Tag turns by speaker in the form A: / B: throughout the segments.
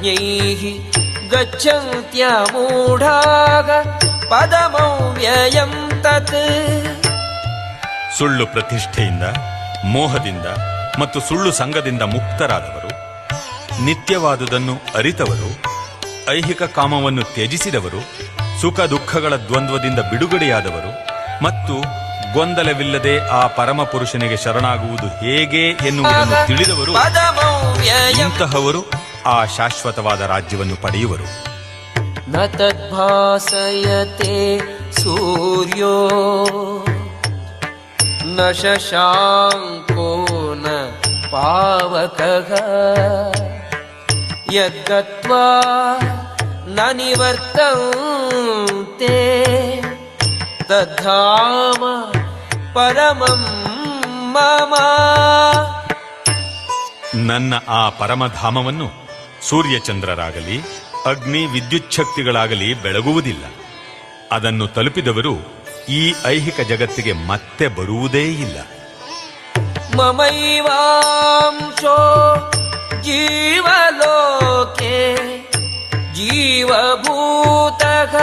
A: ಪ್ರಜ್ಞೈಃ ಗಚ್ಚಂತ್ಯಮೂಢಾಃ ಪದಮವ್ಯಯಂ ತತ್.
B: ಸುಳ್ಳು ಪ್ರತಿಷ್ಠೆಯಿಂದ, ಮೋಹದಿಂದ ಮತ್ತು ಸುಳ್ಳು ಸಂಘದಿಂದ ಮುಕ್ತರಾದವರು, ನಿತ್ಯವಾದುದನ್ನು ಅರಿತವರು, ಐಹಿಕ ಕಾಮವನ್ನು ತ್ಯಜಿಸಿದವರು, ಸುಖ ದುಃಖಗಳ ದ್ವಂದ್ವದಿಂದ ಬಿಡುಗಡೆಯಾದವರು ಮತ್ತು ಗೊಂದಲವಿಲ್ಲದೆ ಆ ಪರಮಪುರುಷನಿಗೆ ಶರಣಾಗುವುದು ಹೇಗೆ ಎನ್ನುವುದನ್ನು ತಿಳಿದವರು, ಇಂತಹವರು ಆ ಶಾಶ್ವತವಾದ ರಾಜ್ಯವನ್ನು ಪಡೆಯುವರು.
A: ನ ತದ್ಭಾಸಯತೆ ಸೂರ್ಯೋ ನ ಶಶಾಂಕೋ ನ ಪಾವಕಃ ಯದ್ಗತ್ವಾ ನ ನಿವರ್ತಂತೆ ತದ್ಧಾಮ ಪರಮಂ ಮಮ.
B: ನನ್ನ ಆ ಪರಮಧಾಮವನ್ನು ಸೂರ್ಯಚಂದ್ರರಾಗಲಿ ಅಗ್ನಿ ವಿದ್ಯುಚ್ಛಕ್ತಿಗಳಾಗಲಿ ಬೆಳಗುವುದಿಲ್ಲ. ಅದನ್ನು ತಲುಪಿದವರು ಈ ಐಹಿಕ ಜಗತ್ತಿಗೆ ಮತ್ತೆ ಬರುವುದೇ ಇಲ್ಲ.
A: ಮಮೈವಾಂಶೋ ಜೀವಲೋಕೆ ಜೀವಭೂತಃ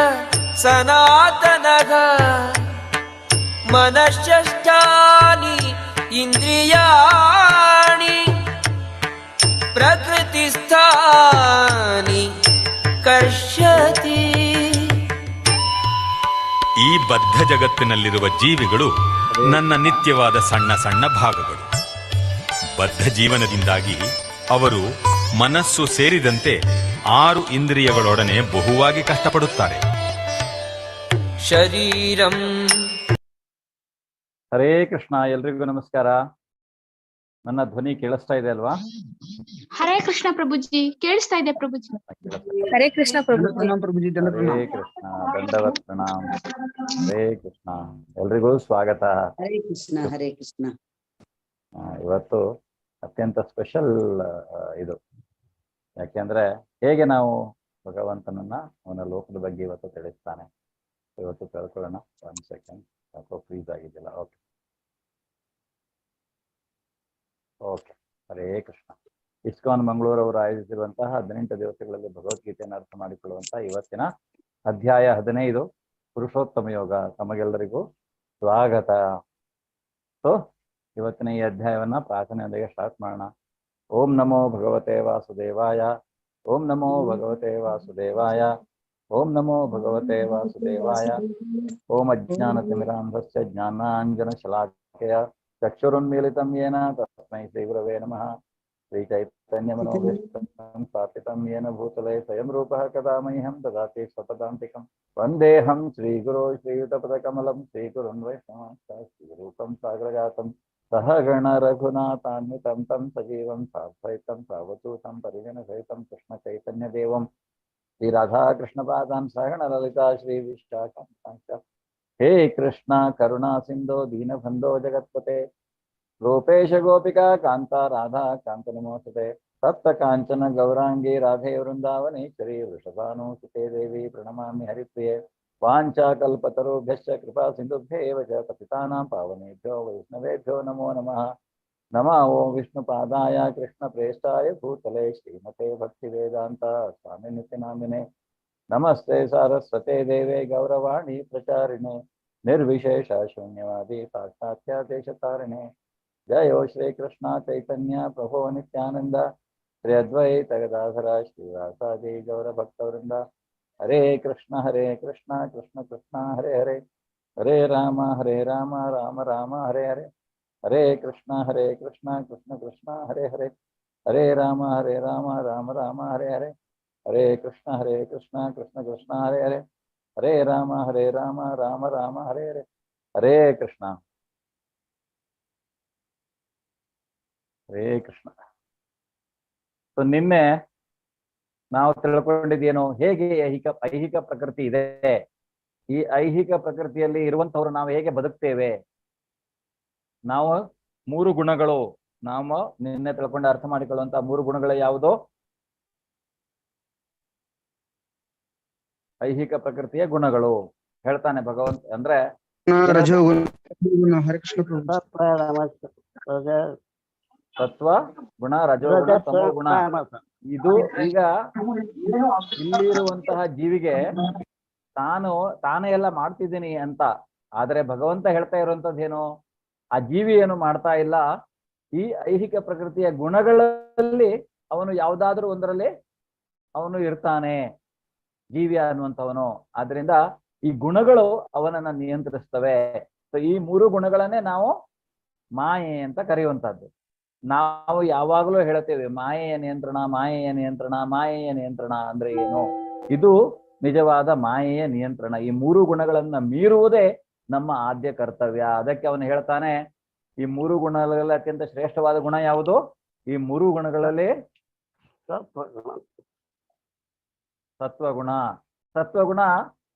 A: ಸನಾತನಃ ಮನಶ್ಚಷ್ಟಾನಿ ಇಂದ್ರಿಯಾಣಿ ಪ್ರಕೃತಿಸ್ಥಾನಿ ಕರ್ಷತಿ.
B: ಈ ಬದ್ಧ ಜಗತ್ತಿನಲ್ಲಿರುವ ಜೀವಿಗಳು ನನ್ನ ನಿತ್ಯವಾದ ಸಣ್ಣ ಸಣ್ಣ ಭಾಗಗಳು. ಬದ್ಧ ಜೀವನದಿಂದಾಗಿ ಅವರು ಮನಸ್ಸು ಸೇರಿದಂತೆ 6 ಇಂದ್ರಿಯಗಳೊಡನೆ ಬಹುವಾಗಿ ಕಷ್ಟಪಡುತ್ತಾರೆ.
A: ಶರೀರಂ.
C: ಹರೇ ಕೃಷ್ಣ. ಎಲ್ರಿಗೂ ನಮಸ್ಕಾರ. ನನ್ನ ಧ್ವನಿ ಕೇಳಿಸ್ತಾ ಇದೆ ಅಲ್ವಾ?
D: ಹರೇ ಕೃಷ್ಣ ಪ್ರಭುಜಿ. ಕೇಳಿಸ್ತಾ ಇದೆ ಪ್ರಭುಜಿ.
E: ಹರೇ ಕೃಷ್ಣ ಪ್ರಭುಜಿ.
C: ಹರೇ ಕೃಷ್ಣ. ದಂಡವತ್ ಪ್ರಣಾಮ. ಹರೇ ಕೃಷ್ಣ. ಎಲ್ರಿಗೂ ಸ್ವಾಗತ.
E: ಹರೇ ಕೃಷ್ಣ. ಹರೇ ಕೃಷ್ಣ.
C: ಇವತ್ತು ಅತ್ಯಂತ ಸ್ಪೆಷಲ್ ಇದು. ಯಾಕೆಂದ್ರೆ ಹೇಗೆ ನಾವು ಭಗವಂತನನ್ನ ಅವನ ಲೋಕದ ಬಗ್ಗೆ ಇವತ್ತು ತಿಳಿಸ್ತಾನೆ. ಇವತ್ತು ತಿಳ್ಕೊಳ್ಳೋಣ. 1 ಸೆಕೆಂಡ್. ಯಾಕೋ freeze ಆಗಿದ್ದಿಲ್ಲ. Okay. Hare Krishna. ISKCON Mangaluru ಅವರು ಆಯೋಜಿಸಿರುವಂತಹ 18 ದಿವಸಗಳಲ್ಲಿ ಭಗವದ್ಗೀತೆಯನ್ನು ಅರ್ಥ ಮಾಡಿಕೊಳ್ಳುವಂತಹ ಇವತ್ತಿನ ಅಧ್ಯಾಯ 15 ಪುರುಷೋತ್ತಮ ಯೋಗ. ತಮಗೆಲ್ಲರಿಗೂ ಸ್ವಾಗತ. ಸೊ ಇವತ್ತಿನ ಈ ಅಧ್ಯಾಯವನ್ನ ಪ್ರಾರ್ಥನೆಯೊಂದಿಗೆ ಸ್ಟಾರ್ಟ್ ಮಾಡೋಣ. ಓಂ ನಮೋ ಭಗವತೆ ವಾಸುದೇವಾಯ. ಓಂ ನಮೋ ಭಗವತೆ ವಾಸುದೇವಾಯ. ಓಂ ನಮೋ ಭಗವತೆ ವಾಸುದೇವಾಯ. ಓಂ ಅಜ್ಞಾನತಿಮಿರಾಂಧಸ್ಯ ಜ್ಞಾನಾಂಜನಶಲಾಕಯ ಚಕ್ಷುರುನ್ಮೀಲಿತಂ ಯೇನ ತಸ್ಮೈ ಶ್ರೀ ಗುರವೇ ನಮಃ. ಶ್ರೀ ಚೈತನ್ಯಮನೋಭೀಷ್ಟಂ ಸ್ಥಾಪಿತಂ ಯೇನ ಭೂತಲೇ ಸ್ವಯಂ ರೂಪಃ ಕದಾ ಮಹ್ಯಂ ದದಾತಿ ಸ್ವಪದಾಂತಿಕಂ. ವಂದೇಹಂ ಶ್ರೀಗುರೋ ಶ್ರೀಯುತಪದಕಮಲಂ ಶ್ರೀಗುರುನ್ ವೈಷ್ಣವಾಂಶ್ಚ ಶ್ರೀರೂಪಂ ಸಾಗರಜಾತಂ ಸಹಗಣ ರಘುನಾಥಾನ್ವಿತಂ ತಂ ಸಜೀವಂ ಸಾದ್ವೈತಂ ಸಾವಧೂತಂ ಪರಿಜನಸಹಿತಂ ಕೃಷ್ಣ ಚೈತನ್ಯ ದೇವಂ ಶ್ರೀ ರಾಧಾ ಕೃಷ್ಣ ಪಾದಾನ್ ಸಹಗಣ ಲಲಿತಾ ಶ್ರೀ ವಿಶಾಖಾಂಶ್ಚ. ಹೇ ಕೃಷ್ಣ ಕರುಣಾ ಸಿಂಧೋ ದೀನಬಂಧೋ ಜಗತ್ಪತೆ ರೂಪೇಶ ಗೋಪಿಕಾ ಕಾಂತ ರಾಧಾ ಕಾಂತ ನಮೋಸ್ತುತೆ. ಸಪ್ತ ಕಾಂಚನ ಗೌರಾಂಗಿ ರಾಧೆ ವೃಂದಾವನೇಶ್ವರಿ ವೃಷಭಾನುಸುತೆ ದೇವಿ ಪ್ರಣಮಾಮಿ ಹರಿಪ್ರಿಯೆ. ವಾಂಛಾಕಲ್ಪತರುಭ್ಯಶ್ಚ ಕೃಪಾ ಸಿಂಧುಭ್ಯೇವ ಚ ಪತಿತಾನಾಂ ಪಾವನೇಭ್ಯೋ ವೈಷ್ಣವೇಭ್ಯೋ ನಮೋ ನಮಃ. ನಮೋ ವಿಷ್ಣುಪಾದಾಯ ಕೃಷ್ಣ ಪ್ರೇಷ್ಠಾಯ ಭೂತಲೆ ಶ್ರೀಮತೆ ಭಕ್ತಿವೇದಾಂತ ಸ್ವಾಮಿ ನಿತ್ಯನಾಮಿನೆ. ನಮಸ್ತೆ ಸಾರಸ್ವತೆ ದೇವೆ ಗೌರವಾಣಿ ಪ್ರಚಾರಿಣೆ ನಿರ್ವಿಶೇಷ ಶೂನ್ಯವಾದಿ ಪಾಶ್ಚಾತ್ಯ ದೇಶತಾರಿಣೆ. ಜಯೋ ಶ್ರೀ ಕೃಷ್ಣ ಚೈತನ್ಯ ಪ್ರಭೋ ನಿತ್ಯಾನಂದ ಶ್ರೀ ಅದ್ವೈತ ಗದಾಧರ ಶ್ರೀವಾಸಾದಿ ಗೌರ ಭಕ್ತವೃಂದ. ಹರೇ ಕೃಷ್ಣ ಕೃಷ್ಣ ಕೃಷ್ಣ ಹರೇ ಹರೇ. ಹರೇ ರಾಮ ರಾಮ ರಾಮ ಹರೇ ಹರೇ. ಹರೇ ಕೃಷ್ಣ ಕೃಷ್ಣ ಕೃಷ್ಣ ಹರೇ ಹರೇ. ಹರೇ ರಾಮ ರಾಮ ರಾಮ ಹರೇ ಹರೇ. ಹರೇ ಕೃಷ್ಣ ಕೃಷ್ಣ ಕೃಷ್ಣ ಹರೇ ಹರೇ. ಹರೇ ರಾಮ ರಾಮ ರಾಮ ಹರೇ ಹರೇ. ಹರೇ ಕೃಷ್ಣ. ಹರೇ ಕೃಷ್ಣ. ಸೊ ನಿನ್ನೆ ನಾವು ತಿಳ್ಕೊಂಡಿದ್ದೇನು, ಹೇಗೆ ಐಹಿಕ ಪ್ರಕೃತಿ ಇದೆ, ಈ ಐಹಿಕ ಪ್ರಕೃತಿಯಲ್ಲಿ ಇರುವಂತವ್ರು ನಾವು ಹೇಗೆ ಬದುಕ್ತೇವೆ. ನಾವು 3 ಗುಣಗಳು, ನಾವು ನಿನ್ನೆ ತಿಳ್ಕೊಂಡು ಅರ್ಥ ಮಾಡಿಕೊಳ್ಳುವಂತ 3 ಗುಣಗಳು ಯಾವುದು? ಐಹಿಕ ಪ್ರಕೃತಿಯ ಗುಣಗಳು ಹೇಳ್ತಾನೆ ಭಗವಂತ. ಅಂದ್ರೆ ಸತ್ವ ಗುಣ ರಜೋಗುಣ ತಮೋ ಗುಣ. ಇದು ಈಗ ಇಲ್ಲಿರುವಂತಹ ಜೀವಿಗೆ ತಾನೇ ಎಲ್ಲ ಮಾಡ್ತಿದ್ದೀನಿ ಅಂತ, ಆದ್ರೆ ಭಗವಂತ ಹೇಳ್ತಾ ಇರುವಂತದ್ದೇನು, ಆ ಜೀವಿ ಏನು ಮಾಡ್ತಾ ಇಲ್ಲ, ಈ ಐಹಿಕ ಪ್ರಕೃತಿಯ ಗುಣಗಳಲ್ಲಿ ಅವನು ಯಾವ್ದಾದ್ರೂ ಒಂದರಲ್ಲಿ ಅವನು ಇರ್ತಾನೆ ಜೀವಿ ಅನ್ನುವಂಥವನು. ಆದ್ರಿಂದ ಈ ಗುಣಗಳು ಅವನನ್ನ ನಿಯಂತ್ರಿಸ್ತವೆ. ಸೊ ಈ ಮೂರು ಗುಣಗಳನ್ನೇ ನಾವು ಮಾಯೆ ಅಂತ ಕರೆಯುವಂತಹದ್ದು. ನಾವು ಯಾವಾಗಲೂ ಹೇಳ್ತೇವೆ ಮಾಯೆಯ ನಿಯಂತ್ರಣ, ಮಾಯೆಯ ನಿಯಂತ್ರಣ, ಮಾಯೆಯ ನಿಯಂತ್ರಣ ಅಂದ್ರೆ ಏನು? ಇದು ನಿಜವಾದ ಮಾಯೆಯ ನಿಯಂತ್ರಣ. ಈ ಮೂರು ಗುಣಗಳನ್ನ ಮೀರುವುದೇ ನಮ್ಮ ಆದ್ಯ ಕರ್ತವ್ಯ. ಅದಕ್ಕೆ ಅವನು ಹೇಳ್ತಾನೆ, ಈ ಮೂರು ಗುಣಗಳಲ್ಲಿ ಅತ್ಯಂತ ಶ್ರೇಷ್ಠವಾದ ಗುಣ ಯಾವುದು? ಈ ಮೂರು ಗುಣಗಳಲ್ಲಿ ಸತ್ವಗುಣ. ಸತ್ವಗುಣ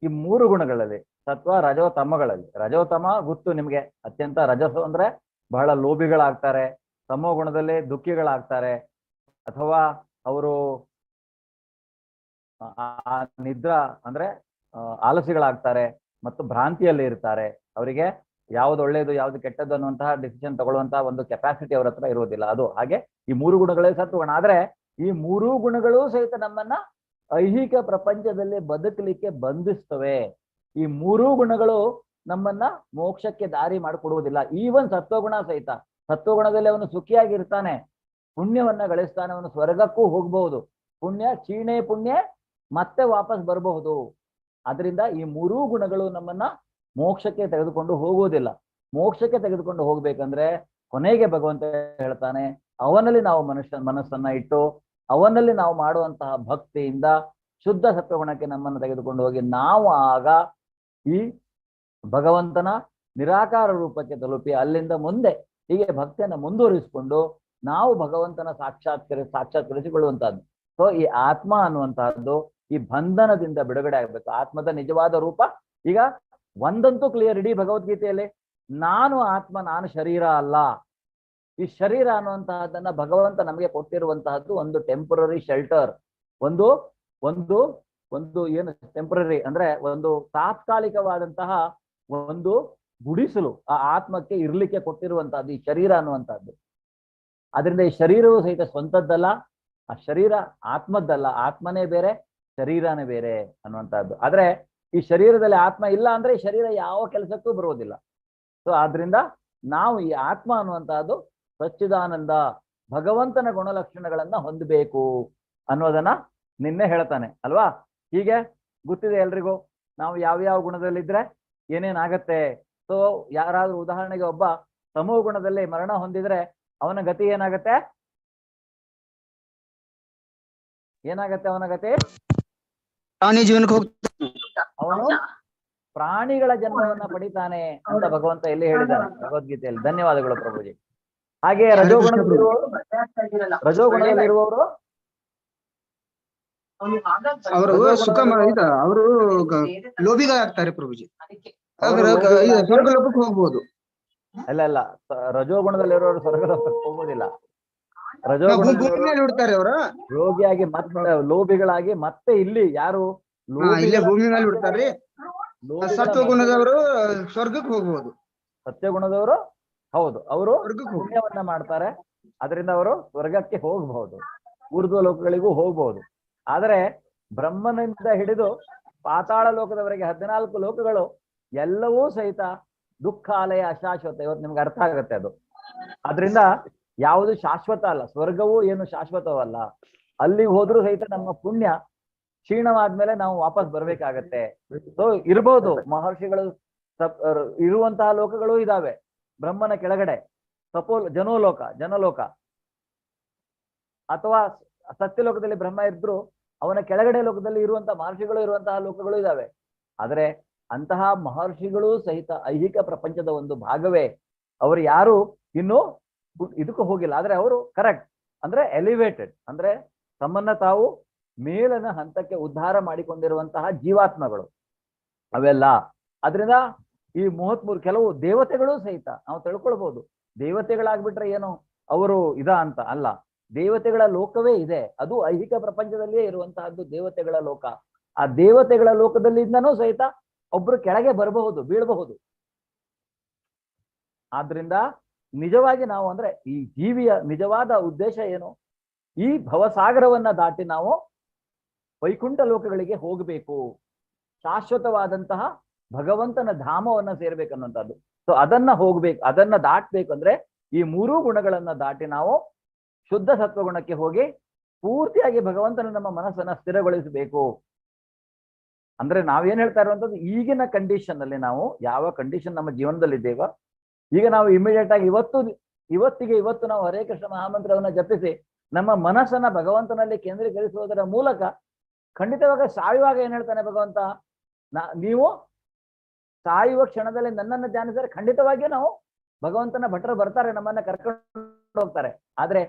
C: ಈ ಮೂರು ಗುಣಗಳಲ್ಲಿ, ಸತ್ವ ರಜೋ ತಮಗಳಲ್ಲಿ. ರಜೋತಮ ಗೊತ್ತು ನಿಮ್ಗೆ, ಅತ್ಯಂತ ರಜಸ್ಸು ಅಂದ್ರೆ ಬಹಳ ಲೋಭಿಗಳಾಗ್ತಾರೆ, ತಮೋ ಗುಣದಲ್ಲಿ ದುಃಖಿಗಳಾಗ್ತಾರೆ, ಅಥವಾ ಅವರು ನಿದ್ರಾ ಅಂದ್ರೆ ಆಲಸಿಗಳಾಗ್ತಾರೆ ಮತ್ತು ಭ್ರಾಂತಿಯಲ್ಲಿ ಇರ್ತಾರೆ. ಅವರಿಗೆ ಯಾವ್ದು ಒಳ್ಳೇದು ಯಾವ್ದು ಕೆಟ್ಟದ್ದು ಅನ್ನುವಂತಹ ಡಿಸಿಷನ್ ತಗೊಳ್ಳುವಂತಹ ಒಂದು ಕೆಪಾಸಿಟಿ ಅವ್ರ ಹತ್ರ ಇರೋದಿಲ್ಲ. ಅದು ಹಾಗೆ ಈ ಮೂರು ಗುಣಗಳೇ ಸತ್ವಗುಣ. ಆದ್ರೆ ಈ ಮೂರೂ ಗುಣಗಳು ಸಹಿತ ನಮ್ಮನ್ನ ಐಹಿಕ ಪ್ರಪಂಚದಲ್ಲಿ ಬದುಕಲಿಕ್ಕೆ ಬಂಧಿಸ್ತವೆ. ಈ ಮೂರೂ ಗುಣಗಳು ನಮ್ಮನ್ನ ಮೋಕ್ಷಕ್ಕೆ ದಾರಿ ಮಾಡಿಕೊಡುವುದಿಲ್ಲ. ಈವನ್ ಸತ್ವಗುಣ ಸಹಿತ, ಸತ್ವಗುಣದಲ್ಲಿ ಅವನು ಸುಖಿಯಾಗಿರ್ತಾನೆ, ಪುಣ್ಯವನ್ನ ಗಳಿಸ್ತಾನೆ, ಅವನು ಸ್ವರ್ಗಕ್ಕೂ ಹೋಗ್ಬಹುದು. ಪುಣ್ಯ ಕ್ಷೀಣೆ ಪುಣ್ಯ ಮತ್ತೆ ವಾಪಸ್ ಬರಬಹುದು. ಅದರಿಂದ ಈ ಮೂರೂ ಗುಣಗಳು ನಮ್ಮನ್ನ ಮೋಕ್ಷಕ್ಕೆ ತೆಗೆದುಕೊಂಡು ಹೋಗುವುದಿಲ್ಲ. ಮೋಕ್ಷಕ್ಕೆ ತೆಗೆದುಕೊಂಡು ಹೋಗ್ಬೇಕಂದ್ರೆ ಕೊನೆಗೆ ಭಗವಂತ ಹೇಳ್ತಾನೆ, ಅವನಲ್ಲಿ ನಾವು ಮನಸ್ಸನ್ನ ಇಟ್ಟು ಅವನಲ್ಲಿ ನಾವು ಮಾಡುವಂತಹ ಭಕ್ತಿಯಿಂದ ಶುದ್ಧ ಸತ್ವಗುಣಕ್ಕೆ ನಮ್ಮನ್ನು ತೆಗೆದುಕೊಂಡು ಹೋಗಿ ನಾವು ಆಗ ಈ ಭಗವಂತನ ನಿರಾಕಾರ ರೂಪಕ್ಕೆ ತಲುಪಿ ಅಲ್ಲಿಂದ ಮುಂದೆ ಹೀಗೆ ಭಕ್ತಿಯನ್ನು ಮುಂದುವರಿಸಿಕೊಂಡು ನಾವು ಭಗವಂತನ ಸಾಕ್ಷಾತ್ಕರಿಸಿಕೊಳ್ಳುವಂತಹದ್ದು. ಸೊ ಈ ಆತ್ಮ ಅನ್ನುವಂತಹದ್ದು ಈ ಬಂಧನದಿಂದ ಬಿಡುಗಡೆ ಆಗ್ಬೇಕು. ಆತ್ಮದ ನಿಜವಾದ ರೂಪ ಈಗ ಒಂದಂತೂ ಕ್ಲಿಯರ್ ಇಡೀ ಭಗವದ್ಗೀತೆಯಲ್ಲಿ, ನಾನು ಆತ್ಮ, ನಾನು ಶರೀರ ಅಲ್ಲ. ಈ ಶರೀರ ಅನ್ನುವಂತಹದ್ದನ್ನ ಭಗವಂತ ನಮಗೆ ಕೊಟ್ಟಿರುವಂತಹದ್ದು ಒಂದು ಟೆಂಪರರಿ ಶೆಲ್ಟರ್, ಒಂದು ಒಂದು ಒಂದು ಏನು ಟೆಂಪರರಿ ಅಂದ್ರೆ ಒಂದು ತಾತ್ಕಾಲಿಕವಾದಂತಹ ಒಂದು ಗುಡಿಸಲು ಆ ಆತ್ಮಕ್ಕೆ ಇರ್ಲಿಕ್ಕೆ ಕೊಟ್ಟಿರುವಂತಹದ್ದು ಈ ಶರೀರ ಅನ್ನುವಂಥದ್ದು. ಅದರಿಂದ ಈ ಶರೀರವು ಸಹಿತ ಸ್ವಂತದ್ದಲ್ಲ, ಆ ಶರೀರ ಆತ್ಮದ್ದಲ್ಲ, ಆತ್ಮನೇ ಬೇರೆ ಶರೀರನೇ ಬೇರೆ ಅನ್ನುವಂಥದ್ದು. ಆದ್ರೆ ಈ ಶರೀರದಲ್ಲಿ ಆತ್ಮ ಇಲ್ಲ ಅಂದ್ರೆ ಈ ಶರೀರ ಯಾವ ಕೆಲಸಕ್ಕೂ ಬರುವುದಿಲ್ಲ. ಸೊ ಆದ್ರಿಂದ ನಾವು ಈ ಆತ್ಮ ಅನ್ನುವಂತಹದ್ದು ಸಚ್ಚಿದಾನಂದ ಭಗವಂತನ ಗುಣಲಕ್ಷಣಗಳನ್ನ ಹೊಂದಬೇಕು ಅನ್ನೋದನ್ನ ನಿನ್ನೆ ಹೇಳ್ತಾನೆ ಅಲ್ವಾ. ಹೀಗೆ ಗೊತ್ತಿದೆ ಎಲ್ರಿಗೂ ನಾವು ಯಾವ್ಯಾವ ಗುಣದಲ್ಲಿದ್ರೆ ಏನೇನಾಗತ್ತೆ. ಸೊ ಯಾರಾದ್ರೂ ಉದಾಹರಣೆಗೆ ಒಬ್ಬ ತಮೋ ಗುಣದಲ್ಲಿ ಮರಣ ಹೊಂದಿದ್ರೆ ಅವನ ಗತಿ ಏನಾಗತ್ತೆ? ಏನಾಗತ್ತೆ ಅವನ ಗತಿ?
F: ಪ್ರಾಣಿ ಜೀವನಕ್ಕೆ ಹೋಗ್ತಾನೆ,
C: ಅವನು ಪ್ರಾಣಿಗಳ ಜನ್ಮವನ್ನ ಪಡಿತಾನೆ ಅಂತ ಭಗವಂತ ಎಲ್ಲಿ ಹೇಳಿದ್ದಾನೆ ಭಗವದ್ಗೀತೆಯಲ್ಲಿ. ಧನ್ಯವಾದಗಳು ಪ್ರಭುಜಿ. ಹಾಗೆ ರಜೋಗುಣದಲ್ಲಿರುವವರು
F: ಅವರು ಸುಖ ಅವರು ಲೋಭಿಗಳಾಗ್ತಾರೆ ಪ್ರಭುಜಿ. ಸ್ವರ್ಗ ಲೋಕಕ್ಕೆ ಹೋಗ್ಬೋದು.
C: ಅಲ್ಲ ರಜೋಗುಣದಲ್ಲಿರುವವರು ಸ್ವರ್ಗ ಲೋಕಕ್ಕೆ ಹೋಗೋದಿಲ್ಲ.
F: ಭೂಮಿಯಲ್ಲಿ ಹುಡ್ತಾರೆ ಅವರ
C: ರೋಗಿಯಾಗಿ ಮತ್ತೆ ಲೋಭಿಗಳಾಗಿ ಮತ್ತೆ ಇಲ್ಲಿ ಯಾರು
F: ಇಲ್ಲೇ ಭೂಮಿ ಮೇಲೆ ಹುಡ್ತಾರೆ. ಸತ್ವಗುಣದವರು ಸ್ವರ್ಗಕ್ಕೆ ಹೋಗ್ಬೋದು.
C: ಸತ್ಯಗುಣದವರು ಹೌದು, ಅವರು ಪುಣ್ಯವನ್ನ ಮಾಡ್ತಾರೆ, ಅದರಿಂದ ಅವರು ಸ್ವರ್ಗಕ್ಕೆ ಹೋಗಬಹುದು, ಊರ್ಧ್ವ ಲೋಕಗಳಿಗೂ ಹೋಗ್ಬಹುದು. ಆದರೆ ಬ್ರಹ್ಮನಿಂದ ಹಿಡಿದು ಪಾತಾಳ ಲೋಕದವರೆಗೆ 14 ಲೋಕಗಳು ಎಲ್ಲವೂ ಸಹಿತ ದುಃಖಾಲಯ ಅಶಾಶ್ವತ. ಇವತ್ತು ನಿಮ್ಗೆ ಅರ್ಥ ಆಗುತ್ತೆ ಅದು. ಆದ್ರಿಂದ ಯಾವುದು ಶಾಶ್ವತ ಅಲ್ಲ, ಸ್ವರ್ಗವೂ ಏನು ಶಾಶ್ವತವಲ್ಲ. ಅಲ್ಲಿಗೆ ಹೋದ್ರೂ ಸಹಿತ ನಮ್ಮ ಪುಣ್ಯ ಕ್ಷೀಣವಾದ್ಮೇಲೆ ನಾವು ವಾಪಸ್ ಬರ್ಬೇಕಾಗತ್ತೆ. ಸೊ ಇರ್ಬೋದು ಮಹರ್ಷಿಗಳು ಇರುವಂತಹ ಲೋಕಗಳು ಇದಾವೆ. ಬ್ರಹ್ಮನ ಕೆಳಗಡೆ ಜನಲೋಕ ಅಥವಾ ಸತ್ಯಲೋಕದಲ್ಲಿ ಬ್ರಹ್ಮ ಇದ್ರು ಅವನ ಕೆಳಗಡೆ ಲೋಕದಲ್ಲಿ ಇರುವಂತಹ ಮಹರ್ಷಿಗಳು ಇರುವಂತಹ ಲೋಕಗಳು ಇದಾವೆ. ಆದರೆ ಅಂತಹ ಮಹರ್ಷಿಗಳು ಸಹಿತ ಐಹಿಕ ಪ್ರಪಂಚದ ಒಂದು ಭಾಗವೇ. ಅವರು ಯಾರು ಇನ್ನು ಇದಕ್ಕೂ ಹೋಗಿಲ್ಲ. ಆದ್ರೆ ಅವರು ಕರೆಕ್ಟ್ ಅಂದ್ರೆ ಎಲಿವೇಟೆಡ್ ಅಂದ್ರೆ ತಮ್ಮನ್ನ ತಾವು ಮೇಲನ ಹಂತಕ್ಕೆ ಉದ್ಧಾರ ಮಾಡಿಕೊಂಡಿರುವಂತಹ ಜೀವಾತ್ಮಗಳು ಅವೆಲ್ಲ. ಅದರಿಂದ ಈ 33 ಕೆಲವು ದೇವತೆಗಳು ಸಹಿತ ನಾವು ತಿಳ್ಕೊಳ್ಬಹುದು. ದೇವತೆಗಳಾಗ್ಬಿಟ್ರೆ ಏನು ಅವರು ಅಂತ ಅಲ್ಲ, ದೇವತೆಗಳ ಲೋಕವೇ ಇದೆ. ಅದು ಐಹಿಕ ಪ್ರಪಂಚದಲ್ಲಿಯೇ ಇರುವಂತಹದ್ದು ದೇವತೆಗಳ ಲೋಕ. ಆ ದೇವತೆಗಳ ಲೋಕದಲ್ಲಿಂದನೂ ಸಹಿತ ಒಬ್ರು ಕೆಳಗೆ ಬರಬಹುದು, ಬೀಳಬಹುದು. ಆದ್ರಿಂದ ನಿಜವಾಗಿ ನಾವು ಅಂದ್ರೆ ಈ ಜೀವಿಯ ನಿಜವಾದ ಉದ್ದೇಶ ಏನು? ಈ ಭವಸಾಗರವನ್ನ ದಾಟಿ ನಾವು ವೈಕುಂಠ ಲೋಕಗಳಿಗೆ ಹೋಗಬೇಕು, ಶಾಶ್ವತವಾದಂತಹ ಭಗವಂತನ ಧಾಮವನ್ನ ಸೇರ್ಬೇಕನ್ನುವಂಥದ್ದು. ಸೊ ಅದನ್ನ ಹೋಗ್ಬೇಕು, ಅದನ್ನ ದಾಟ್ಬೇಕು ಅಂದ್ರೆ ಈ ಮೂರೂ ಗುಣಗಳನ್ನ ದಾಟಿ ನಾವು ಶುದ್ಧ ಸತ್ವಗುಣಕ್ಕೆ ಹೋಗಿ ಪೂರ್ತಿಯಾಗಿ ಭಗವಂತನ ನಮ್ಮ ಮನಸ್ಸನ್ನ ಸ್ಥಿರಗೊಳಿಸಬೇಕು. ಅಂದ್ರೆ ನಾವೇನ್ ಹೇಳ್ತಾ ಇರುವಂತದ್ದು, ಈಗಿನ ಕಂಡೀಷನ್ ಅಲ್ಲಿ ನಾವು ಯಾವ ಕಂಡೀಷನ್ ನಮ್ಮ ಜೀವನದಲ್ಲಿ ಇದ್ದೇವ, ಈಗ ನಾವು ಇಮಿಡಿಯೇಟ್ ಆಗಿ ಇವತ್ತು ನಾವು ಹರೇ ಕೃಷ್ಣ ಮಹಾಮಂತ್ರವನ್ನ ಜಪಿಸಿ ನಮ್ಮ ಮನಸ್ಸನ್ನ ಭಗವಂತನಲ್ಲಿ ಕೇಂದ್ರೀಕರಿಸುವುದರ ಮೂಲಕ ಖಂಡಿತವಾಗಿ ಸಾಯುವಾಗ ಏನ್ ಹೇಳ್ತಾನೆ ಭಗವಂತ, ನೀವು ಸಾಯುವ ಕ್ಷಣದಲ್ಲಿ ನನ್ನನ್ನು ಧ್ಯಾನಿಸಿದರೆ ಖಂಡಿತವಾಗಿಯೂ ನಾವು ಭಗವಂತನ ಭಟ್ರು ಬರ್ತಾರೆ, ನಮ್ಮನ್ನ ಕರ್ಕೊಂಡು ಹೋಗ್ತಾರೆ. ಆದ್ರೆ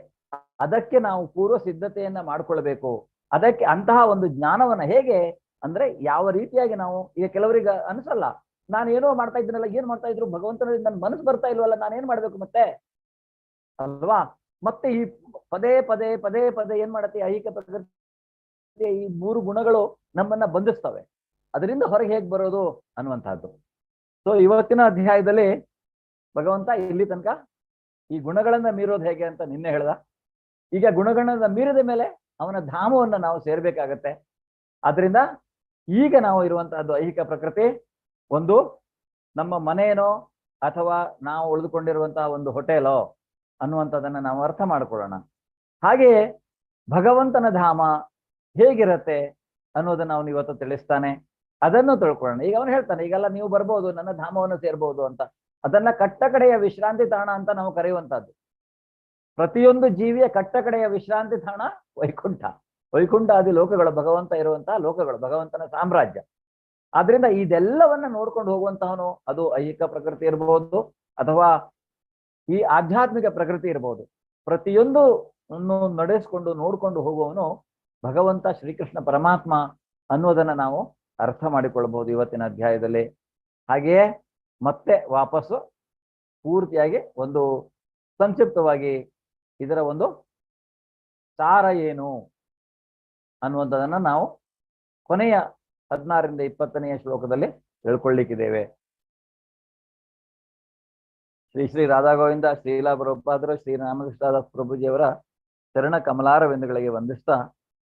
C: ಅದಕ್ಕೆ ನಾವು ಪೂರ್ವ ಸಿದ್ಧತೆಯನ್ನ ಮಾಡ್ಕೊಳ್ಬೇಕು. ಅದಕ್ಕೆ ಅಂತಹ ಒಂದು ಜ್ಞಾನವನ್ನ ಹೇಗೆ ಅಂದ್ರೆ ಯಾವ ರೀತಿಯಾಗಿ ನಾವು, ಈಗ ಕೆಲವರಿಗೆ ಅನ್ಸಲ್ಲ, ನಾನು ಏನೋ ಮಾಡ್ತಾ ಇದ್ದೀನಲ್ಲ, ಏನ್ ಮಾಡ್ತಾ ಇದ್ರು ಭಗವಂತನಲ್ಲಿ ನನ್ನ ಮನಸ್ಸು ಬರ್ತಾ ಇಲ್ವಲ್ಲ, ನಾನೇನ್ ಮಾಡ್ಬೇಕು ಮತ್ತೆ ಅಲ್ವಾ? ಮತ್ತೆ ಈ ಪದೇ ಪದೇ ಪದೇ ಪದೇ ಏನ್ ಮಾಡತ್ತೆ, ಐಹಿಕ ಪ್ರಕೃತಿ ಈ ಮೂರು ಗುಣಗಳು ನಮ್ಮನ್ನ ಬಂಧಿಸ್ತವೆ. ಅದರಿಂದ ಹೊರಗೆ ಹೇಗ್ ಬರೋದು ಅನ್ನುವಂತಹದ್ದು. ಸೊ ಇವತ್ತಿನ ಅಧ್ಯಾಯದಲ್ಲಿ ಭಗವಂತ ಇಲ್ಲಿ ತನಕ ಈ ಗುಣಗಳನ್ನ ಮೀರೋದು ಹೇಗೆ ಅಂತ ನಿನ್ನೆ ಹೇಳ್ದ. ಈಗ ಗುಣಗಳನ್ನ ಮೀರಿದ ಮೇಲೆ ಅವನ ಧಾಮವನ್ನ ನಾವು ಸೇರ್ಬೇಕಾಗತ್ತೆ. ಆದ್ರಿಂದ ಈಗ ನಾವು ಇರುವಂತಹದ್ದು ಐಹಿಕ ಪ್ರಕೃತಿ ಒಂದು ನಮ್ಮ ಮನೆಯೇನೋ ಅಥವಾ ನಾವು ಉಳಿದುಕೊಂಡಿರುವಂತಹ ಒಂದು ಹೋಟೆಲೋ ಅನ್ನುವಂಥದ್ದನ್ನ ನಾವು ಅರ್ಥ ಮಾಡ್ಕೊಳ್ಳೋಣ. ಹಾಗೆಯೇ ಭಗವಂತನ ಧಾಮ ಹೇಗಿರತ್ತೆ ಅನ್ನೋದನ್ನ ಅವನು ಇವತ್ತು ತಿಳಿಸ್ತಾನೆ, ಅದನ್ನು ತಿಳ್ಕೊಳ್ಳೋಣ. ಈಗ ಅವನು ಹೇಳ್ತಾನೆ, ಈಗೆಲ್ಲ ನೀವು ಬರ್ಬೋದು, ನನ್ನ ಧಾಮವನ್ನು ಸೇರ್ಬೋದು ಅಂತ. ಅದನ್ನ ಕಟ್ಟಕಡೆಯ ವಿಶ್ರಾಂತಿ ತಾಣ ಅಂತ ನಾವು ಕರೆಯುವಂತಹದ್ದು. ಪ್ರತಿಯೊಂದು ಜೀವಿಯ ಕಟ್ಟಕಡೆಯ ವಿಶ್ರಾಂತಿ ತಾಣ ವೈಕುಂಠ. ವೈಕುಂಠಾದಿ ಲೋಕಗಳು ಭಗವಂತ ಇರುವಂತಹ ಲೋಕಗಳು, ಭಗವಂತನ ಸಾಮ್ರಾಜ್ಯ. ಆದ್ರಿಂದ ಇದೆಲ್ಲವನ್ನ ನೋಡ್ಕೊಂಡು ಹೋಗುವಂತಹವನು, ಅದು ಐಹಿಕ ಪ್ರಕೃತಿ ಇರಬಹುದು ಅಥವಾ ಈ ಆಧ್ಯಾತ್ಮಿಕ ಪ್ರಕೃತಿ ಇರಬಹುದು, ಪ್ರತಿಯೊಂದು ನಡೆಸ್ಕೊಂಡು ನೋಡ್ಕೊಂಡು ಹೋಗುವವನು ಭಗವಂತ ಶ್ರೀಕೃಷ್ಣ ಪರಮಾತ್ಮ ಅನ್ನೋದನ್ನ ನಾವು ಅರ್ಥ ಮಾಡಿಕೊಳ್ಬಹುದು ಇವತ್ತಿನ ಅಧ್ಯಾಯದಲ್ಲಿ. ಹಾಗೆಯೇ ಮತ್ತೆ ವಾಪಸ್ಸು ಪೂರ್ತಿಯಾಗಿ ಒಂದು ಸಂಕ್ಷಿಪ್ತವಾಗಿ ಇದರ ಒಂದು ಸಾರ ಏನು ಅನ್ನುವಂಥದ್ದನ್ನ ನಾವು ಕೊನೆಯ 16ರಿಂದ 20ನೆಯ ಶ್ಲೋಕದಲ್ಲಿ ತಿಳ್ಕೊಳ್ಳಿಕ್ಕಿದ್ದೇವೆ. ಶ್ರೀ ರಾಧಾ ಗೋವಿಂದ, ಶ್ರೀಲಾ ಪ್ರಭುಪಾದರು, ಶ್ರೀರಾಮಕೃಷ್ಣದಾಸ್ ಪ್ರಭುಜಿಯವರ ಚರಣ ಕಮಲಾರವಿಂದಗಳಿಗೆ ವಂದಿಸ್ತಾ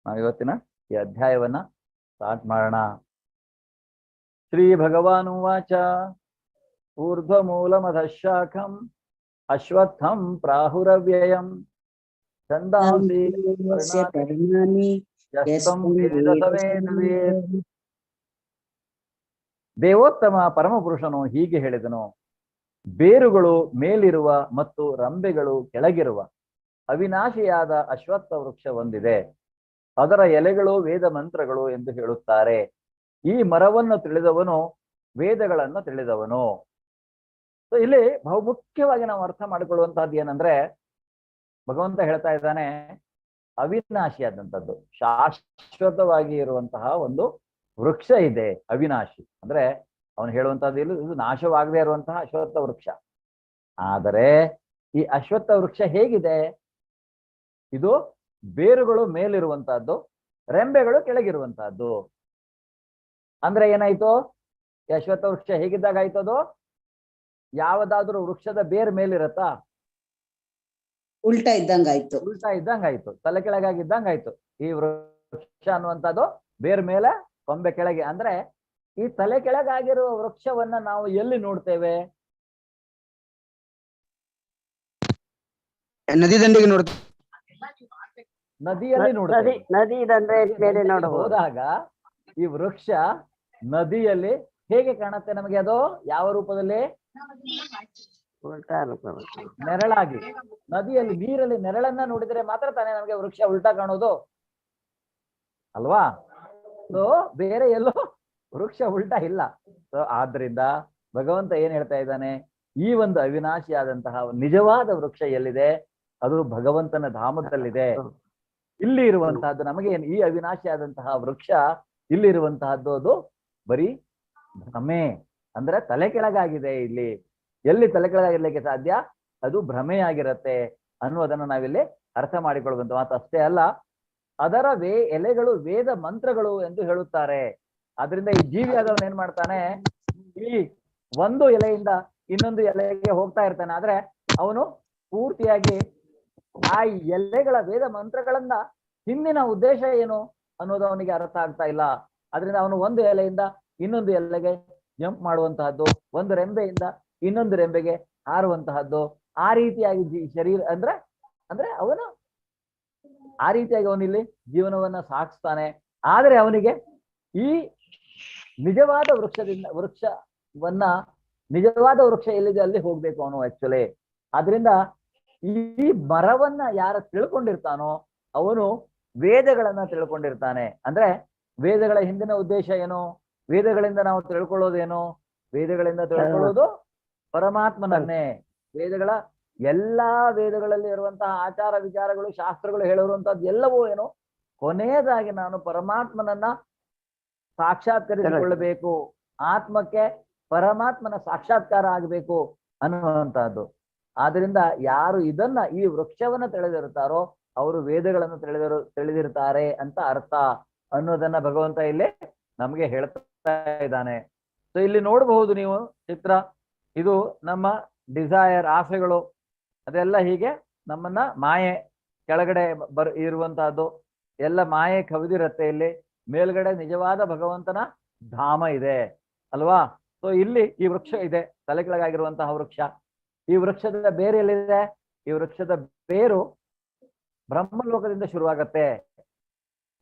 C: ನಾವು ಇವತ್ತಿನ ಈ ಅಧ್ಯಾಯವನ್ನ ಸ್ಟಾರ್ಟ್ ಮಾಡೋಣ. ಶ್ರೀ ಭಗವಾನ್ ಉವಾಚ ಊರ್ಧ್ವಮೂಲಮಧಃಶಾಖಂ ಅಶ್ವತ್ಥಂ ಪ್ರಾಹುರವ್ಯಯಂ ಛಂದಾಂಸಿ
E: ಪರ್ಣಾನಿ
C: ಯಸ್ತಂ ವೇದಸವೇದ್ವೇದ್. ದೇವೋತ್ತಮ ಪರಮಪುರುಷನು ಹೀಗೆ ಹೇಳಿದನು, ಬೇರುಗಳು ಮೇಲಿರುವ ಮತ್ತು ರಂಬೆಗಳು ಕೆಳಗಿರುವ ಅವಿನಾಶಿಯಾದ ಅಶ್ವತ್ಥ ವೃಕ್ಷ ಒಂದಿದೆ. ಅದರ ಎಲೆಗಳು ವೇದ ಮಂತ್ರಗಳು ಎಂದು ಹೇಳುತ್ತಾರೆ. ಈ ಮರವನ್ನು ತಿಳಿದವನು ವೇದಗಳನ್ನು ತಿಳಿದವನು. ಸೊ ಇಲ್ಲಿ ಬಹುಮುಖ್ಯವಾಗಿ ನಾವು ಅರ್ಥ ಮಾಡಿಕೊಳ್ಳುವಂತಹದ್ದು ಏನಂದ್ರೆ, ಭಗವಂತ ಹೇಳ್ತಾ ಇದ್ದಾನೆ ಅವಿನಾಶಿಯಾದಂಥದ್ದು, ಶಾಶ್ವತವಾಗಿ ಇರುವಂತಹ ಒಂದು ವೃಕ್ಷ ಇದೆ. ಅವಿನಾಶಿ ಅಂದ್ರೆ ಅವನು ಹೇಳುವಂತಹದ್ದು ಇದು ನಾಶವಾಗದೇ ಇರುವಂತಹ ಅಶ್ವತ್ಥ ವೃಕ್ಷ. ಆದರೆ ಈ ಅಶ್ವತ್ಥ ವೃಕ್ಷ ಹೇಗಿದೆ? ಇದು ಬೇರುಗಳು ಮೇಲಿರುವಂತಹದ್ದು, ರೆಂಬೆಗಳು ಕೆಳಗಿರುವಂತಹದ್ದು. ಅಂದ್ರೆ ಏನಾಯ್ತು? ಈ ಅಶ್ವತ್ಥ ವೃಕ್ಷ ಹೇಗಿದ್ದಾಗ ಆಯ್ತು? ಅದು ಯಾವದಾದ್ರೂ ವೃಕ್ಷದ ಬೇರ್ ಮೇಲಿರತ್ತಾ?
E: ಉಲ್ಟಾ ಇದ್ದಂಗಾಯ್ತು.
C: ಉಲ್ಟಾ ಇದ್ದಂಗಾಯ್ತು, ತಲೆ ಕೆಳಗಾಗಿದ್ದಂಗಾಯ್ತು. ಈ ವೃಕ್ಷ ಅನ್ನುವಂಥದ್ದು ಬೇರ್ ಮೇಲೆ ಕೊಂಬೆ ಕೆಳಗೆ. ಅಂದ್ರೆ ಈ ತಲೆ ಕೆಳಗಾಗಿರುವ ವೃಕ್ಷವನ್ನ ನಾವು ಎಲ್ಲಿ ನೋಡ್ತೇವೆ?
F: ನದಿ ದಂಡೆಗೆ ನೋಡ್ತೀವಿ,
C: ನದಿಯಲ್ಲಿ ನೋಡ್ತೇವೆ.
G: ನದಿ ದಂಡೆ
C: ಹೋದಾಗ ಈ ವೃಕ್ಷ ನದಿಯಲ್ಲಿ ಹೇಗೆ ಕಾಣುತ್ತೆ ನಮಗೆ? ಅದು ಯಾವ ರೂಪದಲ್ಲಿ? ನೆರಳಾಗಿ. ನದಿಯಲ್ಲಿ ನೀರಲ್ಲಿ ನೆರಳನ್ನ ನೋಡಿದ್ರೆ ಮಾತ್ರ ತಾನೇ ನಮಗೆ ವೃಕ್ಷ ಉಲ್ಟಾ ಕಾಣೋದು ಅಲ್ವಾ? ಸೊ ಬೇರೆ ಎಲ್ಲೋ ವೃಕ್ಷ ಉಲ್ಟಾ ಇಲ್ಲ. ಸೊ ಆದ್ರಿಂದ ಭಗವಂತ ಏನ್ ಹೇಳ್ತಾ ಇದ್ದಾನೆ, ಈ ಒಂದು ಅವಿನಾಶಿಯಾದಂತಹ ನಿಜವಾದ ವೃಕ್ಷ ಎಲ್ಲಿದೆ? ಅದು ಭಗವಂತನ ಧಾಮದಲ್ಲಿದೆ. ಇಲ್ಲಿ ಇರುವಂತಹದ್ದು ನಮಗೆ ಈ ಅವಿನಾಶಿಯಾದಂತಹ ವೃಕ್ಷ ಇಲ್ಲಿರುವಂತಹದ್ದು ಅದು ಬರೀ ಭ್ರಮೆ, ಅಂದ್ರೆ ತಲೆ ಕೆಳಗಾಗಿದೆ. ಇಲ್ಲಿ ಎಲ್ಲಿ ತಲೆ ಕೆಳಗಾಗಿರ್ಲಿಕ್ಕೆ ಸಾಧ್ಯ? ಅದು ಭ್ರಮೆಯಾಗಿರತ್ತೆ ಅನ್ನುವುದನ್ನು ನಾವಿಲ್ಲಿ ಅರ್ಥ ಮಾಡಿಕೊಳ್ಳುವಂತ ಮಾತು. ಅಷ್ಟೇ ಅಲ್ಲ, ಅದರ ಎಲೆಗಳು ವೇದ ಮಂತ್ರಗಳು ಎಂದು ಹೇಳುತ್ತಾರೆ. ಆದ್ರಿಂದ ಈ ಜೀವಿಯಾದವನು ಏನ್ ಮಾಡ್ತಾನೆ, ಈ ಒಂದು ಎಲೆಯಿಂದ ಇನ್ನೊಂದು ಎಲೆಗೆ ಹೋಗ್ತಾ ಇರ್ತಾನೆ. ಆದ್ರೆ ಅವನು ಪೂರ್ತಿಯಾಗಿ ಆ ಎಲೆಗಳ ವೇದ ಮಂತ್ರಗಳನ್ನ ಹಿಂದಿನ ಉದ್ದೇಶ ಏನು ಅನ್ನೋದು ಅವನಿಗೆ ಅರ್ಥ ಆಗ್ತಾ ಇಲ್ಲ. ಅದರಿಂದ ಅವನು ಒಂದು ಎಲೆಯಿಂದ ಇನ್ನೊಂದು ಎಲೆಗೆ ಜಂಪ್ ಮಾಡುವಂತಹದ್ದು, ಒಂದು ರೆಂಬೆಯಿಂದ ಇನ್ನೊಂದು ರೆಂಬೆಗೆ ಹಾರುವಂತಹದ್ದು, ಆ ರೀತಿಯಾಗಿ ಶರೀರ ಅಂದ್ರೆ ಅವನು ಆ ರೀತಿಯಾಗಿ ಅವನಿಲ್ಲಿ ಜೀವನವನ್ನ ಸಾಗಿಸ್ತಾನೆ. ಆದರೆ ಅವನಿಗೆ ಈ ನಿಜವಾದ ನಿಜವಾದ ವೃಕ್ಷ ಎಲ್ಲಿದೆ ಅಲ್ಲಿ ಹೋಗ್ಬೇಕು ಅವನು ಆಕ್ಚುಲಿ. ಆದ್ರಿಂದ ಈ ಮರವನ್ನ ಯಾರು ತಿಳ್ಕೊಂಡಿರ್ತಾನೋ ಅವನು ವೇದಗಳನ್ನ ತಿಳ್ಕೊಂಡಿರ್ತಾನೆ. ಅಂದ್ರೆ ವೇದಗಳ ಹಿಂದಿನ ಉದ್ದೇಶ ಏನು? ವೇದಗಳಿಂದ ನಾವು ತಿಳ್ಕೊಳ್ಳೋದೇನು? ವೇದಗಳಿಂದ ತಿಳ್ಕೊಳ್ಳೋದು ಪರಮಾತ್ಮನನ್ನೇ. ವೇದಗಳ ಎಲ್ಲಾ ವೇದಗಳಲ್ಲಿ ಇರುವಂತಹ ಆಚಾರ ವಿಚಾರಗಳು, ಶಾಸ್ತ್ರಗಳು ಹೇಳಿರುವಂತಹದ್ದು ಎಲ್ಲವೂ ಏನು? ಕೊನೆಯದಾಗಿ ನಾನು ಪರಮಾತ್ಮನನ್ನ ಸಾಕ್ಷಾತ್ಕರಿಸಿಕೊಳ್ಳಬೇಕು, ಆತ್ಮಕ್ಕೆ ಪರಮಾತ್ಮನ ಸಾಕ್ಷಾತ್ಕಾರ ಆಗಬೇಕು ಅನ್ನುವಂತಹದ್ದು. ಆದ್ರಿಂದ ಯಾರು ಈ ವೃಕ್ಷವನ್ನ ತಿಳಿದಿರ್ತಾರೋ ಅವರು ವೇದಗಳನ್ನು ತಿಳಿದಿರ್ತಾರೆ ಅಂತ ಅರ್ಥ ಅನ್ನೋದನ್ನ ಭಗವಂತ ಇಲ್ಲಿ ನಮ್ಗೆ ಹೇಳ್ತಾ ಇದ್ದಾನೆ. ಸೊ ಇಲ್ಲಿ ನೋಡಬಹುದು ನೀವು ಚಿತ್ರ, ಇದು ನಮ್ಮ ಡಿಸೈರ್, ಆಸೆಗಳು, ಅದೆಲ್ಲ ಹೀಗೆ ನಮ್ಮನ್ನ ಮಾಯೆ ಕೆಳಗಡೆ ಇರುವಂತಹದ್ದು ಎಲ್ಲ ಮಾಯೆ ಕವಿದಿರತ್ತೆ. ಇಲ್ಲಿ ಮೇಲ್ಗಡೆ ನಿಜವಾದ ಭಗವಂತನ ಧಾಮ ಇದೆ ಅಲ್ವಾ? ಸೊ ಇಲ್ಲಿ ಈ ವೃಕ್ಷ ಇದೆ, ತಲೆ ಕೆಳಗಾಗಿರುವಂತಹ ವೃಕ್ಷ. ಈ ವೃಕ್ಷದ ಬೇರು ಎಲ್ಲಿದೆ? ಈ ವೃಕ್ಷದ ಬೇರು ಬ್ರಹ್ಮಲೋಕದಿಂದ ಶುರುವಾಗತ್ತೆ.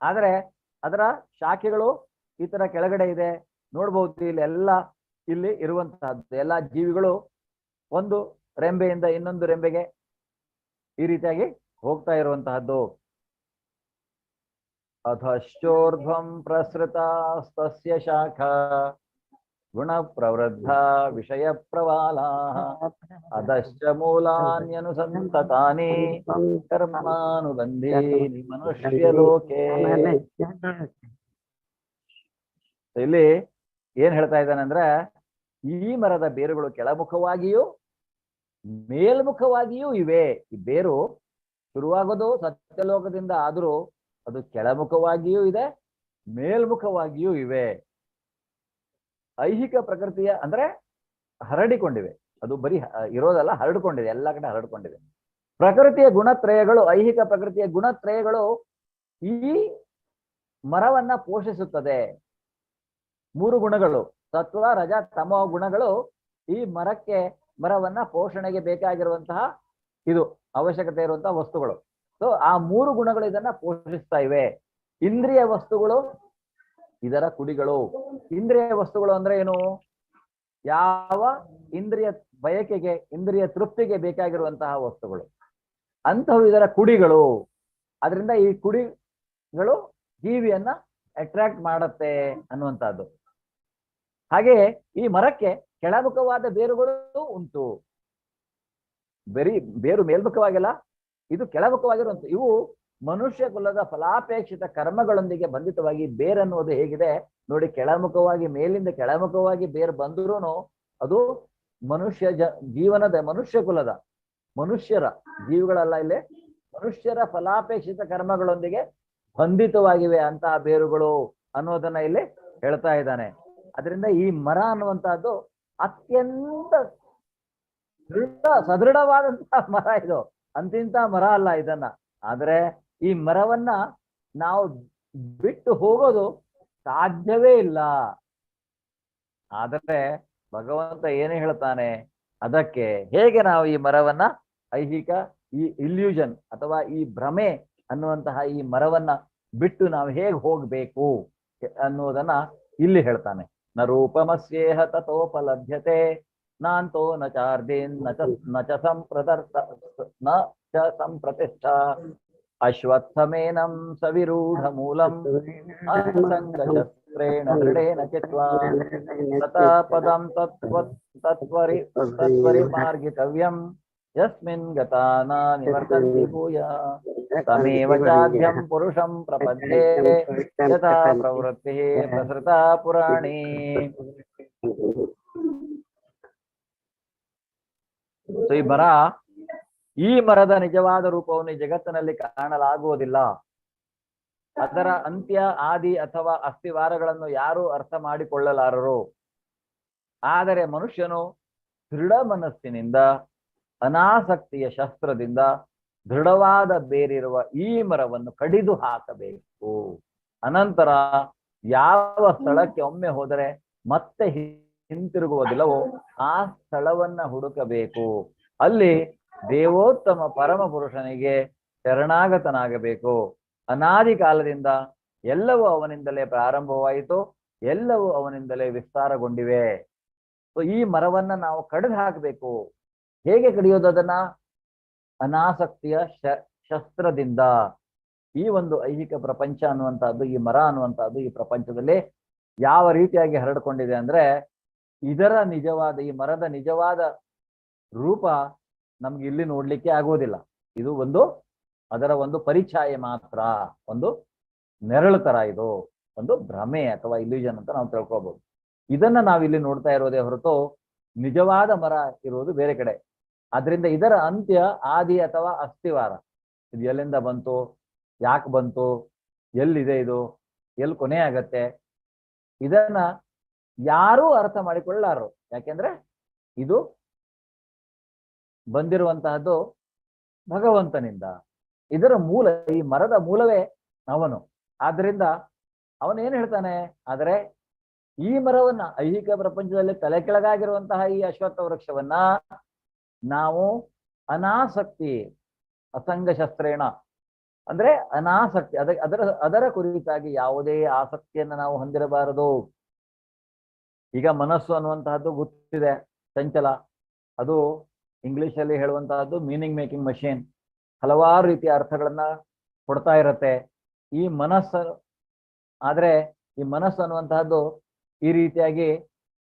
C: ಆದ್ರೆ ಅದರ ಶಾಖೆಗಳು ಈ ತರ ಕೆಳಗಡೆ ಇದೆ. ನೋಡ್ಬಹುದು ಇಲ್ಲಿ ಎಲ್ಲ ಇಲ್ಲಿ ಇರುವಂತಹದ್ದು ಎಲ್ಲಾ ಜೀವಿಗಳು ಒಂದು ರೆಂಬೆಯಿಂದ ಇನ್ನೊಂದು ರೆಂಬೆಗೆ ಈ ರೀತಿಯಾಗಿ ಹೋಗ್ತಾ ಇರುವಂತಹದ್ದು. ಅಧಶ್ಚೋರ್ಧ್ವಂ ಪ್ರಸೃತಸ್ತಸ್ಯ ಶಾಖಾ ಗುಣ ಪ್ರವೃದ್ಧ ವಿಷಯ ಪ್ರವಾಲ ಅಧಶ್ಚ ಮೂಲಾನ್ಯನುಸಂತತಾನಿ ಕರ್ಮಾನುಬಂಧೀನಿ ಮನುಷ್ಯ ಲೋಕೆ. ಇಲ್ಲಿ ಏನ್ ಹೇಳ್ತಾ ಇದ್ದಾನೆ ಅಂದ್ರೆ, ಈ ಮರದ ಬೇರುಗಳು ಕೆಳಮುಖವಾಗಿಯೂ ಮೇಲ್ಮುಖವಾಗಿಯೂ ಇವೆ. ಈ ಬೇರು ಶುರುವಾಗೋದು ಸತ್ಯಲೋಕದಿಂದ, ಆದ್ರೂ ಅದು ಕೆಳಮುಖವಾಗಿಯೂ ಇದೆ, ಮೇಲ್ಮುಖವಾಗಿಯೂ ಇವೆ. ಐಹಿಕ ಪ್ರಕೃತಿಯ ಅಂದ್ರೆ ಹರಡಿಕೊಂಡಿವೆ, ಅದು ಬರೀ ಇರೋದಲ್ಲ, ಹರಡ್ಕೊಂಡಿದೆ, ಎಲ್ಲ ಕಡೆ ಹರಡ್ಕೊಂಡಿದೆ. ಪ್ರಕೃತಿಯ ಗುಣತ್ರಯಗಳು, ಐಹಿಕ ಪ್ರಕೃತಿಯ ಗುಣತ್ರಯಗಳು ಈ ಮರವನ್ನ ಪೋಷಿಸುತ್ತದೆ. 3 ಗುಣಗಳು, ಸತ್ವ ರಜ ತಮೋ ಗುಣಗಳು ಈ ಮರವನ್ನ ಪೋಷಣೆಗೆ ಬೇಕಾಗಿರುವಂತಹ ಇದು ಅವಶ್ಯಕತೆ ಇರುವಂತಹ ವಸ್ತುಗಳು. ಸೊ ಆ 3 ಗುಣಗಳು ಇದನ್ನ ಪೋಷಿಸ್ತಾ ಇವೆ. ಇಂದ್ರಿಯ ವಸ್ತುಗಳು ಇದರ ಕುಡಿಗಳು. ಇಂದ್ರಿಯ ವಸ್ತುಗಳು ಅಂದ್ರೆ ಏನು? ಯಾವ ಇಂದ್ರಿಯ ಬಯಕೆಗೆ, ಇಂದ್ರಿಯ ತೃಪ್ತಿಗೆ ಬೇಕಾಗಿರುವಂತಹ ವಸ್ತುಗಳು ಅಂತವು ಇದರ ಕುಡಿಗಳು. ಅದರಿಂದ ಈ ಕುಡಿಗಳು ಜೀವಿಯನ್ನ ಅಟ್ರಾಕ್ಟ್ ಮಾಡತ್ತೆ ಅನ್ನುವಂಥದ್ದು. ಹಾಗೆ ಈ ಮರಕ್ಕೆ ಕೆಳಮುಖವಾದ ಬೇರುಗಳು ಉಂಟು. ಬೇರು ಮೇಲ್ಮುಖವಾಗಿಲ್ಲ, ಇದು ಕೆಳಮುಖವಾಗಿರುವಂತ. ಇವು ಮನುಷ್ಯ ಕುಲದ ಫಲಾಪೇಕ್ಷಿತ ಕರ್ಮಗಳೊಂದಿಗೆ ಬಂಧಿತವಾಗಿ ಬೇರನ್ನುವುದು ಹೇಗಿದೆ ನೋಡಿ. ಕೆಳಮುಖವಾಗಿ, ಮೇಲಿಂದ ಕೆಳಮುಖವಾಗಿ ಬೇರು ಬಂದ್ರೂ ಅದು ಜೀವನದ ಮನುಷ್ಯ ಕುಲದ ಮನುಷ್ಯರ ಜೀವಿಗಳಲ್ಲ, ಇಲ್ಲಿ ಮನುಷ್ಯರ ಫಲಾಪೇಕ್ಷಿತ ಕರ್ಮಗಳೊಂದಿಗೆ ಬಂಧಿತವಾಗಿವೆ ಅಂತಹ ಬೇರುಗಳು ಅನ್ನೋದನ್ನ ಇಲ್ಲಿ ಹೇಳ್ತಾ ಇದ್ದಾನೆ. ಅದರಿಂದ ಈ ಮರ ಅನ್ನುವಂತಹದ್ದು ಅತ್ಯಂತ ಸದೃಢವಾದಂತಹ ಮರ. ಇದು ಅಂತಿಂತ ಮರ ಅಲ್ಲ ಇದನ್ನ. ಆದ್ರೆ ಈ ಮರವನ್ನ ನಾವು ಬಿಟ್ಟು ಹೋಗೋದು ಸಾಧ್ಯವೇ ಇಲ್ಲ. ಆದರೆ ಭಗವಂತ ಏನೇ ಹೇಳ್ತಾನೆ, ಅದಕ್ಕೆ ಹೇಗೆ ನಾವು ಈ ಮರವನ್ನ ಐಹಿಕ ಈ ಇಲ್ಯೂಷನ್ ಅಥವಾ ಈ ಭ್ರಮೆ ಅನ್ನುವಂತಹ ಈ ಮರವನ್ನ ಬಿಟ್ಟು ನಾವು ಹೇಗೆ ಹೋಗ್ಬೇಕು ಅನ್ನೋದನ್ನ ಇಲ್ಲಿ ಹೇಳ್ತಾನೆ. ನ ರೂಪಮಸ್ಯೇಹ ತಥೋಪಲಭ್ಯತೆ ನಾಂತೋ ನ ಚಾರ್ದೇನ್ ನ ಚ ಸಂಪ್ರತಿಷ್ಠ ಅಶ್ವತ್ಥಮೇನಂ ಸವಿರೂಢ ಮೂಲಂ ಅಸಂಗಶಸ್ತ್ರೇಣ ದೃಢೇನ ಚಿತ್ವಾ ತಥಾ ಪದಂ ತತ್ವರಿ ಮಾರ್ಗಿತವ್ಯಂ ಯಸ್ಮಿನ್ ಗತಾ ನ ನಿವರ್ತಂತಿ ಭೂಯ ತಮೇವ ಚಾದ್ಯಂ ಪುರುಷಂ ಪ್ರಪದ್ಯೆ ಯಥಾ ಪ್ರವೃತ್ತಿಃ ಪ್ರಸೃತಾ ಪುರಾಣೇ. ಈ ಮರದ ನಿಜವಾದ ರೂಪವನ್ನು ಜಗತ್ತಿನಲ್ಲಿ ಕಾಣಲಾಗುವುದಿಲ್ಲ. ಅದರ ಅಂತ್ಯ, ಆದಿ ಅಥವಾ ಅಸ್ಥಿವಾರಗಳನ್ನು ಯಾರೂ ಅರ್ಥ ಮಾಡಿಕೊಳ್ಳಲಾರರು. ಆದರೆ ಮನುಷ್ಯನು ದೃಢ ಮನಸ್ಸಿನಿಂದ ಅನಾಸಕ್ತಿಯ ಶಸ್ತ್ರದಿಂದ ದೃಢವಾದ ಬೇರಿರುವ ಈ ಮರವನ್ನು ಕಡಿದು ಹಾಕಬೇಕು. ಅನಂತರ ಯಾವ ಸ್ಥಳಕ್ಕೆ ಒಮ್ಮೆ ಹೋದರೆ ಮತ್ತೆ ಹಿಂತಿರುಗುವುದಿಲ್ಲವೋ ಆ ಸ್ಥಳವನ್ನ ಹುಡುಕಬೇಕು. ಅಲ್ಲಿ ದೇವೋತ್ತಮ ಪರಮ ಪುರುಷನಿಗೆ ಶರಣಾಗತನಾಗಬೇಕು. ಅನಾದಿ ಕಾಲದಿಂದ ಎಲ್ಲವೂ ಅವನಿಂದಲೇ ಪ್ರಾರಂಭವಾಯಿತು, ಎಲ್ಲವೂ ಅವನಿಂದಲೇ ವಿಸ್ತಾರಗೊಂಡಿವೆ. ಸೊ ಈ ಮರವನ್ನ ನಾವು ಕಡಿದು ಹಾಕಬೇಕು. ಹೇಗೆ ಕಡಿಯೋದು ಅದನ್ನ? ಅನಾಸಕ್ತಿಯ ಶಸ್ತ್ರದಿಂದ. ಈ ಒಂದು ಐಹಿಕ ಪ್ರಪಂಚ ಅನ್ನುವಂಥದ್ದು, ಈ ಮರ ಅನ್ನುವಂಥದ್ದು ಈ ಪ್ರಪಂಚದಲ್ಲಿ ಯಾವ ರೀತಿಯಾಗಿ ಹರಡಿಕೊಂಡಿದೆ ಅಂದ್ರೆ, ಇದರ ನಿಜವಾದ, ಈ ಮರದ ನಿಜವಾದ ರೂಪ ನಮ್ಗೆ ಇಲ್ಲಿ ನೋಡ್ಲಿಕ್ಕೆ ಆಗೋದಿಲ್ಲ. ಇದು ಒಂದು ಅದರ ಒಂದು ಪರಿಚಯ ಮಾತ್ರ, ಒಂದು ನೆರಳು ತರ, ಇದು ಒಂದು ಭ್ರಮೆ ಅಥವಾ ಇಲ್ಯೂಷನ್ ಅಂತ ನಾವು ತಿಳ್ಕೊಬಹುದು. ಇದನ್ನ ನಾವಿಲ್ಲಿ ನೋಡ್ತಾ ಇರೋದೇ ಹೊರತು ನಿಜವಾದ ಮರ ಇರುವುದು ಬೇರೆ ಕಡೆ. ಆದ್ರಿಂದ ಇದರ ಅಂತ್ಯ ಆದಿ ಅಥವಾ ಅಸ್ಥಿವಾರ. ಇದು ಎಲ್ಲಿಂದ ಬಂತು, ಯಾಕೆ ಬಂತು, ಎಲ್ಲಿದೆ ಇದು, ಎಲ್ಲಿ ಕೊನೆ ಆಗತ್ತೆ, ಇದನ್ನ ಯಾರೂ ಅರ್ಥ ಮಾಡಿಕೊಳ್ಳಾರು. ಯಾಕೆಂದ್ರೆ ಇದು ಬಂದಿರುವಂತಹದ್ದು ಭಗವಂತನಿಂದ. ಇದರ ಮೂಲ, ಈ ಮರದ ಮೂಲವೇ ಅವನು. ಆದ್ರಿಂದ ಅವನೇನ್ ಹೇಳ್ತಾನೆ, ಆದರೆ ಈ ಮರವನ್ನ, ಐಹಿಕ ಪ್ರಪಂಚದಲ್ಲಿ ತಲೆ ಕೆಳಗಾಗಿರುವಂತಹ ಈ ಅಶ್ವತ್ಥ ವೃಕ್ಷವನ್ನ ನಾವು ಅನಾಸಕ್ತಿ, ಅಸಂಗ ಶಸ್ತ್ರೇಣ ಅಂದ್ರೆ ಅನಾಸಕ್ತಿ, ಅದರ ಕುರಿತಾಗಿ ಯಾವುದೇ ಆಸಕ್ತಿಯನ್ನ ನಾವು ಹೊಂದಿರಬಾರದು. ಈಗ ಮನಸ್ಸು ಅನ್ನುವಂತಹದ್ದು ಗೊತ್ತಿದೆ, ಚಂಚಲ. ಅದು ಇಂಗ್ಲಿಷಲ್ಲಿ ಹೇಳುವಂತಹದ್ದು ಮೀನಿಂಗ್ ಮೇಕಿಂಗ್ ಮಷೀನ್. ಹಲವಾರು ರೀತಿಯ ಅರ್ಥಗಳನ್ನ ಕೊಡ್ತಾ ಇರತ್ತೆ ಈ ಮನಸ್ಸು. ಆದ್ರೆ ಈ ಮನಸ್ಸು ಅನ್ನುವಂತಹದ್ದು ಈ ರೀತಿಯಾಗಿ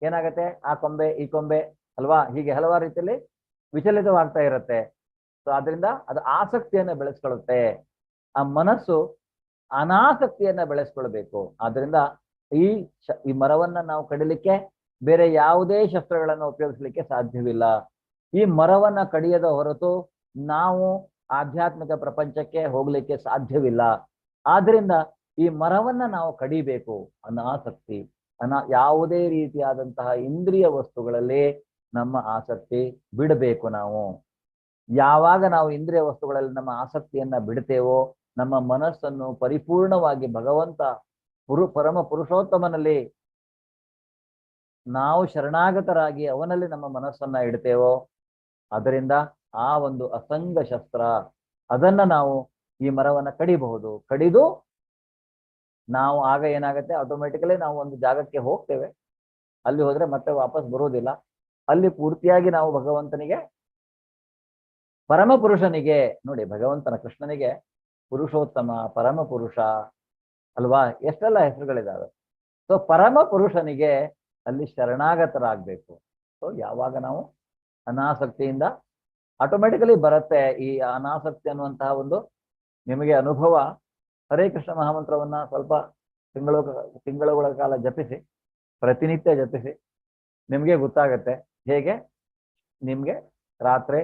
C: ಏನಾಗತ್ತೆ, ಆ ಕೊಂಬೆ ಈ ಕೊಂಬೆ ಅಲ್ವಾ, ಹೀಗೆ ಹಲವಾರು ರೀತಿಯಲ್ಲಿ ವಿಚಲಿತವಾಗ್ತಾ ಇರತ್ತೆ. ಸೊ ಆದ್ರಿಂದ ಅದು ಆಸಕ್ತಿಯನ್ನ ಬೆಳೆಸ್ಕೊಳ್ಳುತ್ತೆ. ಆ ಮನಸ್ಸು ಅನಾಸಕ್ತಿಯನ್ನ ಬೆಳೆಸ್ಕೊಳ್ಬೇಕು. ಆದ್ರಿಂದ ಈ ಮರವನ್ನ ನಾವು ಕಡಿಲಿಕ್ಕೆ ಬೇರೆ ಯಾವುದೇ ಶಸ್ತ್ರಗಳನ್ನು ಉಪಯೋಗಿಸ್ಲಿಕ್ಕೆ ಸಾಧ್ಯವಿಲ್ಲ. ಈ ಮರವನ್ನ ಕಡಿಯದ ಹೊರತು ನಾವು ಆಧ್ಯಾತ್ಮಿಕ ಪ್ರಪಂಚಕ್ಕೆ ಹೋಗ್ಲಿಕ್ಕೆ ಸಾಧ್ಯವಿಲ್ಲ. ಆದ್ರಿಂದ ಈ ಮರವನ್ನ ನಾವು ಕಡಿಬೇಕು. ಅನಾಸಕ್ತಿ, ಯಾವುದೇ ರೀತಿಯಾದಂತಹ ಇಂದ್ರಿಯ ವಸ್ತುಗಳಲ್ಲಿ ನಮ್ಮ ಆಸಕ್ತಿ ಬಿಡಬೇಕು. ನಾವು ಯಾವಾಗ ನಾವು ಇಂದ್ರಿಯ ವಸ್ತುಗಳಲ್ಲಿ ನಮ್ಮ ಆಸಕ್ತಿಯನ್ನ ಬಿಡ್ತೇವೋ, ನಮ್ಮ ಮನಸ್ಸನ್ನು ಪರಿಪೂರ್ಣವಾಗಿ ಭಗವಂತ ಪರಮ ಪುರುಷೋತ್ತಮನಲ್ಲಿ ನಾವು ಶರಣಾಗತರಾಗಿ ಅವನಲ್ಲಿ ನಮ್ಮ ಮನಸ್ಸನ್ನ ಇಡ್ತೇವೋ, ಅದರಿಂದ ಆ ಒಂದು ಅಸಂಗ ಶಸ್ತ್ರ, ಅದನ್ನ ನಾವು ಈ ಮರವನ್ನ ಕಡಿಬಹುದು. ಕಡಿದು ನಾವು ಆಗ ಏನಾಗುತ್ತೆ, ಆಟೋಮೆಟಿಕಲಿ ನಾವು ಒಂದು ಜಾಗಕ್ಕೆ ಹೋಗ್ತೇವೆ. ಅಲ್ಲಿ ಹೋದ್ರೆ ಮತ್ತೆ ವಾಪಸ್ ಬರೋದಿಲ್ಲ. ಅಲ್ಲಿ ಪೂರ್ತಿಯಾಗಿ ನಾವು ಭಗವಂತನಿಗೆ, ಪರಮ ಪುರುಷನಿಗೆ, ನೋಡಿ ಭಗವಂತನ ಕೃಷ್ಣನಿಗೆ ಪುರುಷೋತ್ತಮ, ಪರಮ ಪುರುಷ ಅಲ್ವಾ, ಎಷ್ಟೆಲ್ಲ ಹೆಸರುಗಳಿದಾವೆ. ಸೊ ಪರಮ ಪುರುಷನಿಗೆ ಅಲ್ಲಿ ಶರಣಾಗತರಾಗಬೇಕು. ಸೊ ಯಾವಾಗ ನಾವು ಅನಾಸಕ್ತಿಯಿಂದ ಆಟೋಮೆಟಿಕಲಿ ಬರುತ್ತೆ ಈ ಅನಾಸಕ್ತಿ ಅನ್ನುವಂತಹ ಒಂದು ನಿಮಗೆ ಅನುಭವ. ಹರೇ ಕೃಷ್ಣ ಮಹಾಮಂತ್ರವನ್ನ ಸ್ವಲ್ಪ ತಿಂಗಳುಗಳ ಕಾಲ ಜಪಿಸಿ, ಪ್ರತಿನಿತ್ಯ ಜಪಿಸಿ, ನಿಮಗೆ ಗೊತ್ತಾಗತ್ತೆ. ಹೇಗೆ ನಿಮ್ಗೆ ರಾತ್ರಿ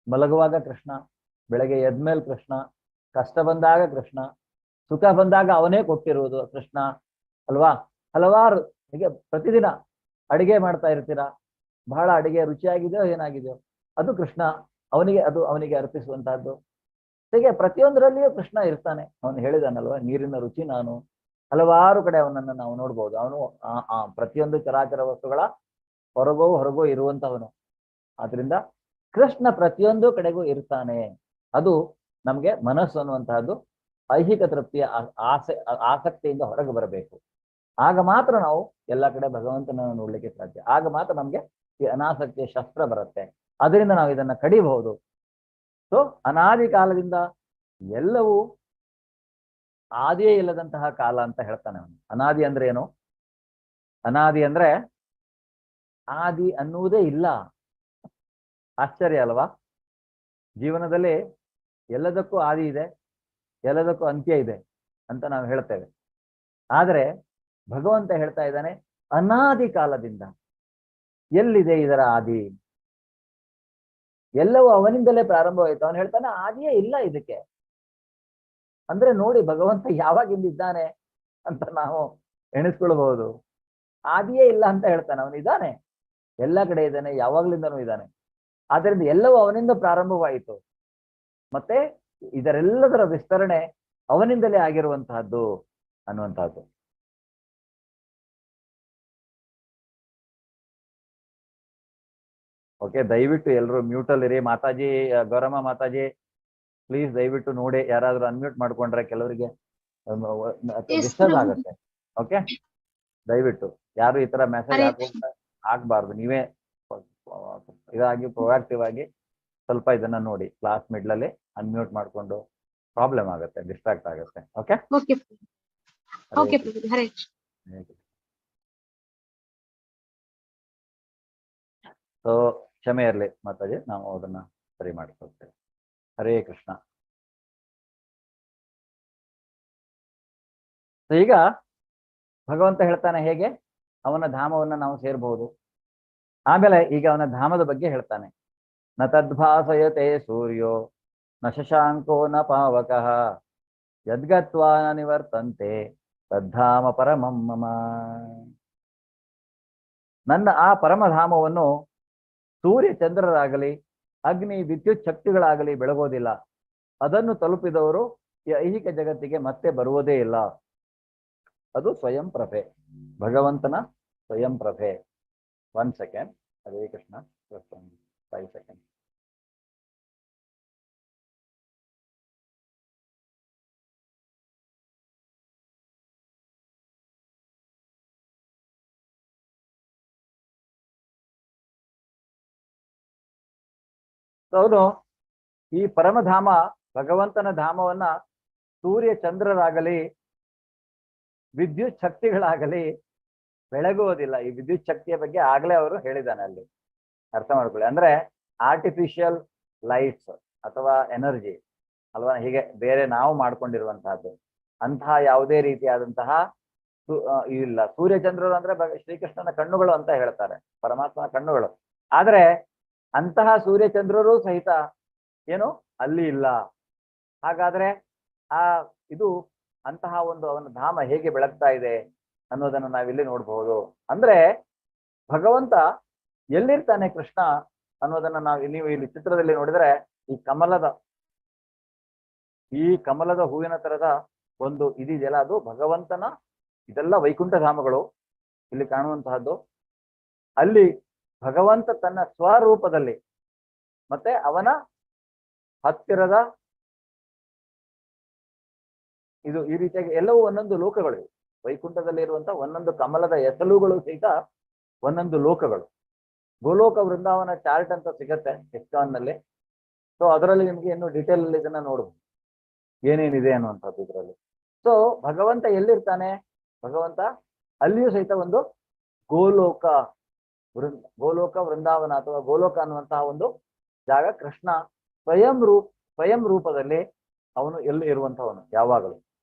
C: ಮಲಗುವಾಗ ಕೃಷ್ಣ, ಬೆಳಗ್ಗೆ ಎದ್ಮೇಲೆ ಕೃಷ್ಣ, ಕಷ್ಟ ಬಂದಾಗ ಕೃಷ್ಣ, ಸುಖ ಬಂದಾಗ ಅವನೇ ಕೊಟ್ಟಿರುವುದು ಕೃಷ್ಣ ಅಲ್ವಾ. ಹಲವಾರು ಹೀಗೆ ಪ್ರತಿದಿನ ಅಡಿಗೆ ಮಾಡ್ತಾ ಇರ್ತೀರಾ, ಬಹಳ ಅಡಿಗೆ ರುಚಿಯಾಗಿದೆಯೋ ಏನಾಗಿದೆಯೋ ಅದು ಕೃಷ್ಣ, ಅವನಿಗೆ ಅರ್ಪಿಸುವಂತಹದ್ದು. ಹೀಗೆ ಪ್ರತಿಯೊಂದರಲ್ಲಿಯೂ ಕೃಷ್ಣ ಇರ್ತಾನೆ. ಅವನು ಹೇಳಿದಾನಲ್ವಾ, ನೀರಿನ ರುಚಿ ನಾನು. ಹಲವಾರು ಕಡೆ ಅವನನ್ನು ನಾವು ನೋಡ್ಬೋದು. ಅವನು ಪ್ರತಿಯೊಂದು ಚರಾಚರ ವಸ್ತುಗಳ ಹೊರಗೋ ಇರುವಂತವನು. ಆದ್ರಿಂದ ಕೃಷ್ಣ ಪ್ರತಿಯೊಂದು ಕಡೆಗೂ ಇರ್ತಾನೆ. ಅದು ನಮ್ಗೆ ಮನಸ್ಸು ಅನ್ನುವಂತಹದ್ದು ಐಹಿಕ ತೃಪ್ತಿಯ ಆಸಕ್ತಿಯಿಂದ ಹೊರಗೆ ಬರಬೇಕು. ಆಗ ಮಾತ್ರ ನಾವು ಎಲ್ಲ ಕಡೆ ಭಗವಂತನನ್ನು ನೋಡ್ಲಿಕ್ಕೆ ಸಾಧ್ಯ. ಆಗ ಮಾತ್ರ ನಮ್ಗೆ ಈ ಅನಾಸಕ್ತಿಯ ಶಸ್ತ್ರ ಬರುತ್ತೆ. ಅದರಿಂದ ನಾವು ಇದನ್ನ ಕಡಿಬಹುದು. ಸೊ ಅನಾದಿ ಕಾಲದಿಂದ ಎಲ್ಲವೂ ಆದಿಯೇ ಇಲ್ಲದಂತಹ ಕಾಲ ಅಂತ ಹೇಳ್ತಾನೆ ಅವನು. ಅನಾದಿ ಅಂದ್ರೆ ಏನು? ಅನಾದಿ ಅಂದ್ರೆ ಆದಿ ಅನ್ನುವುದೇ ಇಲ್ಲ. ಆಶ್ಚರ್ಯ ಅಲ್ವಾ? ಜೀವನದಲ್ಲಿ ಎಲ್ಲದಕ್ಕೂ ಆದಿ ಇದೆ, ಎಲ್ಲದಕ್ಕೂ ಅಂತ್ಯ ಇದೆ ಅಂತ ನಾವು ಹೇಳ್ತೇವೆ. ಆದರೆ ಭಗವಂತ ಹೇಳ್ತಾ ಇದ್ದಾನೆ ಅನಾದಿ ಕಾಲದಿಂದ. ಎಲ್ಲಿದೆ ಇದರ ಆದಿ? ಎಲ್ಲವೂ ಅವನಿಂದಲೇ ಪ್ರಾರಂಭವಾಯಿತು. ಅವನು ಹೇಳ್ತಾನೆ ಆದಿಯೇ ಇಲ್ಲ ಇದಕ್ಕೆ. ಅಂದ್ರೆ ನೋಡಿ ಭಗವಂತ ಯಾವಾಗಿಂದಿದ್ದಾನೆ ಅಂತ ನಾವು ಎಣಿಸ್ಕೊಳ್ಬಹುದು. ಆದಿಯೇ ಇಲ್ಲ ಅಂತ ಹೇಳ್ತಾನೆ. ಅವನಿದ್ದಾನೆ, ಎಲ್ಲ ಕಡೆ ಇದ್ದಾನೆ, ಯಾವಾಗ್ಲಿಂದನೂ ಇದ್ದಾನೆ. ಆದ್ದರಿಂದ ಎಲ್ಲವೂ ಅವನಿಂದ ಪ್ರಾರಂಭವಾಯಿತು. ಮತ್ತೆ ಇದರೆಲ್ಲದರ ವಿಸ್ತರಣೆ ಅವನಿಂದಲೇ ಆಗಿರುವಂತಹದ್ದು ಅನ್ನುವಂತಹದ್ದು. ಓಕೆ, ದಯವಿಟ್ಟು ಎಲ್ಲರೂ ಮ್ಯೂಟಲ್ಲಿರಿ. ಮಾತಾಜಿ, ಗೌರಮ್ಮ ಮಾತಾಜಿ, ಪ್ಲೀಸ್ ದಯವಿಟ್ಟು ನೋಡಿ, ಯಾರಾದ್ರೂ ಅನ್ಮ್ಯೂಟ್ ಮಾಡ್ಕೊಂಡ್ರೆ ಕೆಲವರಿಗೆ ಡಿಸ್ಟರ್ಬ್ ಆಗುತ್ತೆ. ಓಕೆ, ದಯವಿಟ್ಟು ಯಾರು ಈ ತರ ಮೆಸೇಜ್ ಹಾಕ್ಬಾರ್ದು. ನೀವೇ ಇದಾಗಿ ಪ್ರೊಆಕ್ಟಿವ್ ಆಗಿ ಸ್ವಲ್ಪ ಇದನ್ನ ನೋಡಿ. ಕ್ಲಾಸ್ ಮಿಡ್ಲಲ್ಲಿ ಅನ್ಮ್ಯೂಟ್ ಮಾಡ್ಕೊಂಡು ಪ್ರಾಬ್ಲಮ್ ಆಗುತ್ತೆ, ಡಿಸ್ಟ್ರಾಕ್ಟ್ ಆಗುತ್ತೆ. ಓಕೆ, ಸೊ ಕ್ಷಮೆ ಇರಲಿ ಮಾತಾಜಿ, ನಾವು ಅದನ್ನ ಸರಿ ಮಾಡಿಕೊಳ್ತೇವೆ. ಹರೇ ಕೃಷ್ಣ. ಈಗ ಭಗವಂತ ಹೇಳ್ತಾನೆ ಹೇಗೆ ಅವನ ಧಾಮವನ್ನ ನಾವು ಸೇರಬಹುದು. ಆಮೇಲೆ ಈಗ ಅವನ ಧಾಮದ ಬಗ್ಗೆ ಹೇಳ್ತಾನೆ. ನ ತದ್ಭಾಸಯತೆ ಸೂರ್ಯೋ ನ ಶಶಾಂಕೋ ನ ಪಾವಕಃ ಯದ್ಗತ್ವಾ ನ ನಿವರ್ತಂತೆ ತದ್ಧಾಮ ಪರಮಂ ಮಮ. ನನ್ನ ಆ ಪರಮಧಾಮವನ್ನು ಸೂರ್ಯ ಚಂದ್ರರಾಗಲಿ ಅಗ್ನಿ ವಿದ್ಯುತ್ ಶಕ್ತಿಗಳಾಗಲಿ ಬೆಳಗೋದಿಲ್ಲ. ಅದನ್ನು ತಲುಪಿದವರು ಐಹಿಕ ಜಗತ್ತಿಗೆ ಮತ್ತೆ ಬರುವುದೇ ಇಲ್ಲ. ಅದು ಸ್ವಯಂ ಪ್ರಭೆ, ಭಗವಂತನ ಸ್ವಯಂ ಪ್ರಭೆ. 1 ಸೆಕೆಂಡ್. ಹರೇ ಕೃಷ್ಣ. 5 ಸೆಕೆಂಡ್. ಅವನು ಈ ಪರಮಧಾಮ ಭಗವಂತನ ಧಾಮವನ್ನ ಸೂರ್ಯ ಚಂದ್ರರಾಗಲಿ ವಿದ್ಯುತ್ ಶಕ್ತಿಗಳಾಗಲಿ ಬೆಳಗುವುದಿಲ್ಲ. ಈ ವಿದ್ಯುತ್ ಶಕ್ತಿಯ ಬಗ್ಗೆ ಆಗ್ಲೇ ಅವರು ಹೇಳಿದ್ದಾನೆ, ಅಲ್ಲಿ ಅರ್ಥ ಮಾಡ್ಕೊಳ್ಳಿ. ಅಂದ್ರೆ ಆರ್ಟಿಫಿಷಿಯಲ್ ಲೈಟ್ಸ್ ಅಥವಾ ಎನರ್ಜಿ ಅಲ್ವಾ, ಹೀಗೆ ಬೇರೆ ನಾವು ಮಾಡ್ಕೊಂಡಿರುವಂತಹದ್ದು ಅಂತಹ ಯಾವುದೇ ರೀತಿಯಾದಂತಹ ಇಲ್ಲ. ಸೂರ್ಯಚಂದ್ರರು ಅಂದ್ರೆ ಶ್ರೀಕೃಷ್ಣನ ಕಣ್ಣುಗಳು ಅಂತ ಹೇಳ್ತಾರೆ, ಪರಮಾತ್ಮನ ಕಣ್ಣುಗಳು. ಆದ್ರೆ ಅಂತಹ ಸೂರ್ಯಚಂದ್ರರು ಸಹಿತ ಏನು ಅಲ್ಲಿ ಇಲ್ಲ. ಹಾಗಾದ್ರೆ ಆ ಇದು ಅಂತಹ ಒಂದು ಅವನ ಧಾಮ ಹೇಗೆ ಬೆಳಗ್ತಾ ಇದೆ ಅನ್ನೋದನ್ನು ನಾವಿಲ್ಲಿ ನೋಡ್ಬಹುದು. ಅಂದ್ರೆ ಭಗವಂತ ಎಲ್ಲಿರ್ತಾನೆ ಕೃಷ್ಣ ಅನ್ನೋದನ್ನ ನೀವು ಇಲ್ಲಿ ಚಿತ್ರದಲ್ಲಿ ನೋಡಿದ್ರೆ ಈ ಕಮಲದ ಹೂವಿನ ತರದ ಒಂದು ಇದೆಯಲ್ಲ, ಅದು ಭಗವಂತನ, ಇದೆಲ್ಲ ವೈಕುಂಠ ಧಾಮಗಳು ಇಲ್ಲಿ ಕಾಣುವಂತಹದ್ದು. ಅಲ್ಲಿ ಭಗವಂತ ತನ್ನ ಸ್ವರೂಪದಲ್ಲಿ ಮತ್ತೆ ಅವನ ಹತ್ತಿರದ ಇದು ಈ ರೀತಿಯಾಗಿ ಎಲ್ಲವೂ ಒಂದೊಂದು ಲೋಕಗಳು. ವೈಕುಂಠದಲ್ಲಿ ಇರುವಂತಹ ಒಂದೊಂದು ಕಮಲದ ಎಸಲುಗಳು ಸಹಿತ ಒಂದೊಂದು ಲೋಕಗಳು. ಗೋಲೋಕ ವೃಂದಾವನ ಚಾರ್ಟ್ ಅಂತ ಸಿಗತ್ತೆ ಇಸ್ಕಾನ್ನಲ್ಲಿ. ಸೊ ಅದರಲ್ಲಿ ನಿಮ್ಗೆ ಇನ್ನು ಡೀಟೇಲ್ ಅಲ್ಲಿ ಇದನ್ನ ನೋಡ್ಬೋದು ಏನೇನಿದೆ ಅನ್ನುವಂಥದ್ದು ಇದರಲ್ಲಿ. ಸೊ ಭಗವಂತ ಎಲ್ಲಿರ್ತಾನೆ? ಭಗವಂತ ಅಲ್ಲಿಯೂ ಸಹಿತ ಒಂದು ಗೋಲೋಕ ವೃಂದಾವನ ಅಥವಾ ಗೋಲೋಕ ಅನ್ನುವಂತಹ ಒಂದು ಜಾಗ. ಕೃಷ್ಣ ಸ್ವಯಂ ರೂಪದಲ್ಲಿ ಅವನು ಎಲ್ಲಿ ಇರುವಂತಹವನು ಯಾವಾಗಲೂ.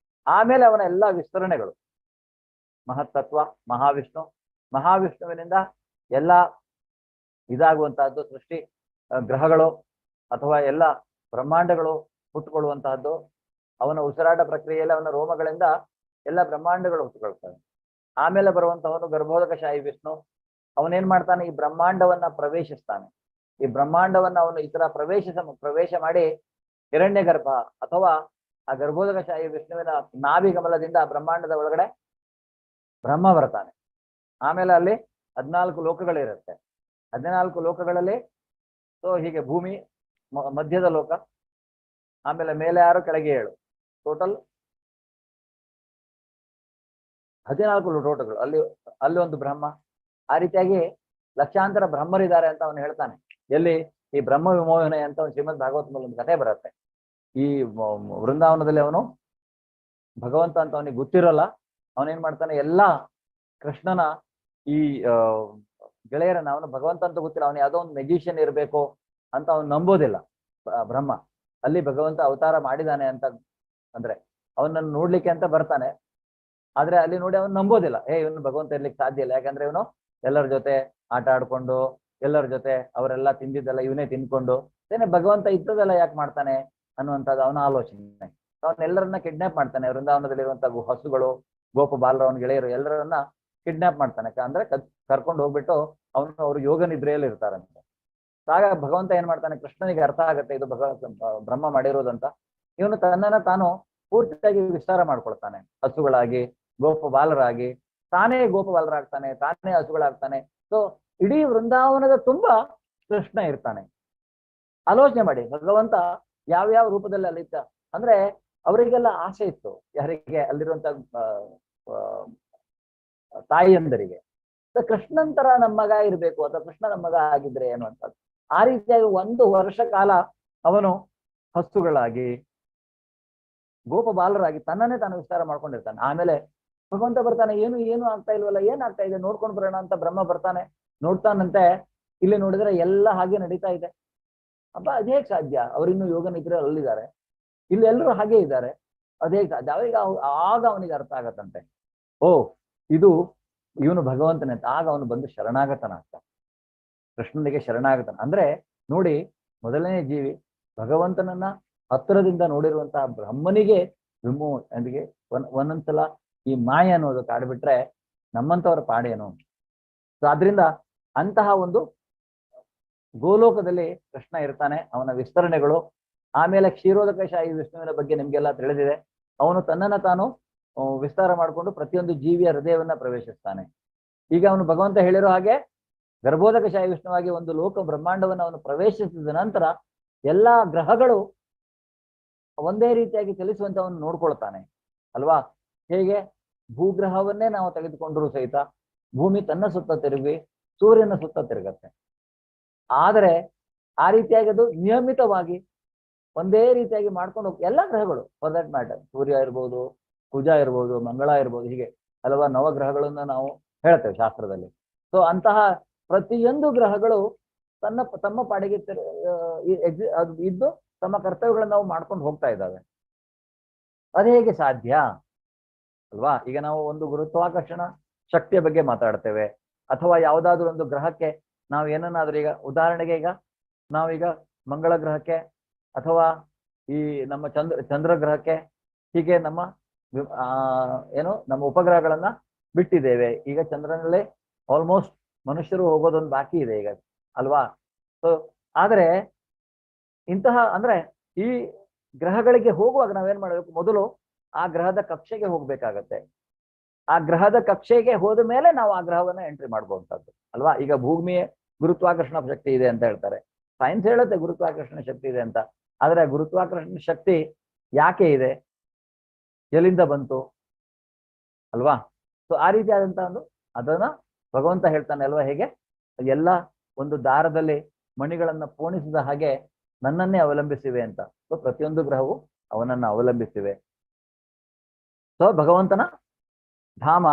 C: ಆಮೇಲೆ ಅವನ ಎಲ್ಲ ವಿಸ್ತರಣೆಗಳು, ಮಹತ್ತತ್ವ, ಮಹಾವಿಷ್ಣುವಿನಿಂದ ಎಲ್ಲ ಇದಾಗುವಂತಹದ್ದು, ಸೃಷ್ಟಿ ಗ್ರಹಗಳು ಅಥವಾ ಎಲ್ಲ ಬ್ರಹ್ಮಾಂಡಗಳು ಹುಟ್ಟುಕೊಳ್ಳುವಂತಹದ್ದು. ಅವನ ಉಸಿರಾಟ ಪ್ರಕ್ರಿಯೆಯಲ್ಲಿ ಅವನ ರೋಮಗಳಿಂದ ಎಲ್ಲ ಬ್ರಹ್ಮಾಂಡಗಳು ಹುಟ್ಟುಕೊಳ್ತವೆ. ಆಮೇಲೆ ಬರುವಂತಹವನು ಗರ್ಭೋದಕಶಾಹಿ ವಿಷ್ಣು. ಅವನೇನ್ ಮಾಡ್ತಾನೆ? ಈ ಬ್ರಹ್ಮಾಂಡವನ್ನ ಪ್ರವೇಶಿಸ್ತಾನೆ. ಈ ಬ್ರಹ್ಮಾಂಡವನ್ನ ಅವನು ಈ ತರ ಪ್ರವೇಶ ಮಾಡಿ ಹಿರಣ್ಯ ಗರ್ಭ ಅಥವಾ ಆ ಗರ್ಭೋದಕಶಾಹಿ ವಿಷ್ಣುವಿನ ನಾಭಿಗಮಲದಿಂದ ಬ್ರಹ್ಮಾಂಡದ ಒಳಗಡೆ ಬ್ರಹ್ಮ ಬರ್ತಾನೆ. ಆಮೇಲೆ ಅಲ್ಲಿ 14 ಲೋಕಗಳಿರುತ್ತೆ. 14 ಲೋಕಗಳಲ್ಲಿ ಸೊ ಹೀಗೆ ಭೂಮಿ ಮಧ್ಯದ ಲೋಕ, ಆಮೇಲೆ ಮೇಲೆ 6, ಕೆಳಗೆ 7, ಟೋಟಲ್ 14 ಲೋಕಗಳು. ಅಲ್ಲಿ ಒಂದು ಬ್ರಹ್ಮ. ಆ ರೀತಿಯಾಗಿ ಲಕ್ಷಾಂತರ ಬ್ರಹ್ಮರಿದ್ದಾರೆ ಅಂತ ಅವನು ಹೇಳ್ತಾನೆ. ಎಲ್ಲಿ? ಈ ಬ್ರಹ್ಮ ವಿಮೋಹನೆ ಅಂತ ಒಂದು ಶ್ರೀಮದ್ ಭಾಗವತದಲ್ಲಿ ಒಂದು ಕಥೆ ಬರುತ್ತೆ. ಈ ವೃಂದಾವನದಲ್ಲಿ ಅವನು ಭಗವಂತ ಅಂತ ಅವನಿಗೆ ಗೊತ್ತಿರೋಲ್ಲ. ಅವನೇನ್ ಮಾಡ್ತಾನೆ, ಎಲ್ಲಾ ಕೃಷ್ಣನ ಈ ಗೆಳೆಯರನ್ನ, ಅವನು ಭಗವಂತ ಅಂತ ಗೊತ್ತಿಲ್ಲ, ಅವನು ಯಾವುದೋ ಒಂದು ಮೆಜಿಷಿಯನ್ ಇರಬೇಕು ಅಂತ ಅವನು ನಂಬೋದಿಲ್ಲ. ಬ್ರಹ್ಮ ಅಲ್ಲಿ ಭಗವಂತ ಅವತಾರ ಮಾಡಿದಾನೆ ಅಂತ ಅಂದ್ರೆ ಅವನನ್ನು ನೋಡ್ಲಿಕ್ಕೆ ಅಂತ ಬರ್ತಾನೆ. ಆದ್ರೆ ಅಲ್ಲಿ ನೋಡಿ ಅವನು ನಂಬೋದಿಲ್ಲ. ಇವನು ಭಗವಂತ ಇರ್ಲಿಕ್ಕೆ ಸಾಧ್ಯ ಇಲ್ಲ. ಯಾಕಂದ್ರೆ ಇವನು ಎಲ್ಲರ ಜೊತೆ ಆಟ ಆಡ್ಕೊಂಡು, ಎಲ್ಲರ ಜೊತೆ ಅವರೆಲ್ಲ ತಿಂದಿದ್ದೆಲ್ಲ ಇವನೇ ತಿನ್ಕೊಂಡು ಭಗವಂತ ಇದ್ದದೆಲ್ಲ ಯಾಕೆ ಮಾಡ್ತಾನೆ ಅನ್ನುವಂಥದ್ದು ಅವನ ಆಲೋಚನೆ. ಅವನ್ನೆಲ್ಲರನ್ನ ಕಿಡ್ನಾಪ್ ಮಾಡ್ತಾನೆ. ವೃಂದಾವನದಲ್ಲಿರುವಂತಹ ಹಸುಗಳು, ಗೋಪ ಬಾಲರ, ಅವನ ಗೆಳೆಯರು ಎಲ್ಲರನ್ನ ಕಿಡ್ನಾಪ್ ಮಾಡ್ತಾನೆ. ಅಂದ್ರೆ ಕರ್ಕೊಂಡು ಹೋಗ್ಬಿಟ್ಟು ಅವ್ರು ಯೋಗ ನಿದ್ರೆಯಲ್ಲಿ ಇರ್ತಾರಂತೆ. ಆಗ ಭಗವಂತ ಏನ್ ಮಾಡ್ತಾನೆ, ಕೃಷ್ಣನಿಗೆ ಅರ್ಥ ಆಗತ್ತೆ ಇದು ಬ್ರಹ್ಮ ಮಾಡಿರೋದಂತ. ಇವನು ತನ್ನನ್ನ ತಾನು ಪೂರ್ತಿಯಾಗಿ ವಿಸ್ತಾರ ಮಾಡ್ಕೊಳ್ತಾನೆ. ಹಸುಗಳಾಗಿ, ಗೋಪಬಾಲರಾಗಿ, ತಾನೇ ಗೋಪಬಾಲರಾಗ್ತಾನೆ, ತಾನೇ ಹಸುಗಳಾಗ್ತಾನೆ. ಸೊ ಇಡೀ ವೃಂದಾವನದ ತುಂಬಾ ಕೃಷ್ಣ ಇರ್ತಾನೆ. ಆಲೋಚನೆ ಮಾಡಿ, ಭಗವಂತ ಯಾವ್ಯಾವ ರೂಪದಲ್ಲಿ ಅಲ್ಲಿದ್ದ ಅಂದ್ರೆ ಅವರಿಗೆಲ್ಲ ಆಸೆ ಇತ್ತು. ಯಾರಿಗೆ? ಅಲ್ಲಿರುವಂತ ತಾಯಿಯಂದರಿಗೆ ಕೃಷ್ಣನ್ ತರ ನಮ್ಮ ಮಗ ಇರ್ಬೇಕು, ಅಥವಾ ಕೃಷ್ಣ ನಮ್ಮ ಮಗ ಆಗಿದ್ರೆ ಏನು ಅಂತ. ಆ ರೀತಿಯಾಗಿ 1 ವರ್ಷ ಕಾಲ ಅವನು ಹಸುಗಳಾಗಿ, ಗೋಪಬಾಲರಾಗಿ ತನ್ನನ್ನೇ ತಾನು ವಿಸ್ತಾರ ಮಾಡ್ಕೊಂಡಿರ್ತಾನೆ. ಆಮೇಲೆ ಭಗವಂತ ಬರ್ತಾನೆ, ಏನು ಆಗ್ತಾ ಇಲ್ವಲ್ಲ, ಏನಾಗ್ತಾ ಇದೆ ನೋಡ್ಕೊಂಡು ಬರೋಣ ಅಂತ ಬ್ರಹ್ಮ ಬರ್ತಾನೆ. ನೋಡ್ತಾನಂತೆ, ಇಲ್ಲಿ ನೋಡಿದ್ರೆ ಎಲ್ಲ ಹಾಗೆ ನಡೀತಾ ಇದೆ. ಅಬ್ಬ ಅದೇ ಸಾಧ್ಯ? ಅವರಿನ್ನು ಯೋಗ ನಿದ್ರೆ ಅಲ್ಲಿದ್ದಾರೆ, ಇಲ್ಲಿ ಎಲ್ಲರೂ ಹಾಗೆ ಇದ್ದಾರೆ, ಅದೇ ಸಾಧ್ಯ? ಆಗ ಅವನಿಗೆ ಅರ್ಥ ಆಗತ್ತಂತೆ, ಓ ಇದು ಇವನು ಭಗವಂತನೇ ಅಂತ. ಆಗ ಅವನು ಬಂದು ಶರಣಾಗತನ ಆಗ್ತಾನೆ, ಕೃಷ್ಣನಿಗೆ ಶರಣಾಗತನ. ಅಂದ್ರೆ ನೋಡಿ, ಮೊದಲನೇ ಜೀವಿ ಭಗವಂತನನ್ನ ಹತ್ತಿರದಿಂದ ನೋಡಿರುವಂತಹ ಬ್ರಹ್ಮನಿಗೆ ಅಂದಿಗೆ ಒಂದೊಂದ್ಸಲ ಈ ಮಾಯ ಅನ್ನೋದು ಕಾಡ್ಬಿಟ್ರೆ ನಮ್ಮಂತವರ ಪಾಡೇನು. ಸೊ ಆದ್ರಿಂದ ಅಂತಹ ಒಂದು ಗೋಲೋಕದಲ್ಲಿ ಕೃಷ್ಣ ಇರ್ತಾನೆ. ಅವನ ವಿಸ್ತರಣೆಗಳು, ಆಮೇಲೆ ಕ್ಷೀರೋದಕಶಾಹಿ ವಿಷ್ಣುವಿನ ಬಗ್ಗೆ ನಿಮ್ಗೆಲ್ಲ ತಿಳಿದಿದೆ. ಅವನು ತನ್ನನ್ನ ತಾನು ವಿಸ್ತಾರ ಮಾಡಿಕೊಂಡು ಪ್ರತಿಯೊಂದು ಜೀವಿಯ ಹೃದಯವನ್ನ ಪ್ರವೇಶಿಸ್ತಾನೆ. ಈಗ ಅವನು ಭಗವಂತ ಹೇಳಿರೋ ಹಾಗೆ ಗರ್ಭೋದಕಶಾಹಿ ವಿಷ್ಣುವಾಗಿ ಒಂದು ಲೋಕ ಬ್ರಹ್ಮಾಂಡವನ್ನು ಅವನು ಪ್ರವೇಶಿಸಿದ ನಂತರ ಎಲ್ಲಾ ಗ್ರಹಗಳು ಒಂದೇ ರೀತಿಯಾಗಿ ಚಲಿಸುವಂತೆ ಅವನು ನೋಡ್ಕೊಳ್ತಾನೆ ಅಲ್ವಾ. ಹೇಗೆ? ಭೂಗ್ರಹವನ್ನೇ ನಾವು ತೆಗೆದುಕೊಂಡ್ರೂ ಸಹಿತ ಭೂಮಿ ತನ್ನ ಸುತ್ತ ತಿರುಗಿ ಸೂರ್ಯನ ಸುತ್ತ ತಿರುಗತ್ತೆ. ಆದರೆ ಆ ರೀತಿಯಾಗಿ ಅದು ನಿಯಮಿತವಾಗಿ ಒಂದೇ ರೀತಿಯಾಗಿ ಮಾಡ್ಕೊಂಡು ಹೋಗಿ ಎಲ್ಲ ಗ್ರಹಗಳು, ಫಾರ್ ದಟ್ ಮ್ಯಾಟರ್ ಸೂರ್ಯ ಇರ್ಬೋದು, ಕುಜ ಇರ್ಬೋದು, ಮಂಗಳ ಇರ್ಬೋದು, ಹೀಗೆ ಹಲವಾರು ನವಗ್ರಹಗಳನ್ನ ನಾವು ಹೇಳ್ತೇವೆ ಶಾಸ್ತ್ರದಲ್ಲಿ. ಸೊ ಅಂತಹ ಪ್ರತಿಯೊಂದು ಗ್ರಹಗಳು ತಮ್ಮ ಪಾಡಿಗೆ ಇದ್ದು ತಮ್ಮ ಕರ್ತವ್ಯಗಳನ್ನು ನಾವು ಮಾಡ್ಕೊಂಡು ಹೋಗ್ತಾ ಇದ್ದಾವೆ. ಅದು ಹೇಗೆ ಸಾಧ್ಯ ಅಲ್ವಾ? ಈಗ ನಾವು ಒಂದು ಗುರುತ್ವಾಕರ್ಷಣ ಶಕ್ತಿಯ ಬಗ್ಗೆ ಮಾತಾಡ್ತೇವೆ, ಅಥವಾ ಯಾವುದಾದ್ರೂ ಒಂದು ಗ್ರಹಕ್ಕೆ ನಾವು ಏನನ್ನಾದ್ರೂ, ಈಗ ಉದಾಹರಣೆಗೆ ಈಗ ನಾವೀಗ ಮಂಗಳ ಗ್ರಹಕ್ಕೆ ಅಥವಾ ಈ ನಮ್ಮ ಚಂದ್ರ ಗ್ರಹಕ್ಕೆ ಹೀಗೆ ನಮ್ಮ ನಮ್ಮ ಉಪಗ್ರಹಗಳನ್ನ ಬಿಟ್ಟಿದ್ದೇವೆ. ಈಗ ಚಂದ್ರನಲ್ಲೇ ಆಲ್ಮೋಸ್ಟ್ ಮನುಷ್ಯರು ಹೋಗೋದೊಂದು ಬಾಕಿ ಇದೆ ಈಗ ಅಲ್ವಾ. ಸೊ ಆದ್ರೆ ಇಂತಹ ಅಂದ್ರೆ ಈ ಗ್ರಹಗಳಿಗೆ ಹೋಗುವಾಗ ನಾವೇನ್ ಮಾಡ್ಬೇಕು, ಮೊದಲು ಆ ಗ್ರಹದ ಕಕ್ಷೆಗೆ ಹೋಗ್ಬೇಕಾಗತ್ತೆ. ಆ ಗ್ರಹದ ಕಕ್ಷೆಗೆ ಹೋದ ಮೇಲೆ ನಾವು ಆ ಗ್ರಹವನ್ನ ಎಂಟ್ರಿ ಮಾಡ್ಬೋಂಥದ್ದು ಅಲ್ವಾ. ಈಗ ಭೂಮಿಯ ಗುರುತ್ವಾಕರ್ಷಣ ಶಕ್ತಿ ಇದೆ ಅಂತ ಹೇಳ್ತಾರೆ, ಸೈನ್ಸ್ ಹೇಳುತ್ತೆ ಗುರುತ್ವಾಕರ್ಷಣ ಶಕ್ತಿ ಇದೆ ಅಂತ. ಆದ್ರೆ ಗುರುತ್ವಾಕರ್ಷಣ ಶಕ್ತಿ ಯಾಕೆ ಇದೆ, ಎಲ್ಲಿಂದ ಬಂತು ಅಲ್ವಾ. ಸೊ ಆ ರೀತಿಯಾದಂತ ಒಂದು ಅದನ್ನ ಭಗವಂತ ಹೇಳ್ತಾನೆ ಅಲ್ವಾ. ಹೇಗೆ ಎಲ್ಲ ಒಂದು ದಾರದಲ್ಲಿ ಮಣಿಗಳನ್ನ ಪೋಣಿಸಿದ ಹಾಗೆ ನನ್ನನ್ನೇ ಅವಲಂಬಿಸಿವೆ ಅಂತ. ಸೊ ಪ್ರತಿಯೊಂದು ಗ್ರಹವು ಅವನನ್ನ ಅವಲಂಬಿಸಿವೆ. ಸೊ ಭಗವಂತನ ಧಾಮ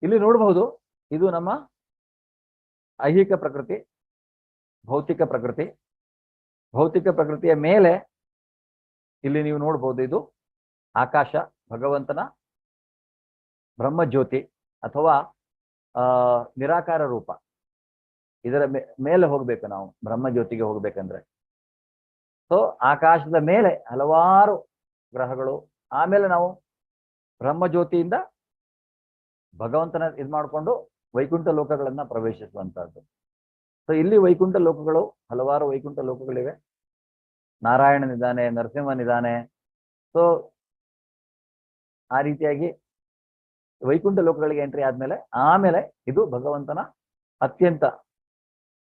C: ಇಲ್ಲಿ ನೋಡಬಹುದು. ಇದು ನಮ್ಮ ಐಹಿಕ ಪ್ರಕೃತಿ, ಭೌತಿಕ ಪ್ರಕೃತಿ. ಭೌತಿಕ ಪ್ರಕೃತಿಯ ಮೇಲೆ ಇಲ್ಲಿ ನೀವು ನೋಡ್ಬೋದು, ಇದು ಆಕಾಶ, ಭಗವಂತನ ಬ್ರಹ್ಮಜ್ಯೋತಿ ಅಥವಾ ನಿರಾಕಾರ ರೂಪ. ಇದರ ಮೇಲೆ ಹೋಗ್ಬೇಕು ನಾವು ಬ್ರಹ್ಮಜ್ಯೋತಿಗೆ ಹೋಗ್ಬೇಕಂದ್ರೆ. ಸೊ ಆಕಾಶದ ಮೇಲೆ ಹಲವಾರು ಗ್ರಹಗಳು, ಆಮೇಲೆ ನಾವು ಬ್ರಹ್ಮಜ್ಯೋತಿಯಿಂದ ಭಗವಂತನ ಇದು ಮಾಡಿಕೊಂಡು ವೈಕುಂಠ ಲೋಕಗಳನ್ನ ಪ್ರವೇಶಿಸುವಂತಹದ್ದು. ಸೊ ಇಲ್ಲಿ ವೈಕುಂಠ ಲೋಕಗಳು, ಹಲವಾರು ವೈಕುಂಠ ಲೋಕಗಳಿವೆ. ನಾರಾಯಣನಿದ್ದಾನೆ, ನರಸಿಂಹನಿದ್ದಾನೆ. ಸೊ ಆ ರೀತಿಯಾಗಿ ವೈಕುಂಠ ಲೋಕಗಳಿಗೆ ಎಂಟ್ರಿ ಆದ್ಮೇಲೆ ಆಮೇಲೆ ಇದು ಭಗವಂತನ ಅತ್ಯಂತ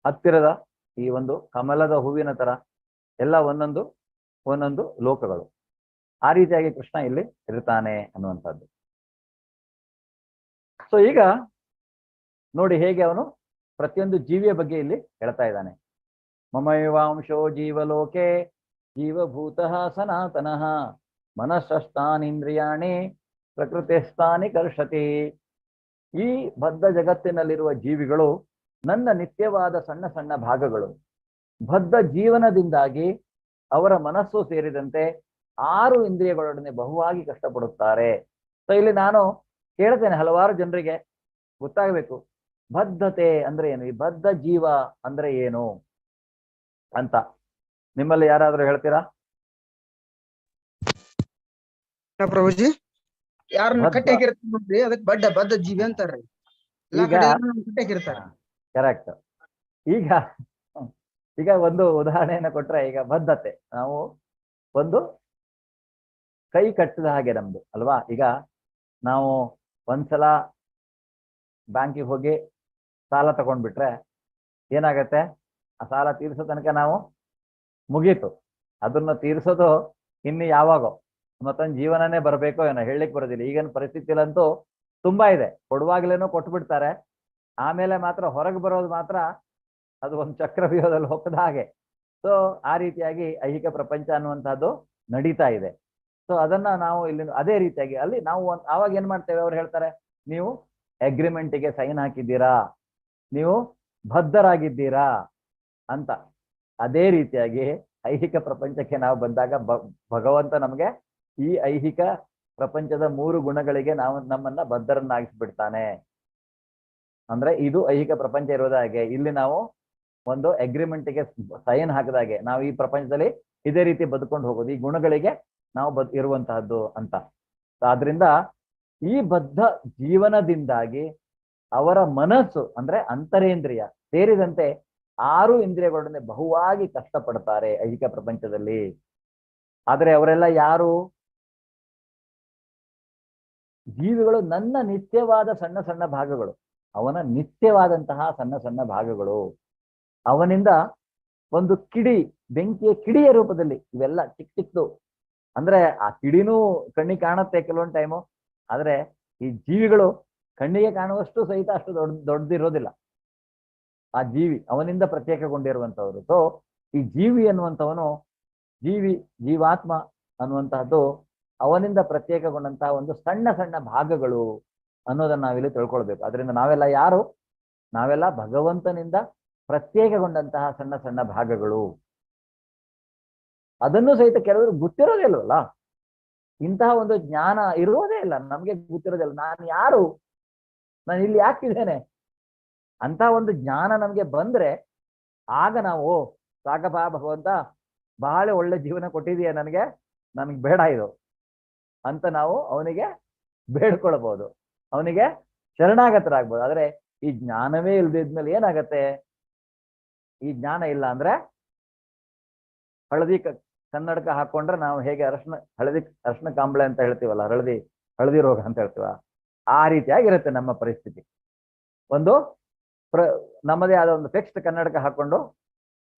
C: ಹತ್ತಿರದ ಈ ಒಂದು ಕಮಲದ ಹೂವಿನ ತರ ಎಲ್ಲ ಒಂದೊಂದು ಲೋಕಗಳು. ಆ ರೀತಿಯಾಗಿ ಕೃಷ್ಣ ಇಲ್ಲಿ ಇರ್ತಾನೆ ಅನ್ನುವಂಥದ್ದು. ಸೊ ಈಗ ನೋಡಿ ಹೇಗೆ ಅವನು ಪ್ರತಿಯೊಂದು ಜೀವಿಯ ಬಗ್ಗೆ ಇಲ್ಲಿ ಹೇಳ್ತಾ ಇದ್ದಾನೆ. ಮಮೈವಾಂಶೋ ಜೀವಲೋಕೆ ಜೀವಭೂತಃ ಸನಾತನಃ ಮನಸ್ಸಸ್ತಾನಿಂದ್ರಿಯಾಣಿ ಪ್ರಕೃತಿಸ್ಥಾನಿ ಕರ್ಷತಿ. ಈ ಬದ್ಧ ಜಗತ್ತಿನಲ್ಲಿರುವ ಜೀವಿಗಳು ನನ್ನ ನಿತ್ಯವಾದ ಸಣ್ಣ ಸಣ್ಣ ಭಾಗಗಳು. ಬದ್ಧ ಜೀವನದಿಂದಾಗಿ ಅವರ ಮನಸ್ಸು ಸೇರಿದಂತೆ 6 ಇಂದ್ರಿಯಗಳೊಡನೆ ಬಹುವಾಗಿ ಕಷ್ಟಪಡುತ್ತಾರೆ. ಸೊ ಇಲ್ಲಿ ನಾನು ಕೇಳ್ತೇನೆ, ಹಲವಾರು ಜನರಿಗೆ ಗೊತ್ತಾಗಬೇಕು ಬದ್ಧತೆ ಅಂದ್ರೆ ಏನು, ಈ ಬದ್ಧ ಜೀವ ಅಂದ್ರೆ ಏನು ಅಂತ. ನಿಮ್ಮಲ್ಲಿ ಯಾರಾದ್ರೂ ಹೇಳ್ತೀರಾ?
F: ಪ್ರಭುಜಿ ಯಾರನ್ನ
C: ಬದ್ಧ.
F: ಕಟ್ಟಿ ಹಾಕಿರ್ತಾರ ನೋಡ್ರಿ ಅದಕ್ಕೆ ಬದ್ಧ ಜೀವಿ ಅಂತಾರ್ರಿ. ಎಲ್ಲಾ
C: ಈಗ
F: ಕಡೆ ಕಟ್ಟಿ ಹಾಕಿರ್ತಾರ.
C: ಕರೆಕ್ಟ್. ಈಗ ಈಗ ಒಂದು ಉದಾಹರಣೆಯನ್ನು ಕೊಟ್ರೆ, ಈಗ ಬದ್ಧತೆ, ನಾವು ಒಂದು ಕೈ ಕಟ್ಟಿದ ಹಾಗೆ ನಮ್ದು ಅಲ್ವಾ. ಈಗ ನಾವು ಒಂದ್ಸಲ ಬ್ಯಾಂಕಿಗೆ ಹೋಗಿ ಸಾಲ ತಗೊಂಡ್ಬಿಟ್ರೆ ಏನಾಗತ್ತೆ, ಆ ಸಾಲ ತೀರ್ಸೋ ತನಕ ನಾವು ಮುಗೀತು. ಅದನ್ನ ತೀರ್ಸೋದು ಇನ್ನು ಯಾವಾಗೋ ಮತ್ತೊಂದು ಜೀವನನೇ ಬರಬೇಕೋ ಏನೋ ಹೇಳಲಿಕ್ಕೆ ಬರೋದಿಲ್ಲ. ಈಗಿನ ಪರಿಸ್ಥಿತಿಲಂತೂ ತುಂಬಾ ಇದೆ, ಕೊಡುವಾಗ್ಲೇನೋ ಕೊಟ್ಬಿಡ್ತಾರೆ, ಆಮೇಲೆ ಮಾತ್ರ ಹೊರಗೆ ಬರೋದು ಮಾತ್ರ ಅದು ಒಂದು ಚಕ್ರವ್ಯೂಹದಲ್ಲಿ ಹೋಗದ ಹಾಗೆ. ಸೊ ಆ ರೀತಿಯಾಗಿ ಐಹಿಕ ಪ್ರಪಂಚ ಅನ್ನುವಂಥದ್ದು ನಡೀತಾ ಇದೆ. ಸೊ ಅದನ್ನ ನಾವು ಇಲ್ಲಿ ಅದೇ ರೀತಿಯಾಗಿ ಅಲ್ಲಿ ನಾವು ಆವಾಗ ಏನ್ ಮಾಡ್ತೇವೆ, ಅವ್ರು ಹೇಳ್ತಾರೆ ನೀವು ಅಗ್ರಿಮೆಂಟಿಗೆ ಸೈನ್ ಹಾಕಿದ್ದೀರಾ, ನೀವು ಬದ್ಧರಾಗಿದ್ದೀರಾ ಅಂತ. ಅದೇ ರೀತಿಯಾಗಿ ಐಹಿಕ ಪ್ರಪಂಚಕ್ಕೆ ನಾವು ಬಂದಾಗ ಭಗವಂತ ನಮಗೆ ಈ ಐಹಿಕ ಪ್ರಪಂಚದ 3 ಗುಣಗಳಿಗೆ ನಾವು ನಮ್ಮನ್ನ ಬದ್ಧರನ್ನಾಗಿಸ್ಬಿಡ್ತಾನೆ. ಅಂದ್ರೆ ಇದು ಐಹಿಕ ಪ್ರಪಂಚ ಇರೋದ ಹಾಗೆ, ಇಲ್ಲಿ ನಾವು ಒಂದು ಅಗ್ರಿಮೆಂಟ್ಗೆ ಸೈನ್ ಹಾಕಿದಾಗೆ ನಾವು ಈ ಪ್ರಪಂಚದಲ್ಲಿ ಇದೇ ರೀತಿ ಬದುಕೊಂಡು ಹೋಗೋದು, ಈ ಗುಣಗಳಿಗೆ ನಾವು ಇರುವಂತಹದ್ದು ಅಂತ. ಆದ್ರಿಂದ ಈ ಬದ್ಧ ಜೀವನದಿಂದಾಗಿ ಅವರ ಮನಸ್ಸು ಅಂದ್ರೆ ಅಂತರೇಂದ್ರಿಯ ಸೇರಿದಂತೆ 6 ಇಂದ್ರಿಯಗಳೊಡನೆ ಬಹುವಾಗಿ ಕಷ್ಟಪಡ್ತಾರೆ ಐಹಿಕ ಪ್ರಪಂಚದಲ್ಲಿ. ಆದ್ರೆ ಅವರೆಲ್ಲ ಯಾರು? ಜೀವಿಗಳು, ನನ್ನ ನಿತ್ಯವಾದ ಸಣ್ಣ ಸಣ್ಣ ಭಾಗಗಳು, ಅವನ ನಿತ್ಯವಾದಂತಹ ಸಣ್ಣ ಸಣ್ಣ ಭಾಗಗಳು. ಅವನಿಂದ ಒಂದು ಕಿಡಿ, ಬೆಂಕಿಯ ಕಿಡಿಯ ರೂಪದಲ್ಲಿ ಇವೆಲ್ಲ ಚಿಕ್ಕ ಚಿಕ್ಕದು. ಅಂದ್ರೆ ಆ ಕಿಡಿನೂ ಕಣ್ಣಿಗೆ ಕಾಣುತ್ತೆ ಕೆಲವೊಂದು ಟೈಮು, ಆದ್ರೆ ಈ ಜೀವಿಗಳು ಕಣ್ಣಿಗೆ ಕಾಣುವಷ್ಟು ಸಹಿತ ಅಷ್ಟು ದೊಡ್ಡದಿರೋದಿಲ್ಲ. ಆ ಜೀವಿ ಅವನಿಂದ ಪ್ರತ್ಯೇಕಗೊಂಡಿರುವಂತವ್ರು. ಸೊ ಈ ಜೀವಿ ಅನ್ನುವಂಥವನು, ಜೀವಾತ್ಮ ಅನ್ನುವಂತಹದ್ದು ಅವನಿಂದ ಪ್ರತ್ಯೇಕಗೊಂಡಂತಹ ಒಂದು ಸಣ್ಣ ಸಣ್ಣ ಭಾಗಗಳು ಅನ್ನೋದನ್ನ ನಾವಿಲ್ಲಿ ತಿಳ್ಕೊಳ್ಬೇಕು. ಅದರಿಂದ ನಾವೆಲ್ಲ ಯಾರು? ನಾವೆಲ್ಲ ಭಗವಂತನಿಂದ ಪ್ರತ್ಯೇಕಗೊಂಡಂತಹ ಸಣ್ಣ ಸಣ್ಣ ಭಾಗಗಳು. ಅದನ್ನು ಸಹಿತ ಕೆಲವರು ಗೊತ್ತಿರೋದೇ ಇಲ್ವಲ್ಲ, ಇಂತಹ ಒಂದು ಜ್ಞಾನ ಇರೋದೇ ಇಲ್ಲ, ನಮ್ಗೆ ಗೊತ್ತಿರೋದಿಲ್ಲ. ನಾನು ಯಾರು, ನಾನು ಇಲ್ಲಿ ಯಾಕಿದ್ದೇನೆ ಅಂತ ಒಂದು ಜ್ಞಾನ ನಮ್ಗೆ ಬಂದ್ರೆ ಆಗ ನಾವು ಸಾಕಪ್ಪ ಭಗವಂತ, ಬಹಳ ಒಳ್ಳೆ ಜೀವನ ಕೊಟ್ಟಿದೀಯ ನನಗೆ ಬೇಡ ಇದು ಅಂತ ನಾವು ಅವನಿಗೆ ಬೇಡ್ಕೊಳ್ಬಹುದು, ಅವನಿಗೆ ಶರಣಾಗತರಾಗ್ಬೋದು. ಆದ್ರೆ ಈ ಜ್ಞಾನವೇ ಇಲ್ದಿದ್ಮೇಲೆ ಏನಾಗತ್ತೆ? ಈ ಜ್ಞಾನ ಇಲ್ಲ ಅಂದ್ರೆ ಹಳದಿ ಕನ್ನಡಕ ಹಾಕೊಂಡ್ರೆ ನಾವು ಹೇಗೆ ಅರಶಿನ ಕಾಂಬಳೆ ಅಂತ ಹೇಳ್ತೀವಲ್ಲ, ಹಳದಿ ರೋಗ ಅಂತ ಹೇಳ್ತೀವ, ಆ ರೀತಿಯಾಗಿರುತ್ತೆ ನಮ್ಮ ಪರಿಸ್ಥಿತಿ. ಒಂದು ನಮ್ಮದೇ ಆದ ಒಂದು ಟೆಕ್ಸ್ಟ್ ಕನ್ನಡಕ ಹಾಕೊಂಡು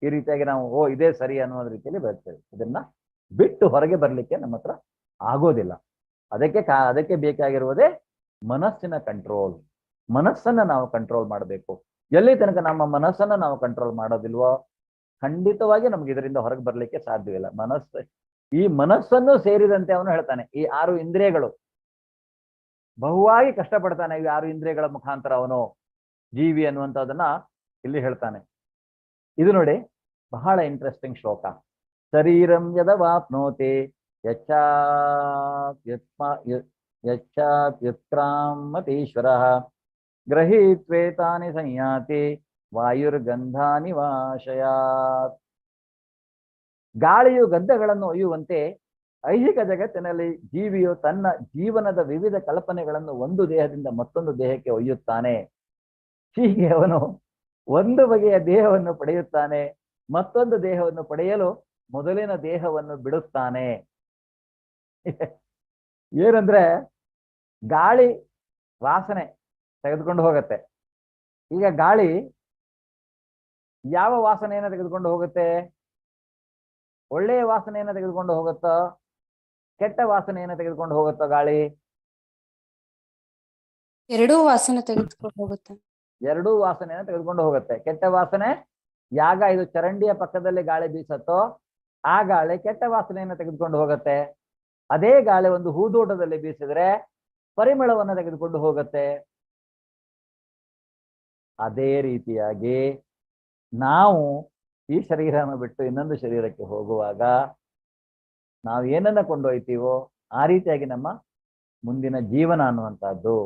C: ಈ ರೀತಿಯಾಗಿ ನಾವು ಇದೇ ಸರಿ ಅನ್ನೋ ರೀತಿಯಲ್ಲಿ ಬರ್ತೇವೆ. ಇದನ್ನ ಬಿಟ್ಟು ಹೊರಗೆ ಬರ್ಲಿಕ್ಕೆ ನಮ್ಮ ಹತ್ರ ಆಗೋದಿಲ್ಲ. ಅದಕ್ಕೆ ಬೇಕಾಗಿರುವುದೇ ಮನಸ್ಸಿನ ಕಂಟ್ರೋಲ್. ಮನಸ್ಸನ್ನ ನಾವು ಕಂಟ್ರೋಲ್ ಮಾಡಬೇಕು. ಎಲ್ಲಿ ತನಕ ನಮ್ಮ ಮನಸ್ಸನ್ನ ನಾವು ಕಂಟ್ರೋಲ್ ಮಾಡೋದಿಲ್ವೋ ಖಂಡಿತವಾಗಿ ನಮ್ಗೆ ಇದರಿಂದ ಹೊರಗೆ ಬರ್ಲಿಕ್ಕೆ ಸಾಧ್ಯವಿಲ್ಲ. ಈ ಮನಸ್ಸನ್ನು ಸೇರಿದಂತೆ ಅವನು ಹೇಳ್ತಾನೆ, ಈ 6 ಇಂದ್ರಿಯಗಳು ಬಹುವಾಗಿ ಕಷ್ಟಪಡ್ತಾನೆ. ಈ 6 ಇಂದ್ರಿಯಗಳ ಮುಖಾಂತರ ಅವನು ಜೀವಿ ಅನ್ನುವಂಥದ್ದನ್ನ ಇಲ್ಲಿ ಹೇಳ್ತಾನೆ. ಇದು ನೋಡಿ ಬಹಳ ಇಂಟ್ರೆಸ್ಟಿಂಗ್ ಶ್ಲೋಕ. ಶರೀರಂ ಯದವಾಪ್ನೋತಿ ಯಚ್ಚಾಪ್ಯುತ್ಕ್ರಾಮತೀಶ್ವರಃ ಗೃಹೀತ್ವೇತಾನಿ ಸಂಯಾತಿ ವಾಯುರ್ಗಂಧಾನಿ ವಾಶಯಾತ್. ಗಾಳಿಯು ಗಂಧಗಳನ್ನು ಒಯ್ಯುವಂತೆ ಐಹಿಕ ಜಗತ್ತಿನಲ್ಲಿ ಜೀವಿಯು ತನ್ನ ಜೀವನದ ವಿವಿಧ ಕಲ್ಪನೆಗಳನ್ನು ಒಂದು ದೇಹದಿಂದ ಮತ್ತೊಂದು ದೇಹಕ್ಕೆ ಒಯ್ಯುತ್ತಾನೆ. ಹೀಗೆ ಅವನು ಒಂದು ಬಗೆಯ ದೇಹವನ್ನು ಪಡೆಯುತ್ತಾನೆ, ಮತ್ತೊಂದು ದೇಹವನ್ನು ಪಡೆಯಲು ಮೊದಲಿನ ದೇಹವನ್ನು ಬಿಡುತ್ತಾನೆ. ಏನಂದ್ರೆ ಗಾಳಿ ವಾಸನೆ ತೆಗೆದುಕೊಂಡು ಹೋಗುತ್ತೆ. ಈಗ ಗಾಳಿ ಯಾವ ವಾಸನೆಯನ್ನು ತೆಗೆದುಕೊಂಡು ಹೋಗುತ್ತೆ? ಒಳ್ಳೆಯ ವಾಸನೆಯನ್ನು ತೆಗೆದುಕೊಂಡು ಹೋಗುತ್ತೋ, ಕೆಟ್ಟ ವಾಸನೆಯನ್ನು ತೆಗೆದುಕೊಂಡು ಹೋಗುತ್ತೋ ಗಾಳಿ?
G: ಎರಡೂ ವಾಸನೆ ತೆಗೆದುಕೊಂಡು ಹೋಗುತ್ತೆ.
C: ಎರಡೂ ವಾಸನೆಯನ್ನು ತೆಗೆದುಕೊಂಡು ಹೋಗುತ್ತೆ. ಕೆಟ್ಟ ವಾಸನೆ ಇದು ಚರಂಡಿಯ ಪಕ್ಕದಲ್ಲಿ ಗಾಳಿ ಬೀಸತ್ತೋ ಆ ಗಾಳಿ ಕೆಟ್ಟ ವಾಸನೆಯನ್ನು ತೆಗೆದುಕೊಂಡು ಹೋಗುತ್ತೆ. ಅದೇ ಗಾಳಿ ಒಂದು ಹೂದೋಟದಲ್ಲಿ ಬೀಸಿದ್ರೆ ಪರಿಮಳವನ್ನು ತೆಗೆದುಕೊಂಡು ಹೋಗುತ್ತೆ. ಅದೇ ರೀತಿಯಾಗಿ ನಾವು ಈ ಶರೀರನ ಬಿಟ್ಟು ಇನ್ನೊಂದು ಶರೀರಕ್ಕೆ ಹೋಗುವಾಗ ನಾವು ಏನನ್ನ ಕೊಂಡೊಯ್ತೀವೋ ಆ ರೀತಿಯಾಗಿ ನಮ್ಮ ಮುಂದಿನ ಜೀವನ ಅನ್ನುವಂಥದ್ದು.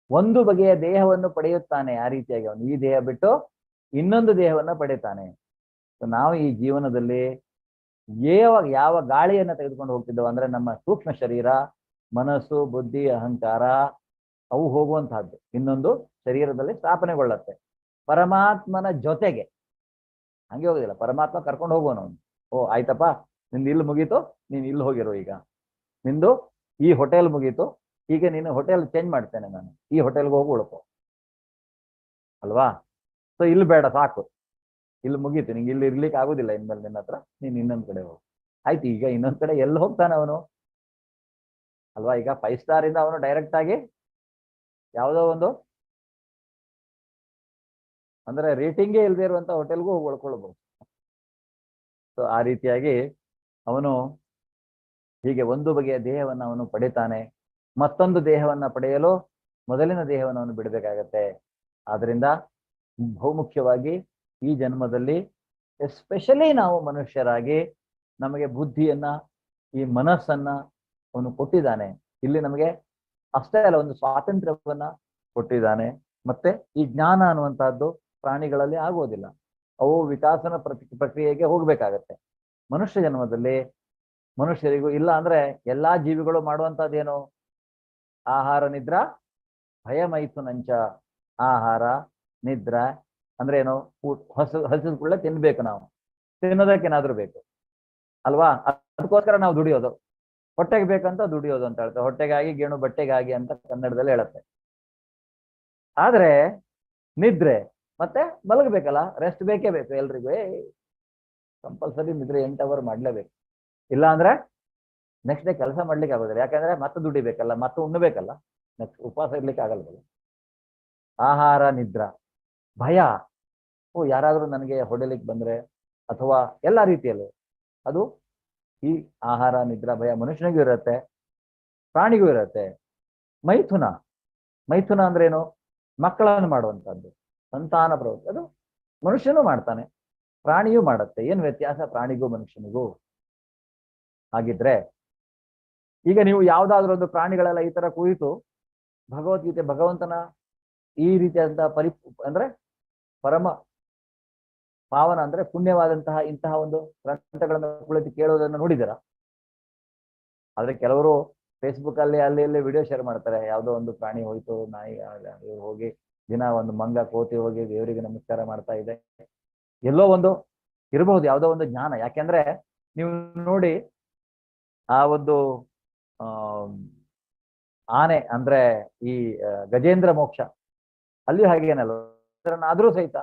C: ಒಂದು ಬಗೆಯ ದೇಹವನ್ನು ಪಡೆಯುತ್ತಾನೆ, ಆ ರೀತಿಯಾಗಿ ಅವನು ಈ ದೇಹ ಬಿಟ್ಟು ಇನ್ನೊಂದು ದೇಹವನ್ನು ಪಡೆಯುತ್ತಾನೆ. ನಾವು ಈ ಜೀವನದಲ್ಲಿ ಯಾವ ಗಾಳಿಯನ್ನ ತೆಗೆದುಕೊಂಡು ಹೋಗ್ತಿದ್ದವು ಅಂದ್ರೆ ನಮ್ಮ ಸೂಕ್ಷ್ಮ ಶರೀರ, ಮನಸ್ಸು, ಬುದ್ಧಿ, ಅಹಂಕಾರ ಅವು ಹೋಗುವಂತಹದ್ದು ಇನ್ನೊಂದು ಶರೀರದಲ್ಲಿ ಸ್ಥಾಪನೆಗೊಳ್ಳುತ್ತೆ. ಪರಮಾತ್ಮನ ಜೊತೆಗೆ ಹಂಗೆ ಹೋಗುದಿಲ್ಲ, ಪರಮಾತ್ಮ ಕರ್ಕೊಂಡು ಹೋಗುವನು ಅವನು. ಓ ಆಯ್ತಪ್ಪ, ನಿಂದು ಇಲ್ಲಿ ಮುಗೀತು, ನೀನು ಇಲ್ಲಿ ಹೋಗಿರೋ, ಈಗ ನಿಂದು ಈ ಹೋಟೆಲ್ ಮುಗೀತು, ಈಗ ನೀನು ಹೋಟೆಲ್ ಚೇಂಜ್ ಮಾಡ್ತೇನೆ, ನಾನು ಈ ಹೋಟೆಲ್ಗೆ ಹೋಗಿ ಉಳ್ಕೊ ಅಲ್ವಾ. ಸೊ ಇಲ್ಲಿ ಬೇಡ, ಸಾಕು, ಇಲ್ಲಿ ಮುಗೀತು, ನಿಂಗೆ ಇಲ್ಲಿ ಇರ್ಲಿಕ್ಕೆ ಆಗುದಿಲ್ಲ ಇನ್ಮೇಲೆ ನಿನ್ನ ಹತ್ರ, ನೀನು ಇನ್ನೊಂದ್ ಕಡೆ ಹೋಗು. ಆಯ್ತು, ಈಗ ಇನ್ನೊಂದ್ ಕಡೆ ಎಲ್ಲಿ ಹೋಗ್ತಾನೆ ಅವನು ಅಲ್ವಾ. ಈಗ 5 ಸ್ಟಾರ್ ಇಂದ ಅವನು ಡೈರೆಕ್ಟ್ ಆಗಿ ಯಾವುದೋ ಒಂದು ಅಂದ್ರೆ ರೇಟಿಂಗೇ ಇಲ್ಲದೆ ಇರುವಂತ ಹೋಟೆಲ್ಗೂ ಹೋಗಿ ಉಳ್ಕೊಳ್ಬಹುದು. ಸೊ ಆ ರೀತಿಯಾಗಿ ಅವನು ಹೀಗೆ ಒಂದು ಬಗೆಯ ದೇಹವನ್ನು ಅವನು ಪಡಿತಾನೆ. ಮತ್ತೊಂದು ದೇಹವನ್ನ ಪಡೆಯಲು ಮೊದಲಿನ ದೇಹವನ್ನು ಅವನು ಬಿಡಬೇಕಾಗತ್ತೆ. ಆದ್ರಿಂದ ಬಹುಮುಖ್ಯವಾಗಿ ಈ ಜನ್ಮದಲ್ಲಿ ಎಸ್ಪೆಷಲಿ ನಾವು ಮನುಷ್ಯರಾಗಿ ನಮಗೆ ಬುದ್ಧಿಯನ್ನ, ಈ ಮನಸ್ಸನ್ನ ಅವನು ಕೊಟ್ಟಿದ್ದಾನೆ. ಇಲ್ಲಿ ನಮಗೆ ಅಷ್ಟೇ ಅಲ್ಲ, ಒಂದು ಸ್ವಾತಂತ್ರ್ಯವನ್ನ ಕೊಟ್ಟಿದ್ದಾನೆ. ಮತ್ತೆ ಈ ಜ್ಞಾನ ಅನ್ನುವಂತಹದ್ದು ಪ್ರಾಣಿಗಳಲ್ಲಿ ಆಗೋದಿಲ್ಲ, ಅವು ವಿಕಾಸನ ಪ್ರಕ್ರಿಯೆಗೆ ಹೋಗ್ಬೇಕಾಗತ್ತೆ. ಮನುಷ್ಯ ಜನ್ಮದಲ್ಲಿ ಮನುಷ್ಯರಿಗೂ ಇಲ್ಲ ಅಂದ್ರೆ ಎಲ್ಲಾ ಜೀವಿಗಳು ಮಾಡುವಂತಹದ್ದೇನು? ಆಹಾರ ನಿದ್ರಾ ಭಯ ಮೈಥುನಂಚ. ಆಹಾರ ನಿದ್ರಾ ಅಂದ್ರೆ ಏನು? ಹಸಿದ ಕೂಡಲೇ ತಿನ್ಬೇಕು, ನಾವು ತಿನ್ನೋದಕ್ಕೇನಾದ್ರೂ ಬೇಕು ಅಲ್ವಾ. ಅದಕ್ಕೋಸ್ಕರ ನಾವು ದುಡಿಯೋದು, ಹೊಟ್ಟೆಗೆ ಬೇಕಂತ ದುಡಿಯೋದು ಅಂತ ಹೇಳ್ತಾರೆ. ಹೊಟ್ಟೆಗಾಗಿ ಗೇಣು ಬಟ್ಟೆಗಾಗಿ ಅಂತ ಕನ್ನಡದಲ್ಲಿ ಹೇಳುತ್ತೆ. ಆದ್ರೆ ನಿದ್ರೆ ಮತ್ತೆ ಮಲಗಬೇಕಲ್ಲ, ರೆಸ್ಟ್ ಬೇಕೇ ಬೇಕು ಎಲ್ರಿಗೂ. ಕಂಪಲ್ಸರಿ ನಿದ್ರೆ 8 ಅವರ್ ಮಾಡ್ಲೇಬೇಕು, ಇಲ್ಲ ಅಂದ್ರೆ ನೆಕ್ಸ್ಟ್ ಡೇ ಕೆಲಸ ಮಾಡ್ಲಿಕ್ಕೆ ಆಗೋದಿಲ್ಲ. ಯಾಕಂದ್ರೆ ಮತ್ತೆ ದುಡಿಬೇಕಲ್ಲ, ಮತ್ತೆ ಉಣ್ಣಬೇಕಲ್ಲ, ನೆಕ್ಸ್ಟ್ ಉಪವಾಸ ಇರ್ಲಿಕ್ಕೆ ಆಗಲ್ವಲ್ಲ. ಆಹಾರ ನಿದ್ರಾ ಭಯ, ಓ ಯಾರಾದ್ರೂ ನನಗೆ ಹೊಡೆಲಿಕ್ಕೆ ಬಂದ್ರೆ ಅಥವಾ ಎಲ್ಲ ರೀತಿಯಲ್ಲೂ ಅದು ಈ ಆಹಾರ ನಿದ್ರಾ ಭಯ ಮನುಷ್ಯನಿಗೂ ಇರುತ್ತೆ, ಪ್ರಾಣಿಗೂ ಇರುತ್ತೆ. ಮೈಥುನ, ಮೈಥುನ ಅಂದ್ರೆ ಏನು? ಮಕ್ಕಳನ್ನು ಮಾಡುವಂತಹದ್ದು, ಸಂತಾನ ಪ್ರವೃತ್ತಿ. ಅದು ಮನುಷ್ಯನೂ ಮಾಡ್ತಾನೆ, ಪ್ರಾಣಿಯೂ ಮಾಡುತ್ತೆ. ಏನು ವ್ಯತ್ಯಾಸ ಪ್ರಾಣಿಗೂ ಮನುಷ್ಯನಿಗೂ? ಹಾಗಿದ್ರೆ ಈಗ ನೀವು ಯಾವ್ದಾದ್ರು ಒಂದು ಪ್ರಾಣಿಗಳೆಲ್ಲ ಈ ತರ ಕುರಿತು ಭಗವದ್ಗೀತೆ, ಭಗವಂತನ ಈ ರೀತಿಯಾದಂತಹ ಅಂದ್ರೆ ಪರಮ ಪಾವನ ಅಂದ್ರೆ ಪುಣ್ಯವಾದಂತಹ ಇಂತಹ ಒಂದು ಗ್ರಂಥಗಳನ್ನು ಕುಳಿತು ಕೇಳೋದನ್ನು ನೋಡಿದಿರ? ಆದ್ರೆ ಕೆಲವರು ಫೇಸ್ಬುಕ್ ಅಲ್ಲಿ ಅಲ್ಲಿ ಇಲ್ಲಿ ವಿಡಿಯೋ ಶೇರ್ ಮಾಡ್ತಾರೆ. ಯಾವುದೋ ಒಂದು ಪ್ರಾಣಿ ಹೋಯ್ತು, ನಾಯಿ ಹೋಗಿ ದಿನ ಒಂದು ಮಂಗ ಕೋತಿ ಹೋಗಿ ದೇವರಿಗೆ ನಮಸ್ಕಾರ ಮಾಡ್ತಾ ಇದೆ. ಎಲ್ಲೋ ಒಂದು ಇರಬಹುದು ಯಾವುದೋ ಒಂದು ಜ್ಞಾನ. ಯಾಕೆಂದ್ರೆ ನೀವು ನೋಡಿ, ಆ ಒಂದು ಆನೆ ಅಂದ್ರೆ ಈ ಗಜೇಂದ್ರ ಮೋಕ್ಷ ಅಲ್ಲಿ ಹಾಗೇನಲ್ಲ, ಆದ್ರೂ ಸಹಿತ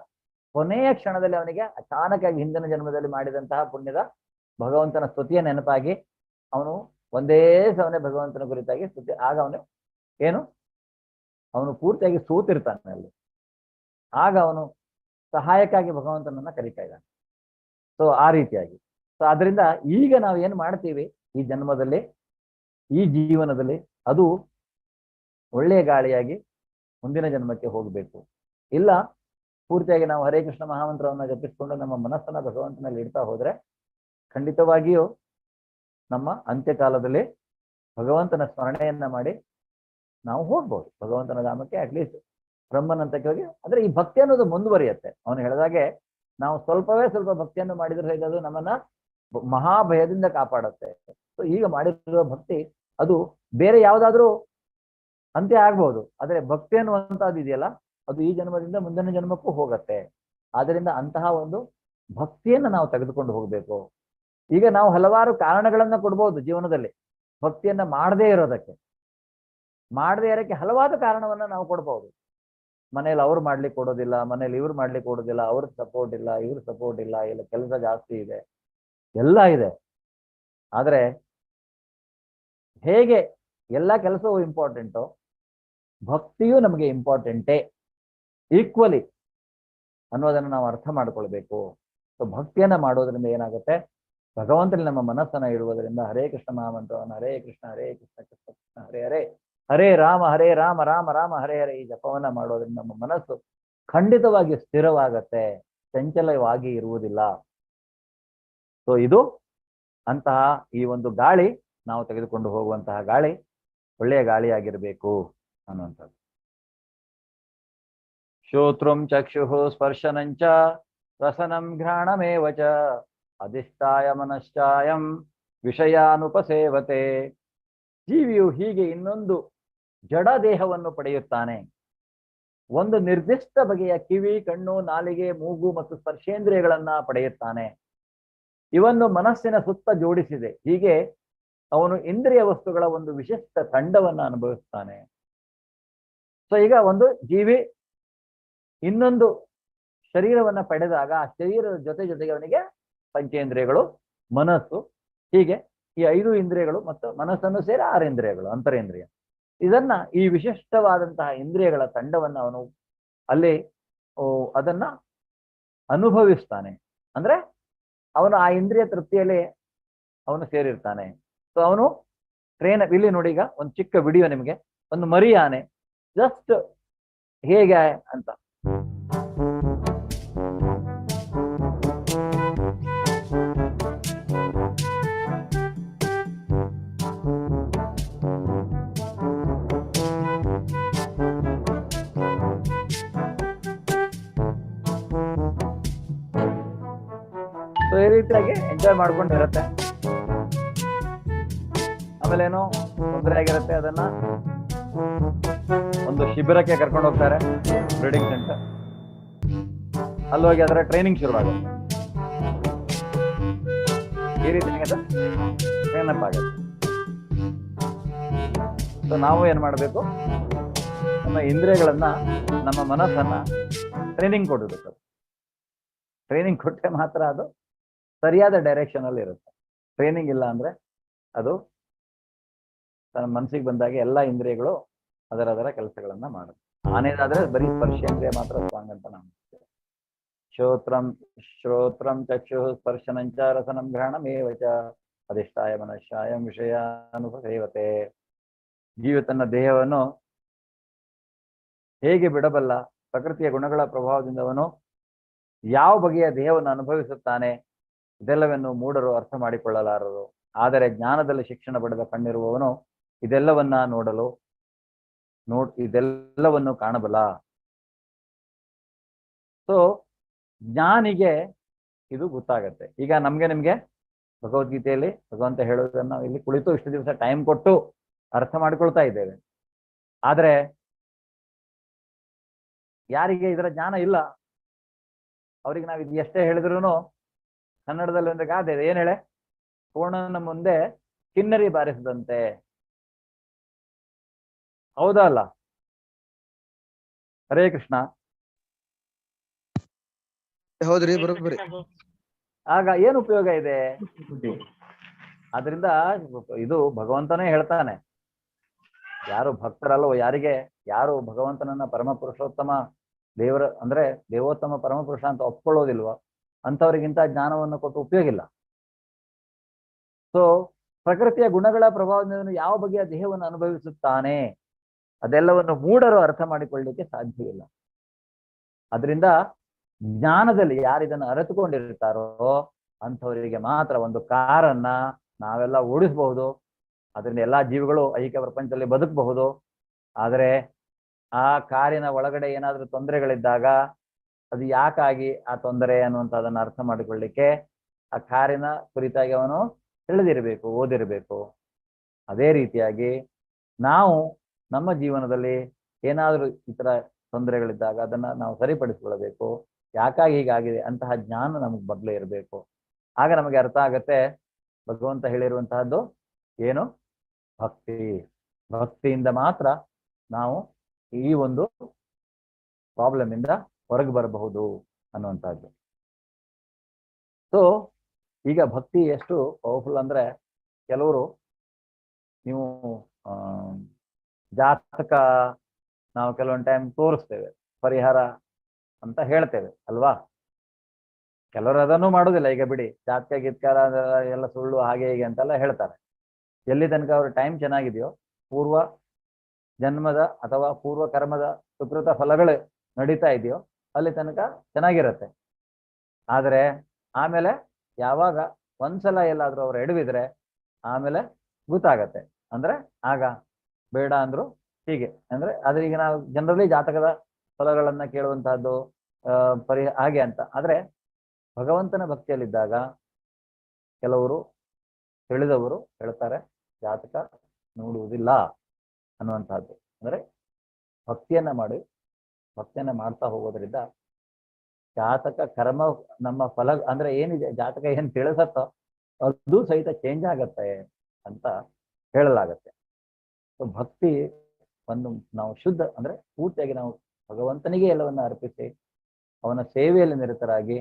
C: ಕೊನೆಯ ಕ್ಷಣದಲ್ಲಿ ಅವನಿಗೆ ಅಚಾನಕ್ಕಾಗಿ ಹಿಂದಿನ ಜನ್ಮದಲ್ಲಿ ಮಾಡಿದಂತಹ ಪುಣ್ಯದ ಭಗವಂತನ ಸ್ತುತಿಯ ನೆನಪಾಗಿ ಅವನು ಒಂದೇ ಸಮನೆ ಭಗವಂತನ ಕುರಿತಾಗಿ ಸ್ತುತಿ, ಆಗ ಅವನು ಏನು, ಅವನು ಪೂರ್ತಿಯಾಗಿ ಸೋತಿರ್ತಾನೆ ಅಲ್ಲಿ. ಆಗ ಅವನು ಸಹಾಯಕ್ಕಾಗಿ ಭಗವಂತನನ್ನ ಕರೀತಾ ಇದ್ದಾನೆ. ಸೊ ಆ ರೀತಿಯಾಗಿ, ಸೊ ಅದರಿಂದ ಈಗ ನಾವು ಏನು ಮಾಡ್ತೀವಿ ಈ ಜನ್ಮದಲ್ಲಿ, ಈ ಜೀವನದಲ್ಲಿ, ಅದು ಒಳ್ಳೆಯ ಗಾಳಿಯಾಗಿ ಮುಂದಿನ ಜನ್ಮಕ್ಕೆ ಹೋಗಬೇಕು. ಇಲ್ಲ ಪೂರ್ತಿಯಾಗಿ ನಾವು ಹರೇ ಕೃಷ್ಣ ಮಹಾಮಂತ್ರವನ್ನ ಜಪಿಸಿಕೊಂಡು ನಮ್ಮ ಮನಸ್ಸನ್ನ ಭಗವಂತನಲ್ಲಿ ಇಡ್ತಾ ಹೋದ್ರೆ ಖಂಡಿತವಾಗಿಯೂ ನಮ್ಮ ಅಂತ್ಯಕಾಲದಲ್ಲಿ ಭಗವಂತನ ಸ್ಮರಣೆಯನ್ನ ಮಾಡಿ ನಾವು ಹೋಗ್ಬೋದು ಭಗವಂತನ ಧಾಮಕ್ಕೆ, ಅಟ್ಲೀಸ್ಟ್ ಬ್ರಹ್ಮನಂತಕ್ಕೆ ಹೋಗಿ. ಅಂದ್ರೆ ಈ ಭಕ್ತಿ ಅನ್ನೋದು ಮುಂದುವರಿಯುತ್ತೆ. ಅವನು ಹೇಳಿದಾಗೆ ನಾವು ಸ್ವಲ್ಪ ಭಕ್ತಿಯನ್ನು ಮಾಡಿದ್ರೆ ಹೇಗೆ ಅದು ನಮ್ಮನ್ನ ಮಹಾಭಯದಿಂದ ಕಾಪಾಡುತ್ತೆ. ಸೊ ಈಗ ಮಾಡಿರುವ ಭಕ್ತಿ ಅದು ಬೇರೆ ಯಾವ್ದಾದ್ರೂ ಅಂತ್ಯ ಆಗ್ಬಹುದು, ಆದ್ರೆ ಭಕ್ತಿ ಅನ್ನುವಂಥದ್ದು ಇದೆಯಲ್ಲ, ಅದು ಈ ಜನ್ಮದಿಂದ ಮುಂದಿನ ಜನ್ಮಕ್ಕೂ ಹೋಗತ್ತೆ. ಆದ್ರಿಂದ ಅಂತಹ ಒಂದು ಭಕ್ತಿಯನ್ನ ನಾವು ತೆಗೆದುಕೊಂಡು ಹೋಗ್ಬೇಕು. ಈಗ ನಾವು ಹಲವಾರು ಕಾರಣಗಳನ್ನ ಕೊಡ್ಬೋದು ಜೀವನದಲ್ಲಿ ಭಕ್ತಿಯನ್ನ ಮಾಡದೇ ಇರೋದಕ್ಕೆ. ಮಾಡದೇ ಇರೋಕ್ಕೆ ಹಲವಾರು ಕಾರಣವನ್ನ ನಾವು ಕೊಡ್ಬೋದು. ಮನೇಲಿ ಅವ್ರು ಮಾಡ್ಲಿಕ್ಕೆ ಕೊಡೋದಿಲ್ಲ, ಮನೇಲಿ ಇವ್ರು ಮಾಡ್ಲಿಕ್ಕೆ ಕೊಡೋದಿಲ್ಲ, ಅವ್ರ ಸಪೋರ್ಟ್ ಇಲ್ಲ, ಇವ್ರ ಸಪೋರ್ಟ್ ಇಲ್ಲ, ಇಲ್ಲ ಕೆಲಸ ಜಾಸ್ತಿ ಇದೆ, ಎಲ್ಲ ಇದೆ. ಆದ್ರೆ ಹೇಗೆ ಎಲ್ಲ ಕೆಲಸವೂ ಇಂಪಾರ್ಟೆಂಟು, ಭಕ್ತಿಯೂ ನಮಗೆ ಇಂಪಾರ್ಟೆಂಟೇ ಈಕ್ವಲಿ ಅನ್ನೋದನ್ನು ನಾವು ಅರ್ಥ ಮಾಡ್ಕೊಳ್ಬೇಕು. ಸೊ ಭಕ್ತಿಯನ್ನ ಮಾಡೋದ್ರಿಂದ ಏನಾಗುತ್ತೆ, ಭಗವಂತನಲ್ಲಿ ನಮ್ಮ ಮನಸ್ಸನ್ನ ಇಡುವುದರಿಂದ ಹರೇ ಕೃಷ್ಣ ಮಹಾಮಂತ್ರವನ್ನು ಹರೇ ಕೃಷ್ಣ ಕೃಷ್ಣ ಕೃಷ್ಣ ಹರೇ ಹರೇ, ಹರೇ ರಾಮ ರಾಮ ರಾಮ ಹರೇ ಹರೇ, ಈ ಜಪವನ್ನ ಮಾಡೋದ್ರಿಂದ ನಮ್ಮ ಮನಸ್ಸು ಖಂಡಿತವಾಗಿ ಸ್ಥಿರವಾಗತ್ತೆ, ಚಂಚಲವಾಗಿ ಇರುವುದಿಲ್ಲ. ಸೊ ಇದು ಅಂತಹ ಈ ಒಂದು ಗಾಳಿ, ನಾವು ತೆಗೆದುಕೊಂಡು ಹೋಗುವಂತಹ ಗಾಳಿ ಒಳ್ಳೆಯ ಗಾಳಿಯಾಗಿರ್ಬೇಕು ಅನ್ನುವಂಥದ್ದು. ಶ್ರೋತ್ರಂ ಚಕ್ಷುಃ ಸ್ಪರ್ಶನಂಚ ರಸನಂ ಘ್ರಾಣಮೇವ ಚ ಅಧಿಷ್ಠಾಯ ಮನಶ್ಚಾಯಂ ವಿಷಯಾನುಪಸೇವತೆ. ಜೀವಿಯು ಹೀಗೆ ಇನ್ನೊಂದು ಜಡ ದೇಹವನ್ನು ಪಡೆಯುತ್ತಾನೆ. ಒಂದು ನಿರ್ದಿಷ್ಟ ಬಗೆಯ ಕಿವಿ, ಕಣ್ಣು, ನಾಲಿಗೆ, ಮೂಗು ಮತ್ತು ಸ್ಪರ್ಶೇಂದ್ರಿಯಗಳನ್ನ ಪಡೆಯುತ್ತಾನೆ. ಇವನ್ನು ಮನಸ್ಸಿನ ಸುತ್ತ ಜೋಡಿಸಿದೆ. ಹೀಗೆ ಅವನು ಇಂದ್ರಿಯ ವಸ್ತುಗಳ ಒಂದು ವಿಶಿಷ್ಟ ತಂಡವನ್ನು ಅನುಭವಿಸ್ತಾನೆ. ಸೊ ಈಗ ಒಂದು ಜೀವಿ ಇನ್ನೊಂದು ಶರೀರವನ್ನ ಪಡೆದಾಗ ಆ ಶರೀರದ ಜೊತೆಗೆ ಅವನಿಗೆ ಪಂಚೇಂದ್ರಿಯಗಳು, ಮನಸ್ಸು, ಹೀಗೆ ಈ 5 ಇಂದ್ರಿಯಗಳು ಮತ್ತು ಮನಸ್ಸನ್ನು ಸೇರಿ 6 ಇಂದ್ರಿಯಗಳು, ಅಂತರೇಂದ್ರಿಯ. ಇದನ್ನ ಈ ವಿಶಿಷ್ಟವಾದಂತಹ ಇಂದ್ರಿಯಗಳ ತಂಡವನ್ನು ಅವನು ಅಲ್ಲಿ ಅದನ್ನ ಅನುಭವಿಸ್ತಾನೆ. ಅಂದ್ರೆ ಅವನು ಆ ಇಂದ್ರಿಯ ತೃಪ್ತಿಯಲ್ಲಿ ಅವನು ಸೇರಿರ್ತಾನೆ. ಸೊ ಅವನು ಇಲ್ಲಿ ನೋಡಿ, ಈಗ ಒಂದು ಚಿಕ್ಕ ವಿಡಿಯೋ ನಿಮಗೆ, ಒಂದು ಮರಿ ಆನೆ ಜಸ್ಟ್ ಹೇಗೆ ಅಂತ. ಸೊ ಈ ರೀತಿಯಾಗಿ ಎಂಜಾಯ್ ಮಾಡ್ಕೊಂಡಿರತ್ತೆ. ಆಮೇಲೆ ಏನೋ ತೊಂದರೆ ಆಗಿರುತ್ತೆ, ಅದನ್ನ ಒಂದು ಶಿಬಿರಕ್ಕೆ ಕರ್ಕೊಂಡು ಹೋಗ್ತಾರೆ, ಬ್ರೀಡಿಂಗ್ ಸೆಂಟರ್. ಅಲ್ಲಿ ಹೋಗಿ ಅದರ ಟ್ರೈನಿಂಗ್ ಶುರುವಾಗುತ್ತೆ. ಈ ರೀತಿ ಟ್ರೈನ್ ಅಪ್ ಆಗುತ್ತೆ. ಸೊ ನಾವು ಏನ್ ಮಾಡಬೇಕು, ನಮ್ಮ ಇಂದ್ರಿಯಗಳನ್ನ, ನಮ್ಮ ಮನಸ್ಸನ್ನ ಟ್ರೈನಿಂಗ್ ಕೊಡಬೇಕು. ಟ್ರೈನಿಂಗ್ ಕೊಟ್ಟರೆ ಮಾತ್ರ ಅದು ಸರಿಯಾದ ಡೈರೆಕ್ಷನ್ ಅಲ್ಲಿ ಇರುತ್ತೆ. ಟ್ರೈನಿಂಗ್ ಇಲ್ಲ ಅಂದ್ರೆ ಅದು ತನ್ನ ಮನಸ್ಸಿಗೆ ಬಂದಾಗ ಎಲ್ಲ ಇಂದ್ರಿಯಗಳು ಅದರ ಕೆಲಸಗಳನ್ನ ಮಾಡುತ್ತೆ. ಆನೆದಾದ್ರೆ ಬರೀ ಸ್ಪರ್ಶೇಂದ್ರಿಯ ಮಾತ್ರ ಸ್ಟ್ರಾಂಗ್ ಅಂತ ನಾವು ಶ್ರೋತ್ರಂ ಚಕ್ಷು ಸ್ಪರ್ಶನಂಚ ರಸನಂ ಗ್ರಹಣಮೇವಚ ಅಧಿಷ್ಠಾಯ ಮನಶ್ಚಾಯಂ ವಿಷಯಾನುಪಸೇವತೆ. ಜೀವ ತನ್ನ ದೇಹವನ್ನು ಹೇಗೆ ಬಿಡಬಲ್ಲ? ಪ್ರಕೃತಿಯ ಗುಣಗಳ ಪ್ರಭಾವದಿಂದ ಅವನು ಯಾವ ಬಗೆಯ ದೇಹವನ್ನು ಅನುಭವಿಸುತ್ತಾನೆ, ಇದೆಲ್ಲವನ್ನು ಮೂಢರು ಅರ್ಥ ಮಾಡಿಕೊಳ್ಳಲಾರರು. ಆದರೆ ಜ್ಞಾನದಲ್ಲಿ ಶಿಕ್ಷಣ ಪಡೆದ ಕಣ್ಣಿರುವವನು ಇದೆಲ್ಲವನ್ನ ಇದೆಲ್ಲವನ್ನು ಕಾಣಬಲ್ಲ. ಸೊ ಜ್ಞಾನಿಗೆ ಇದು ಗೊತ್ತಾಗತ್ತೆ. ಈಗ ನಿಮ್ಗೆ ಭಗವದ್ಗೀತೆಯಲ್ಲಿ ಭಗವಂತ ಹೇಳೋದನ್ನ ನಾವು ಇಲ್ಲಿ ಕುಳಿತು ಇಷ್ಟು ದಿವಸ ಟೈಮ್ ಕೊಟ್ಟು ಅರ್ಥ ಮಾಡ್ಕೊಳ್ತಾ ಇದ್ದೇವೆ. ಆದ್ರೆ ಯಾರಿಗೆ ಇದರ ಜ್ಞಾನ ಇಲ್ಲ, ಅವ್ರಿಗೆ ನಾವು ಇದು ಎಷ್ಟೇ ಹೇಳಿದ್ರು, ಕನ್ನಡದಲ್ಲಿ ಒಂದು ಗಾದೆ ಇದೆ, ಏನ್ ಹೇಳೆ, ಕೋಣನ ಮುಂದೆ ಕಿನ್ನರಿ ಬಾರಿಸಿದಂತೆ. ಹೌದಾ ಅಲ್ಲ? ಹರೇ ಕೃಷ್ಣ.
F: ಹೌದ್ರಿ, ಬರೋಬ್ಬರಿ.
C: ಆಗ ಏನು ಉಪಯೋಗ ಇದೆ? ಆದ್ರಿಂದ ಇದು ಭಗವಂತನೇ ಹೇಳ್ತಾನೆ, ಯಾರು ಭಕ್ತರಲ್ವೋ, ಯಾರು ಭಗವಂತನನ್ನ ಪರಮ ಪುರುಷೋತ್ತಮ ದೇವರ ಅಂದ್ರೆ ದೇವೋತ್ತಮ ಪರಮಪುರುಷ ಅಂತ ಒಪ್ಕೊಳ್ಳೋದಿಲ್ವೋ ಅಂಥವ್ರಿಗಿಂತ ಜ್ಞಾನವನ್ನು ಕೊಟ್ಟು ಉಪಯೋಗ ಇಲ್ಲ. ಸೊ ಪ್ರಕೃತಿಯ ಗುಣಗಳ ಪ್ರಭಾವದಿಂದ ಯಾವ ಬಗೆಯ ದೇಹವನ್ನು ಅನುಭವಿಸುತ್ತಾನೆ ಅದೆಲ್ಲವನ್ನು ಮೂಢರು ಅರ್ಥ ಮಾಡಿಕೊಳ್ಳಲಿಕ್ಕೆ ಸಾಧ್ಯವಿಲ್ಲ. ಅದರಿಂದ ಜ್ಞಾನದಲ್ಲಿ ಯಾರಿದನ್ನು ಅರಿತುಕೊಂಡಿರ್ತಾರೋ ಅಂಥವರಿಗೆ ಮಾತ್ರ ಒಂದು ಕಾರನ್ನ ನಾವೆಲ್ಲ ಓಡಿಸಬಹುದು. ಅದರಿಂದ ಎಲ್ಲಾ ಜೀವಿಗಳು ಐಕ್ಯ ಪ್ರಪಂಚದಲ್ಲಿ ಬದುಕಬಹುದು. ಆದರೆ ಆ ಕಾರಿನ ಒಳಗಡೆ ಏನಾದ್ರೂ ತೊಂದರೆಗಳಿದ್ದಾಗ ಅದು ಯಾಕಾಗಿ ಆ ತೊಂದರೆ ಅನ್ನುವಂಥದ್ದನ್ನು ಅರ್ಥ ಮಾಡಿಕೊಳ್ಳಿಕ್ಕೆ ಆ ಕಾರಿನ ಕುರಿತಾಗಿ ಅವನು ತಿಳಿದಿರಬೇಕು, ಓದಿರಬೇಕು. ಅದೇ ರೀತಿಯಾಗಿ ನಾವು ನಮ್ಮ ಜೀವನದಲ್ಲಿ ಏನಾದರೂ ಈ ಥರ ತೊಂದರೆಗಳಿದ್ದಾಗ ಅದನ್ನ ನಾವು ಸರಿಪಡಿಸಿಕೊಳ್ಳಬೇಕು. ಯಾಕಾಗಿ ಹೀಗಾಗಿದೆ ಅಂತಹ ಜ್ಞಾನ ನಮಗೆ ಮೊದಲೇ ಇರಬೇಕು. ಆಗ ನಮಗೆ ಅರ್ಥ ಆಗತ್ತೆ ಭಗವಂತ ಹೇಳಿರುವಂತಹದ್ದು ಏನು, ಭಕ್ತಿಯಿಂದ ಮಾತ್ರ ನಾವು ಈ ಒಂದು ಪ್ರಾಬ್ಲಮ್ ಇಂದ ಹೊರಗೆ ಬರಬಹುದು ಅನ್ನುವಂಥದ್ದು. ಸೊ ಈಗ ಭಕ್ತಿ ಎಷ್ಟು ಪವರ್ಫುಲ್ ಅಂದ್ರೆ, ಕೆಲವರು ನೀವು ಜಾತಕ ನಾವು ಕೆಲವೊಂದು ಟೈಮ್ ತೋರಿಸ್ತೇವೆ, ಪರಿಹಾರ ಅಂತ ಹೇಳ್ತೇವೆ ಅಲ್ವಾ. ಕೆಲವರು ಅದನ್ನು ಮಾಡೋದಿಲ್ಲ. ಈಗ ಬಿಡಿ, ಜಾತಕ ಗೀತ್ಕಾರ ಎಲ್ಲ ಸುಳ್ಳು ಹಾಗೆ ಹೀಗೆ ಅಂತೆಲ್ಲ ಹೇಳ್ತಾರೆ. ಎಲ್ಲಿ ತನಕ ಅವ್ರ ಟೈಮ್ ಚೆನ್ನಾಗಿದೆಯೋ, ಪೂರ್ವ ಜನ್ಮದ ಅಥವಾ ಪೂರ್ವ ಕರ್ಮದ ಸುಕೃತ ಫಲಗಳು ನಡೀತಾ ಇದೆಯೋ ಅಲ್ಲಿ ತನಕ ಚೆನ್ನಾಗಿರತ್ತೆ. ಆದರೆ ಆಮೇಲೆ ಯಾವಾಗ ಒಂದ್ಸಲ ಎಲ್ಲಾದ್ರೂ ಅವ್ರು ಎಡವಿದ್ರೆ ಆಮೇಲೆ ಗೊತ್ತಾಗತ್ತೆ. ಅಂದ್ರೆ ಆಗ ಬೇಡ ಅಂದ್ರು ಹೀಗೆ. ಅಂದ್ರೆ ಆದ್ರೆ ಈಗ ನಾವು ಜನರಲಿ ಜಾತಕದ ಫಲಗಳನ್ನ ಕೇಳುವಂತಹದ್ದು ಹಾಗೆ ಅಂತ. ಆದ್ರೆ ಭಗವಂತನ ಭಕ್ತಿಯಲ್ಲಿದ್ದಾಗ ಕೆಲವರು ತಿಳಿದವರು ಹೇಳ್ತಾರೆ ಜಾತಕ ನೋಡುವುದಿಲ್ಲ ಅನ್ನುವಂಥದ್ದು. ಅಂದ್ರೆ ಭಕ್ತಿಯನ್ನ ಮಾಡ್ತಾ ಹೋಗೋದ್ರಿಂದ ಜಾತಕ ಕರ್ಮ ನಮ್ಮ ಫಲ ಅಂದ್ರೆ ಏನಿದೆ ಜಾತಕ ಏನ್ ತಿಳಿಸತ್ತೋ ಅದು ಸಹಿತ ಚೇಂಜ್ ಆಗತ್ತೆ ಅಂತ ಹೇಳಲಾಗತ್ತೆ. ಭಕ್ತಿ ಒಂದು ನಾವು ಶುದ್ಧ ಅಂದ್ರೆ ಪೂರ್ತಿಯಾಗಿ ನಾವು ಭಗವಂತನಿಗೆ ಎಲ್ಲವನ್ನ ಅರ್ಪಿಸಿ ಅವನ ಸೇವೆಯಲ್ಲಿ ನಿರತರಾಗಿ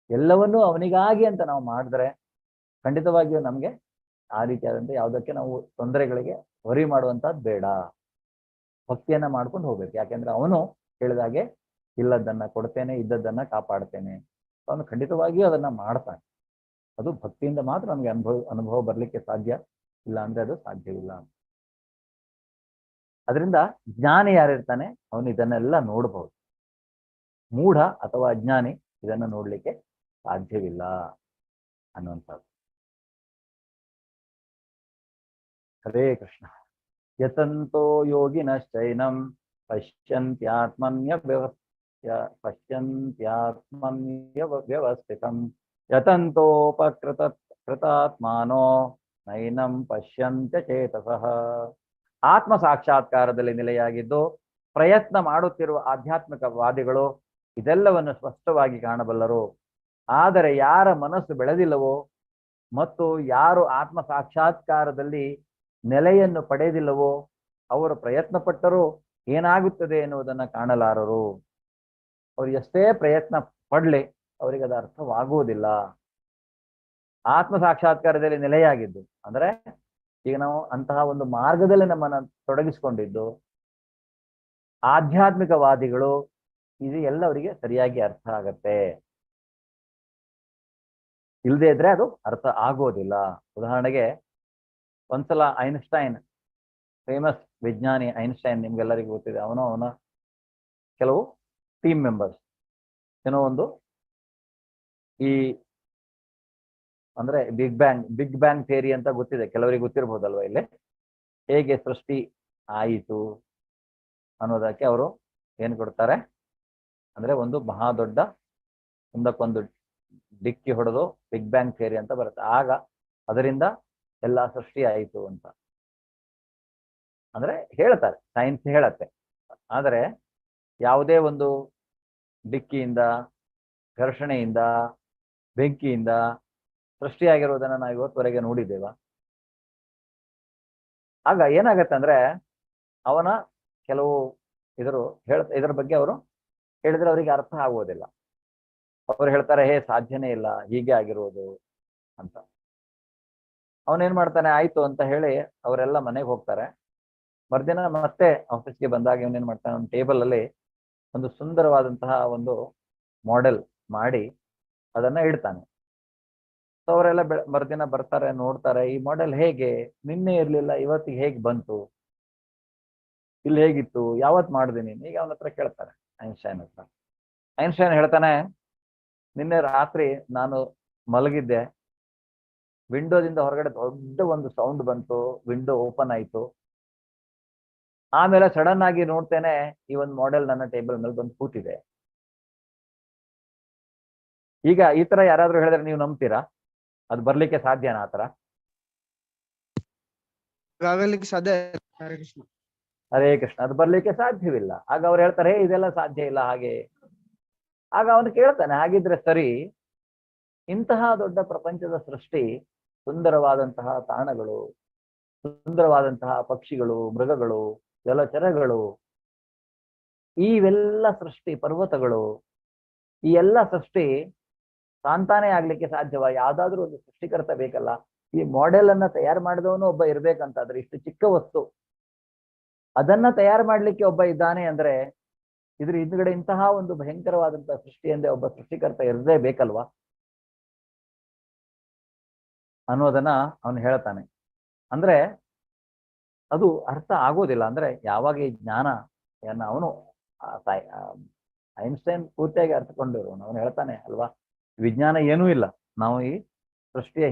C: ಎಲ್ಲವನ್ನೂ ಅವನಿಗಾಗಿ ಅಂತ ನಾವು ಮಾಡಿದ್ರೆ ಖಂಡಿತವಾಗಿಯೂ ನಮ್ಗೆ ಆ ರೀತಿಯಾದಂತ ಯಾವುದಕ್ಕೆ ನಾವು ತೊಂದರೆಗಳಿಗೆ ಹೊರಿ ಮಾಡುವಂತದ್ದು ಬೇಡ. ಭಕ್ತಿಯನ್ನ ಮಾಡ್ಕೊಂಡು ಹೋಗ್ಬೇಕು. ಯಾಕೆಂದ್ರೆ ಅವನು ಹೇಳಿದಾಗೆ ಇಲ್ಲದನ್ನ ಕೊಡ್ತೇನೆ, ಇದ್ದದ್ದನ್ನ ಕಾಪಾಡ್ತೇನೆ. ಅವನು ಖಂಡಿತವಾಗಿಯೂ ಅದನ್ನ ಮಾಡ್ತಾನೆ. ಅದು ಭಕ್ತಿಯಿಂದ ಮಾತ್ರ ನಮ್ಗೆ ಅನುಭವ ಬರ್ಲಿಕ್ಕೆ ಸಾಧ್ಯ. ಇಲ್ಲ ಅಂದ್ರೆ ಅದು ಸಾಧ್ಯವಿಲ್ಲ. ಅದರಿಂದ ಜ್ಞಾನಿ ಯಾರಿರ್ತಾನೆ ಅವನು ಇದನ್ನೆಲ್ಲ ನೋಡ್ಬಹುದು. ಮೂಢ ಅಥವಾ ಅಜ್ಞಾನಿ ಇದನ್ನ ನೋಡ್ಲಿಕ್ಕೆ ಸಾಧ್ಯವಿಲ್ಲ ಅನ್ನುವಂಥದ್ದು. ಹರೇ ಕೃಷ್ಣ. ಯತಂತೋ ಯೋಗಿನಶ್ಚೈನಂ ಪಶ್ಯಂತ್ಯಾತ್ಮನ್ಯ ವ್ಯವಸ್ಥಿತಂ ಯತಂತೋಪಕೃತಾತ್ಮಾನೋ ನೈನಂ ಪಶ್ಯಂತ್ಯ ಚೇತಸಃ. ಆತ್ಮ ಸಾಕ್ಷಾತ್ಕಾರದಲ್ಲಿ ನೆಲೆಯಾಗಿದ್ದು ಪ್ರಯತ್ನ ಮಾಡುತ್ತಿರುವ ಆಧ್ಯಾತ್ಮಿಕವಾದಿಗಳು ಇದೆಲ್ಲವನ್ನು ಸ್ಪಷ್ಟವಾಗಿ ಕಾಣಬಲ್ಲರು. ಆದರೆ ಯಾರ ಮನಸ್ಸು ಬೆಳೆದಿಲ್ಲವೋ ಮತ್ತು ಯಾರು ಆತ್ಮ ಸಾಕ್ಷಾತ್ಕಾರದಲ್ಲಿ ನೆಲೆಯನ್ನು ಪಡೆದಿಲ್ಲವೋ ಅವರು ಪ್ರಯತ್ನ ಪಟ್ಟರೂ ಏನಾಗುತ್ತದೆ ಎನ್ನುವುದನ್ನು ಕಾಣಲಾರರು. ಅವ್ರು ಎಷ್ಟೇ ಪ್ರಯತ್ನ ಪಡ್ಲಿ ಅವರಿಗೆ ಅದು ಅರ್ಥವಾಗುವುದಿಲ್ಲ. ಆತ್ಮ ಸಾಕ್ಷಾತ್ಕಾರದಲ್ಲಿ ನೆಲೆಯಾಗಿದ್ದು ಅಂದ್ರೆ ಈಗ ನಾವು ಅಂತಹ ಒಂದು ಮಾರ್ಗದಲ್ಲಿ ನಮ್ಮನ್ನು ತೊಡಗಿಸಿಕೊಂಡಿದ್ದು ಆಧ್ಯಾತ್ಮಿಕವಾದಿಗಳು ಇದು ಎಲ್ಲ ಅವರಿಗೆ ಸರಿಯಾಗಿ ಅರ್ಥ ಆಗತ್ತೆ. ಇಲ್ಲದೆ ಇದ್ರೆ ಅದು ಅರ್ಥ ಆಗೋದಿಲ್ಲ. ಉದಾಹರಣೆಗೆ ಒಂದ್ಸಲ ಐನ್ಸ್ಟೈನ್, ಫೇಮಸ್ ವಿಜ್ಞಾನಿ ಐನ್ಸ್ಟೈನ್, ನಿಮ್ಗೆಲ್ಲರಿಗೂ ಗೊತ್ತಿದೆ. ಅವನ ಕೆಲವು ಟೀಮ್ ಮೆಂಬರ್ಸ್ ಏನೋ ಒಂದು ಈ ಅಂದ್ರೆ ಬಿಗ್ ಬ್ಯಾಂಗ್ ಥಿಯರಿ ಅಂತ ಗೊತ್ತಿದೆ, ಕೆಲವರಿಗೆ ಗೊತ್ತಿರ್ಬೋದಲ್ವಾ. ಇಲ್ಲಿ ಹೇಗೆ ಸೃಷ್ಟಿ ಆಯಿತು ಅನ್ನೋದಕ್ಕೆ ಅವರು ಏನ್ ಕೊಡ್ತಾರೆ ಅಂದ್ರೆ ಒಂದು ಮಹಾ ದೊಡ್ಡ ಒಂದಕ್ಕೊಂದು ಡಿಕ್ಕಿ ಹೊಡೆದು ಬಿಗ್ ಬ್ಯಾಂಗ್ ಥಿಯರಿ ಅಂತ ಬರುತ್ತೆ. ಆಗ ಅದರಿಂದ ಎಲ್ಲ ಸೃಷ್ಟಿ ಆಯಿತು ಅಂತ ಅಂದ್ರೆ ಹೇಳ್ತಾರೆ, ಸೈನ್ಸ್ ಹೇಳತ್ತೆ. ಆದರೆ ಯಾವುದೇ ಒಂದು ಡಿಕ್ಕಿಯಿಂದ, ಘರ್ಷಣೆಯಿಂದ, ಬೆಂಕಿಯಿಂದ ಸೃಷ್ಟಿಯಾಗಿರುವುದನ್ನ ನಾವು ಇವತ್ತುವರೆಗೆ ನೋಡಿದ್ದೇವ? ಆಗ ಏನಾಗತ್ತೆ ಅಂದ್ರೆ ಅವನ ಕೆಲವು ಇದರ ಬಗ್ಗೆ ಅವರು ಹೇಳಿದ್ರೆ ಅವರಿಗೆ ಅರ್ಥ ಆಗುವುದಿಲ್ಲ. ಅವ್ರು ಹೇಳ್ತಾರೆ ಸಾಧ್ಯನೇ ಇಲ್ಲ, ಹೀಗೆ ಆಗಿರೋದು ಅಂತ. ಅವನೇನ್ ಮಾಡ್ತಾನೆ, ಆಯ್ತು ಅಂತ ಹೇಳಿ ಅವರೆಲ್ಲ ಮನೆಗೆ ಹೋಗ್ತಾರೆ. ಮರ್ದಿನ ಮತ್ತೆ ಆಫೀಸ್ಗೆ ಬಂದಾಗ ಇವನೇನ್ ಮಾಡ್ತಾನೆ, ಒಂದು ಟೇಬಲ್ ಅಲ್ಲಿ ಒಂದು ಸುಂದರವಾದಂತಹ ಒಂದು ಮಾಡೆಲ್ ಮಾಡಿ ಅದನ್ನ ಇಡ್ತಾನೆ. ಸೊ ಅವರೆಲ್ಲ ಮರ್ದಿನ ಬರ್ತಾರೆ, ನೋಡ್ತಾರೆ, ಈ ಮಾಡೆಲ್ ಹೇಗೆ, ನಿನ್ನೆ ಇರ್ಲಿಲ್ಲ ಇವತ್ತಿಗೆ ಹೇಗೆ ಬಂತು, ಇಲ್ಲಿ ಹೇಗಿತ್ತು, ಯಾವತ್ ಮಾಡಿದೆ ನೀನು, ಈಗ ಅವನ ಹತ್ರ ಕೇಳ್ತಾರೆ ಐನ್ಸ್ಟೈನ್ ಹತ್ರ. ಐನ್ಸ್ಟೈನ್ ಹೇಳ್ತಾನೆ, ನಿನ್ನೆ ರಾತ್ರಿ ನಾನು ಮಲಗಿದ್ದೆ, ವಿಂಡೋದಿಂದ ಹೊರಗಡೆ ದೊಡ್ಡ ಒಂದು ಸೌಂಡ್ ಬಂತು, ವಿಂಡೋ ಓಪನ್ ಆಯ್ತು, ಆಮೇಲೆ ಸಡನ್ ಆಗಿ ನೋಡ್ತೇನೆ ಈ ಒಂದು ಮಾಡೆಲ್ ನನ್ನ ಟೇಬಲ್ ಮೇಲೆ ಬಂದು ಕೂತಿದೆ. ಈಗ ಈ ತರ ಯಾರಾದ್ರೂ ಹೇಳಿದ್ರೆ ನೀವು ನಂಬ್ತೀರಾ? ಅದು ಬರ್ಲಿಕ್ಕೆ ಸಾಧ್ಯನಾ ಆತರ?
F: ಆಗಲಿಕ್ಕೆ ಸಾಧ್ಯ. ಹರೇ ಕೃಷ್ಣ.
C: ಹರೇ ಕೃಷ್ಣ. ಅದು ಬರ್ಲಿಕ್ಕೆ ಸಾಧ್ಯವಿಲ್ಲ. ಆಗ ಅವ್ರು ಹೇಳ್ತಾರೆ ಇದೆಲ್ಲ ಸಾಧ್ಯ ಇಲ್ಲ ಹಾಗೆ. ಆಗ ಅವನು ಕೇಳ್ತಾನೆ, ಹಾಗಿದ್ರೆ ಸರಿ, ಇಂತಹ ದೊಡ್ಡ ಪ್ರಪಂಚದ ಸೃಷ್ಟಿ, ಸುಂದರವಾದಂತಹ ತಾಣಗಳು, ಸುಂದರವಾದಂತಹ ಪಕ್ಷಿಗಳು, ಮೃಗಗಳು, ಜಲಚರಗಳು, ಇವೆಲ್ಲ ಸೃಷ್ಟಿ, ಪರ್ವತಗಳು, ಈ ಎಲ್ಲ ಸೃಷ್ಟಿ ತಾಂತಾನೆ ಆಗ್ಲಿಕ್ಕೆ ಸಾಧ್ಯವ? ಯಾವ್ದಾದ್ರು ಒಂದು ಸೃಷ್ಟಿಕರ್ತ ಬೇಕಲ್ಲ. ಈ ಮಾಡೆಲ್ ಅನ್ನ ತಯಾರು ಮಾಡಿದವನು ಒಬ್ಬ ಇರ್ಬೇಕಂತಾದ್ರೆ, ಇಷ್ಟು ಚಿಕ್ಕ ವಸ್ತು ಅದನ್ನ ತಯಾರು ಮಾಡ್ಲಿಕ್ಕೆ ಒಬ್ಬ ಇದ್ದಾನೆ ಅಂದ್ರೆ ಇದ್ರ ಹಿಂದ್ಗಡೆ ಇಂತಹ ಒಂದು ಭಯಂಕರವಾದಂತಹ ಸೃಷ್ಟಿಯಂದ್ರೆ ಒಬ್ಬ ಸೃಷ್ಟಿಕರ್ತ ಇರದೇ ಬೇಕಲ್ವಾ ಅನ್ನೋದನ್ನ ಅವನು ಹೇಳ್ತಾನೆ. ಅಂದ್ರೆ ಅದು ಅರ್ಥ ಆಗೋದಿಲ್ಲ. ಅಂದ್ರೆ ಯಾವಾಗ ಈ ಜ್ಞಾನ ಅವನು ಐನ್ಸ್ಟೈನ್ ಪೂರ್ತಿಯಾಗಿ ಅರ್ಥಕೊಂಡಿರೋನು, ಅವನು ಹೇಳ್ತಾನೆ ಅಲ್ವಾ, ವಿಜ್ಞಾನ ಏನೂ ಇಲ್ಲ, ನಾವು ಈ ಸೃಷ್ಟಿಯ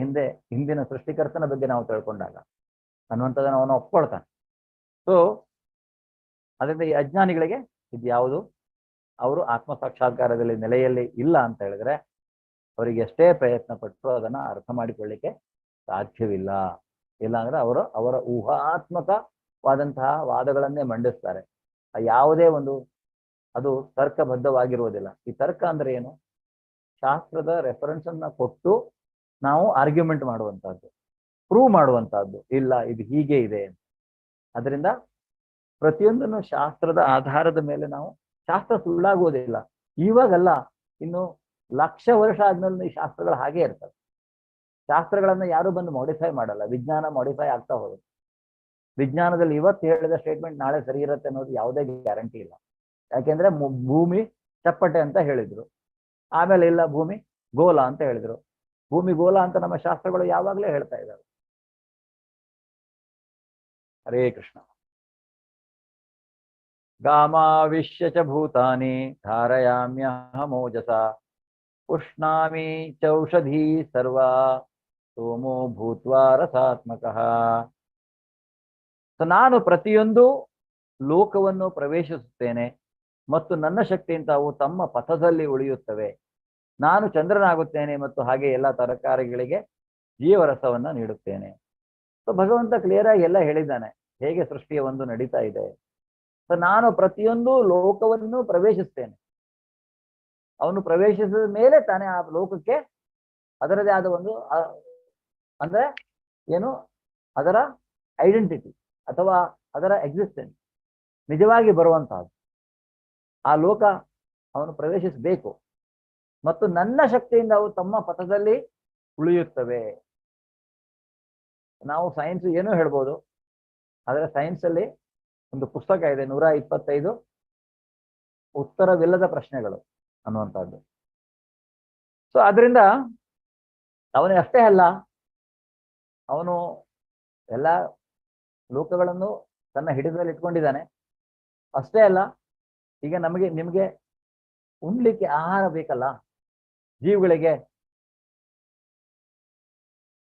C: ಹಿಂದಿನ ಸೃಷ್ಟಿಕರ್ತನ ಬಗ್ಗೆ ನಾವು ತಿಳ್ಕೊಂಡಾಗ ಅನ್ನುವಂಥದ್ದನ್ನು ಅವನು ಒಪ್ಕೊಳ್ತಾನೆ. ಸೊ ಅದರಿಂದ ಈ ಅಜ್ಞಾನಿಗಳಿಗೆ ಇದು ಯಾವುದು, ಅವರು ಆತ್ಮ ಸಾಕ್ಷಾತ್ಕಾರದಲ್ಲಿ ನೆಲೆಯಲ್ಲಿ ಇಲ್ಲ ಅಂತ ಹೇಳಿದ್ರೆ ಅವರಿಗೆ ಎಷ್ಟೇ ಪ್ರಯತ್ನ ಪಟ್ಟರು ಅದನ್ನ ಅರ್ಥ ಮಾಡಿಕೊಳ್ಳಿಕ್ಕೆ ಸಾಧ್ಯವಿಲ್ಲ. ಇಲ್ಲಾಂದ್ರೆ ಅವರ ಊಹಾತ್ಮಕವಾದಂತಹ ವಾದಗಳನ್ನೇ ಮಂಡಿಸ್ತಾರೆ. ಯಾವುದೇ ಒಂದು ಅದು ತರ್ಕಬದ್ಧವಾಗಿರುವುದಿಲ್ಲ. ಈ ತರ್ಕ ಅಂದ್ರೆ ಏನು? ಶಾಸ್ತ್ರದ ರೆಫರೆನ್ಸ್ ಅನ್ನ ಕೊಟ್ಟು ನಾವು ಆರ್ಗ್ಯುಮೆಂಟ್ ಮಾಡುವಂತಹದ್ದು, ಪ್ರೂವ್ ಮಾಡುವಂತಹದ್ದು. ಇಲ್ಲ, ಇದು ಹೀಗೆ ಇದೆ. ಅದರಿಂದ ಪ್ರತಿಯೊಂದನ್ನು ಶಾಸ್ತ್ರದ ಆಧಾರದ ಮೇಲೆ ನಾವು, ಶಾಸ್ತ್ರ ಸುಳ್ಳಾಗುವುದಿಲ್ಲ. ಇವಾಗಲ್ಲ, ಇನ್ನು ಲಕ್ಷ ವರ್ಷ ಆದ್ಮೇಲೆ ಈ ಶಾಸ್ತ್ರಗಳು ಹಾಗೆ ಇರ್ತವೆ. ಶಾಸ್ತ್ರಗಳನ್ನ ಯಾರು ಬಂದು ಮಾಡಿಫೈ ಮಾಡಲ್ಲ. ವಿಜ್ಞಾನ ಮಾಡಿಫೈ ಆಗ್ತಾ ಹೋಗುತ್ತೆ. ವಿಜ್ಞಾನದಲ್ಲಿ ಇವತ್ತು ಹೇಳಿದ ಸ್ಟೇಟ್ಮೆಂಟ್ ನಾಳೆ ಸರಿ ಇರುತ್ತೆ ಅನ್ನೋದು ಯಾವುದೇ ಗ್ಯಾರಂಟಿ ಇಲ್ಲ. ಯಾಕೆಂದ್ರೆ ಭೂಮಿ ಚಪ್ಪಟೆ ಅಂತ ಹೇಳಿದ್ರು, ಆಮೇಲೆ ಇಲ್ಲ ಭೂಮಿ ಗೋಲ ಅಂತ ಹೇಳಿದ್ರು. ಭೂಮಿ ಗೋಲ ಅಂತ ನಮ್ಮ ಶಾಸ್ತ್ರಗಳು ಯಾವಾಗಲೇ ಹೇಳ್ತಾ ಇದ್ದಾವೆ. ಹರೇ ಕೃಷ್ಣ. ಗಾಮಾವಿಶ್ಯ ಚ ಭೂತಾನಿ ಧಾರಯಾಮ್ಯಹಮೋಜಸ ಉಷ್ಣಾಮಿ ಚೌಷಧಿ ಸರ್ವಾ ಸೋಮೋ ಭೂತ್ವಾ ರಸಾತ್ಮಕಃ. ನಾನು ಪ್ರತಿಯೊಂದು ಲೋಕವನ್ನು ಪ್ರವೇಶಿಸುತ್ತೇನೆ ಮತ್ತು ನನ್ನ ಶಕ್ತಿಯಿಂದ ಅವು ತಮ್ಮ ಪಥದಲ್ಲಿ ಉಳಿಯುತ್ತವೆ. ನಾನು ಚಂದ್ರನಾಗುತ್ತೇನೆ ಮತ್ತು ಹಾಗೆ ಎಲ್ಲ ತರಕಾರಿಗಳಿಗೆ ಜೀವರಸವನ್ನ ನೀಡುತ್ತೇನೆ. ಸೊ ಭಗವಂತ ಕ್ಲಿಯರ್ ಆಗಿ ಎಲ್ಲ ಹೇಳಿದ್ದಾನೆ, ಹೇಗೆ ಸೃಷ್ಟಿಯ ಒಂದು ನಡೀತಾ ಇದೆ. ಸೊ ನಾನು ಪ್ರತಿಯೊಂದು ಲೋಕವನ್ನು ಪ್ರವೇಶಿಸ್ತೇನೆ. ಅವನು ಪ್ರವೇಶಿಸಿದ ಮೇಲೆ ತಾನೇ ಆ ಲೋಕಕ್ಕೆ ಅದರದೇ ಆದ ಒಂದು ಅಂದ್ರೆ ಏನು, ಅದರ ಐಡೆಂಟಿಟಿ ಅಥವಾ ಅದರ ಎಕ್ಸಿಸ್ಟೆನ್ಸ್ ನಿಜವಾಗಿ ಬರುವಂತಹದ್ದು. ಆ ಲೋಕ ಅವನು ಪ್ರವೇಶಿಸಬೇಕು ಮತ್ತು ನನ್ನ ಶಕ್ತಿಯಿಂದ ಅವು ತಮ್ಮ ಪಥದಲ್ಲಿ ಉಳಿಯುತ್ತವೆ. ನಾವು ಸೈನ್ಸ್ ಏನೋ ಹೇಳ್ಬೋದು, ಆದರೆ ಸೈನ್ಸ್ ಅಲ್ಲಿ ಒಂದು ಪುಸ್ತಕ ಇದೆ, 125 ಉತ್ತರವಿಲ್ಲದ ಪ್ರಶ್ನೆಗಳು ಅನ್ನುವಂಥದ್ದು. ಸೊ ಅದರಿಂದ ಅವನೇ ಅಷ್ಟೇ ಅಲ್ಲ, ಅವನು ಎಲ್ಲ ಲೋಕಗಳನ್ನು ತನ್ನ ಹಿಡಿತದಲ್ಲಿ ಇಟ್ಕೊಂಡಿದ್ದಾನೆ. ಅಷ್ಟೇ ಅಲ್ಲ, ಈಗ ನಿಮಗೆ ಉಣ್ಲಿಕ್ಕೆ ಆಹಾರ ಬೇಕಲ್ಲ ಜೀವಿಗಳಿಗೆ,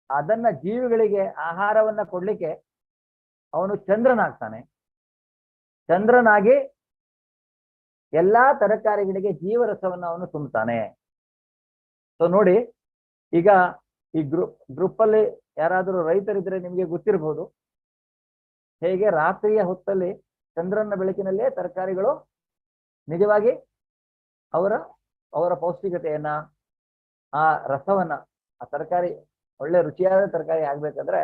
C: ಅದನ್ನ ಜೀವಿಗಳಿಗೆ ಆಹಾರವನ್ನ ಕೊಡ್ಲಿಕ್ಕೆ ಅವನು ಚಂದ್ರನಾಗ್ತಾನೆ. ಚಂದ್ರನಾಗಿ ಎಲ್ಲಾ ತರಕಾರಿಗಳಿಗೆ ಜೀವರಸವನ್ನು ಅವನು ತುಂಬುತ್ತಾನೆ. ಸೊ ನೋಡಿ, ಈಗ ಈ ಗ್ರೂಪ್ ಅಲ್ಲಿ ಯಾರಾದರೂ ರೈತರಿದ್ರೆ ನಿಮಗೆ ಗೊತ್ತಿರಬಹುದು, ಹೇಗೆ ರಾತ್ರಿಯ ಹೊತ್ತಲ್ಲಿ ಚಂದ್ರನ ಬೆಳಕಿನಲ್ಲೇ ತರಕಾರಿಗಳು ನಿಜವಾಗಿ ಅವರ ಪೌಷ್ಟಿಕತೆಯನ್ನ, ಆ ರಸವನ್ನ, ಆ ತರಕಾರಿ ಒಳ್ಳೆ ರುಚಿಯಾದ ತರಕಾರಿ ಆಗ್ಬೇಕಂದ್ರೆ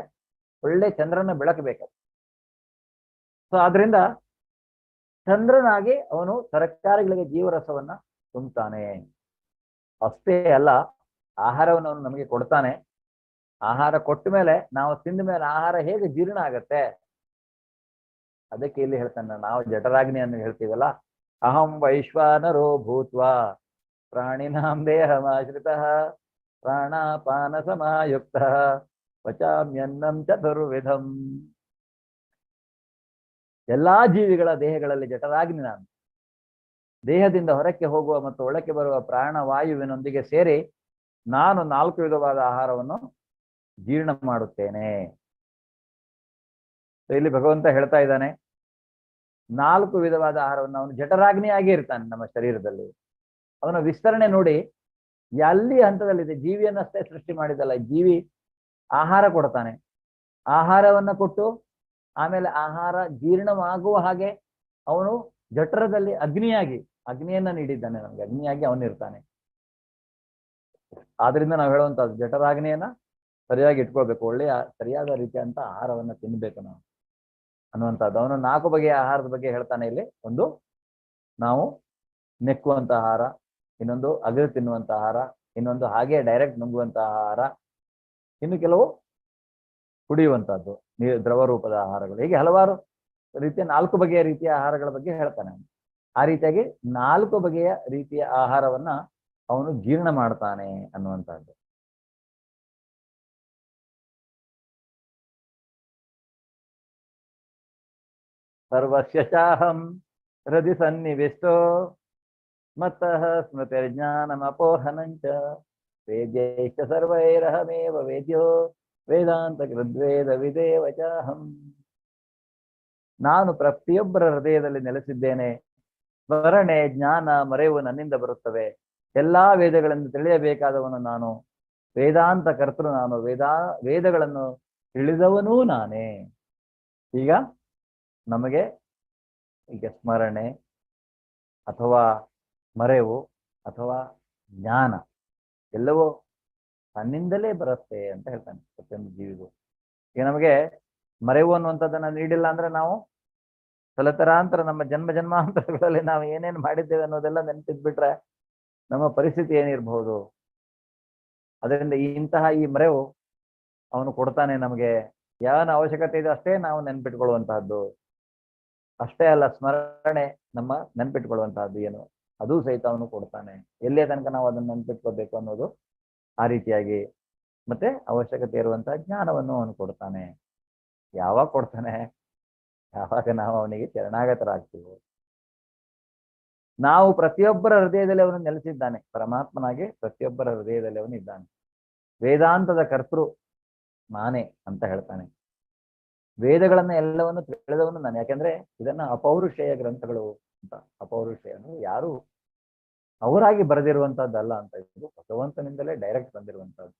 C: ಒಳ್ಳೆ ಚಂದ್ರನ ಬೆಳಕು ಬೇಕು. ಸೊ ಆದ್ರಿಂದ ಚಂದ್ರನಾಗಿ ಅವನು ತರಕಾರಿಗಳಿಗೆ ಜೀವರಸವನ್ನ ತುಂಬುತ್ತಾನೆ. ಅಷ್ಟೇ ಅಲ್ಲ, ಆಹಾರವನ್ನು ಅವನು ನಮಗೆ ಕೊಡ್ತಾನೆ. ಆಹಾರ ಕೊಟ್ಟ ಮೇಲೆ ನಾವು ತಿಂದ ಮೇಲೆ ಆಹಾರ ಹೇಗೆ ಜೀರ್ಣ ಆಗತ್ತೆ, ಅದಕ್ಕೆ ಇಲ್ಲಿ ಹೇಳ್ತಾನೆ. ನಾವು ಜಠರಾಗ್ನಿ ಅನ್ನು ಹೇಳ್ತೀವಲ್ಲ, ಅಹಂ ವೈಶ್ವಾನರೋ ಭೂತ್ವಾ ಪ್ರಾಣಿನಾಂ ದೇಹಮಾಶ್ರಿತಃ ಪ್ರಾಣಾಪಾನ ಸಮಾಯುಕ್ತ ಪಚಾಮ್ಯನ್ನಂ ಚತುರ್ವಿಧಂ. ಎಲ್ಲಾ ಜೀವಿಗಳ ದೇಹಗಳಲ್ಲಿ ಜಠರಾಗ್ನಿ ನಾನು. ದೇಹದಿಂದ ಹೊರಕ್ಕೆ ಹೋಗುವ ಮತ್ತು ಒಳಕ್ಕೆ ಬರುವ ಪ್ರಾಣವಾಯುವಿನೊಂದಿಗೆ ಸೇರಿ ನಾನು 4 ವಿಧವಾದ ಆಹಾರವನ್ನು ಜೀರ್ಣ ಮಾಡುತ್ತೇನೆ. ಇಲ್ಲಿ ಭಗವಂತ ಹೇಳ್ತಾ ಇದ್ದಾನೆ, 4 ವಿಧವಾದ ಆಹಾರವನ್ನು ಅವನು ಜಠರಾಗ್ನಿಯಾಗಿ ಇರ್ತಾನೆ ನಮ್ಮ ಶರೀರದಲ್ಲಿ. ಅವನ ವಿಸ್ತರಣೆ ನೋಡಿ, ಎಲ್ಲಿ ಹಂತದಲ್ಲಿದೆ. ಜೀವಿಯನ್ನಷ್ಟೇ ಸೃಷ್ಟಿ ಮಾಡಿದಲ್ಲ, ಜೀವಿ ಆಹಾರ ಕೊಡ್ತಾನೆ. ಆಹಾರವನ್ನ ಕೊಟ್ಟು ಆಮೇಲೆ ಆಹಾರ ಜೀರ್ಣವಾಗುವ ಹಾಗೆ ಅವನು ಜಠರದಲ್ಲಿ ಅಗ್ನಿಯನ್ನ ನೀಡಿದ್ದಾನೆ ನಮ್ಗೆ. ಅಗ್ನಿಯಾಗಿ ಅವನಿರ್ತಾನೆ. ಆದ್ರಿಂದ ನಾವು ಹೇಳುವಂತದ್ದು ಜಠರಾಗ್ನಿಯನ್ನ ಸರಿಯಾಗಿ ಇಟ್ಕೊಳ್ಬೇಕು. ಒಳ್ಳೆಯ ಸರಿಯಾದ ರೀತಿಯಂತ ಆಹಾರವನ್ನ ತಿನ್ಬೇಕು ನಾವು ಅನ್ನುವಂಥದ್ದು. ಅವನು 4 ಬಗೆಯ ಆಹಾರದ ಬಗ್ಗೆ ಹೇಳ್ತಾನೆ ಇಲ್ಲಿ. ಒಂದು ನಾವು ನೆಕ್ಕುವಂತ ಆಹಾರ, ಇನ್ನೊಂದು ಅಗದು ತಿನ್ನುವಂತ ಆಹಾರ, ಇನ್ನೊಂದು ಹಾಗೆ ಡೈರೆಕ್ಟ್ ನುಂಗುವಂತ ಆಹಾರ, ಇನ್ನು ಕೆಲವು ಕುಡಿಯುವಂತಹದ್ದು, ದ್ರವ ರೂಪದ ಆಹಾರಗಳು. ಹೀಗೆ ಹಲವಾರು ರೀತಿಯ 4 ಬಗೆಯ ರೀತಿಯ ಆಹಾರಗಳ ಬಗ್ಗೆ ಹೇಳ್ತಾನೆ. ಆ ರೀತಿಯಾಗಿ 4 ಬಗೆಯ ರೀತಿಯ ಆಹಾರವನ್ನ ಅವನು ಜೀರ್ಣ ಮಾಡ್ತಾನೆ ಅನ್ನುವಂಥದ್ದು. ಸರ್ವಸ್ಯ ಚಾಹಂ ಹೃದಯ ಸನ್ನಿವಿಷ್ಟೋ ಮತ್ತಃ ಸ್ಮೃತಿರ್ಜ್ಞಾನಮಪೋಹನಂಚ ವೇದ್ಯೈಶ್ಚ ಸರ್ವೈರಹಮೇವ ವೇದ್ಯೋ ವೇದಾಂತ ಕೃದ್ವೇದ ವಿದೇವ ಚಾಹಂ. ನಾನು ಪ್ರತಿಯೊಬ್ಬರ ಹೃದಯದಲ್ಲಿ ನೆಲೆಸಿದ್ದೇನೆ. ಸ್ಮರಣೆ, ಜ್ಞಾನ, ಮರೆವು ನನ್ನಿಂದ ಬರುತ್ತವೆ. ಎಲ್ಲಾ ವೇದಗಳನ್ನು ತಿಳಿಯಬೇಕಾದವನು ನಾನು, ವೇದಾಂತ ಕರ್ತೃ ನಾನು, ವೇದಗಳನ್ನು ತಿಳಿದವನೂ ನಾನೇ. ಈಗ ನಮಗೆ ಈಗ ಸ್ಮರಣೆ ಅಥವಾ ಮರೆವು ಅಥವಾ ಜ್ಞಾನ ಎಲ್ಲವೂ ತನ್ನಿಂದಲೇ ಬರುತ್ತೆ ಅಂತ ಹೇಳ್ತಾನೆ ಪ್ರತಿಯೊಂದು ಜೀವಿಗೂ. ಈಗ ನಮಗೆ ಮರೆವು ಅನ್ನುವಂಥದ್ದನ್ನ ನೀಡಿಲ್ಲ ಅಂದ್ರೆ ನಾವು ತಲತರಾಂತರ ನಮ್ಮ ಜನ್ಮಾಂತರಗಳಲ್ಲಿ ನಾವು ಏನೇನು ಮಾಡಿದ್ದೇವೆ ಅನ್ನೋದೆಲ್ಲ ನೆನಪಿದ್ಬಿಟ್ರೆ ನಮ್ಮ ಪರಿಸ್ಥಿತಿ ಏನಿರಬಹುದು. ಅದರಿಂದ ಇಂತಹ ಈ ಮರೆವು ಅವನು ಕೊಡ್ತಾನೆ ನಮಗೆ. ಯಾವ ಅವಶ್ಯಕತೆ ಇದೆ ಅಷ್ಟೇ ನಾವು ನೆನ್ಪಿಟ್ಕೊಳ್ಳುವಂತಹದ್ದು. ಅಷ್ಟೇ ಅಲ್ಲ, ಸ್ಮರಣೆ ನಮ್ಮ ನೆನ್ಪಿಟ್ಕೊಳ್ಳುವಂತಹದ್ದು ಏನು ಅದೂ ಸಹಿತ ಅವನು ಕೊಡ್ತಾನೆ. ಎಲ್ಲೇ ತನಕ ನಾವು ಅದನ್ನು ನೆನ್ಪಿಟ್ಕೋಬೇಕು ಅನ್ನೋದು ಆ ರೀತಿಯಾಗಿ. ಮತ್ತೆ ಅವಶ್ಯಕತೆ ಇರುವಂತಹ ಜ್ಞಾನವನ್ನು ಅವನು ಕೊಡ್ತಾನೆ. ಯಾವಾಗ ಕೊಡ್ತಾನೆ? ಯಾವಾಗ ನಾವು ಅವನಿಗೆ ಶರಣಾಗತರಾಗ್ತೀವಿ. ನಾವು ಪ್ರತಿಯೊಬ್ಬರ ಹೃದಯದಲ್ಲಿ ಅವನು ನೆಲೆಸಿದ್ದಾನೆ. ಪರಮಾತ್ಮನಾಗಿ ಪ್ರತಿಯೊಬ್ಬರ ಹೃದಯದಲ್ಲಿ ಅವನು ಇದ್ದಾನೆ. ವೇದಾಂತದ ಕರ್ತೃ ನಾನೇ ಅಂತ ಹೇಳ್ತಾನೆ. ವೇದಗಳನ್ನ ಎಲ್ಲವನ್ನು ತಿಳಿದವನು ನಾನು. ಯಾಕೆಂದ್ರೆ ಇದನ್ನ ಅಪೌರುಷೇಯ ಗ್ರಂಥಗಳು ಅಂತ. ಅಪೌರುಷೇಯ ಅಂದ್ರೆ ಯಾರು ಅವರಾಗಿ ಬರೆದಿರುವಂತಹದ್ದಲ್ಲ ಅಂತ. ಇದು ಭಗವಂತನಿಂದಲೇ ಡೈರೆಕ್ಟ್ ಬಂದಿರುವಂತಹದ್ದು.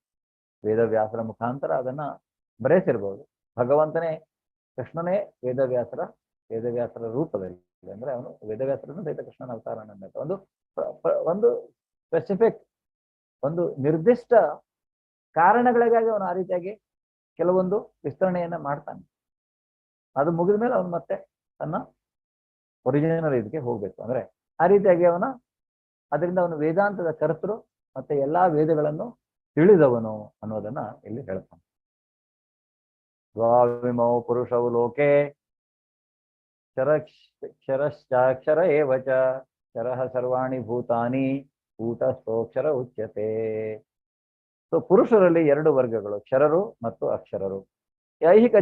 C: ವೇದವ್ಯಾಸರ ಮುಖಾಂತರ ಅದನ್ನ ಬರೆಸಿರ್ಬೋದು. ಭಗವಂತನೇ, ಕೃಷ್ಣನೇ ವೇದವ್ಯಾಸರ ರೂಪದಲ್ಲಿ, ಅಂದ್ರೆ ಅವನು ವೇದವ್ಯಾಸರನ್ನು ಸಹಿತ ಕೃಷ್ಣನ ಅವತಾರ. ಒಂದು ಸ್ಪೆಸಿಫಿಕ್, ಒಂದು ನಿರ್ದಿಷ್ಟ ಕಾರಣಗಳಿಗಾಗಿ ಅವನು ಆ ರೀತಿಯಾಗಿ ಕೆಲವೊಂದು ವಿಸ್ತರಣೆಯನ್ನ ಮಾಡ್ತಾನೆ. ಅದು ಮುಗಿದ ಮೇಲೆ ಅವನು ಮತ್ತೆ ತನ್ನ ಒರಿಜಿನಲ್ ಇದಕ್ಕೆ ಹೋಗ್ಬೇಕು. ಅಂದ್ರೆ ಆ ರೀತಿಯಾಗಿ ಅದರಿಂದ ಅವನು ವೇದಾಂತದ ಕರ್ತೃ ಮತ್ತೆ ಎಲ್ಲಾ ವೇದಗಳನ್ನು ತಿಳಿದವನು ಅನ್ನೋದನ್ನ ಇಲ್ಲಿ ಹೇಳ್ತಾನೆ. ದ್ವಾವಿಮೌ ಪುರುಷೌ ಲೋಕೆ ಕ್ಷರಶ್ಚಾಕ್ಷರ ಏವ ಚ ಕ್ಷರಃ ಸರ್ವಾಣಿ ಭೂತಾನಿ ಭೂತಸ್ಥೋಕ್ಷರ ಉಚ್ಯತೆ. ಸೊ ಪುರುಷರಲ್ಲಿ ಎರಡು ವರ್ಗಗಳು, ಕ್ಷರರು ಮತ್ತು ಅಕ್ಷರರು. ಐಹಿಕ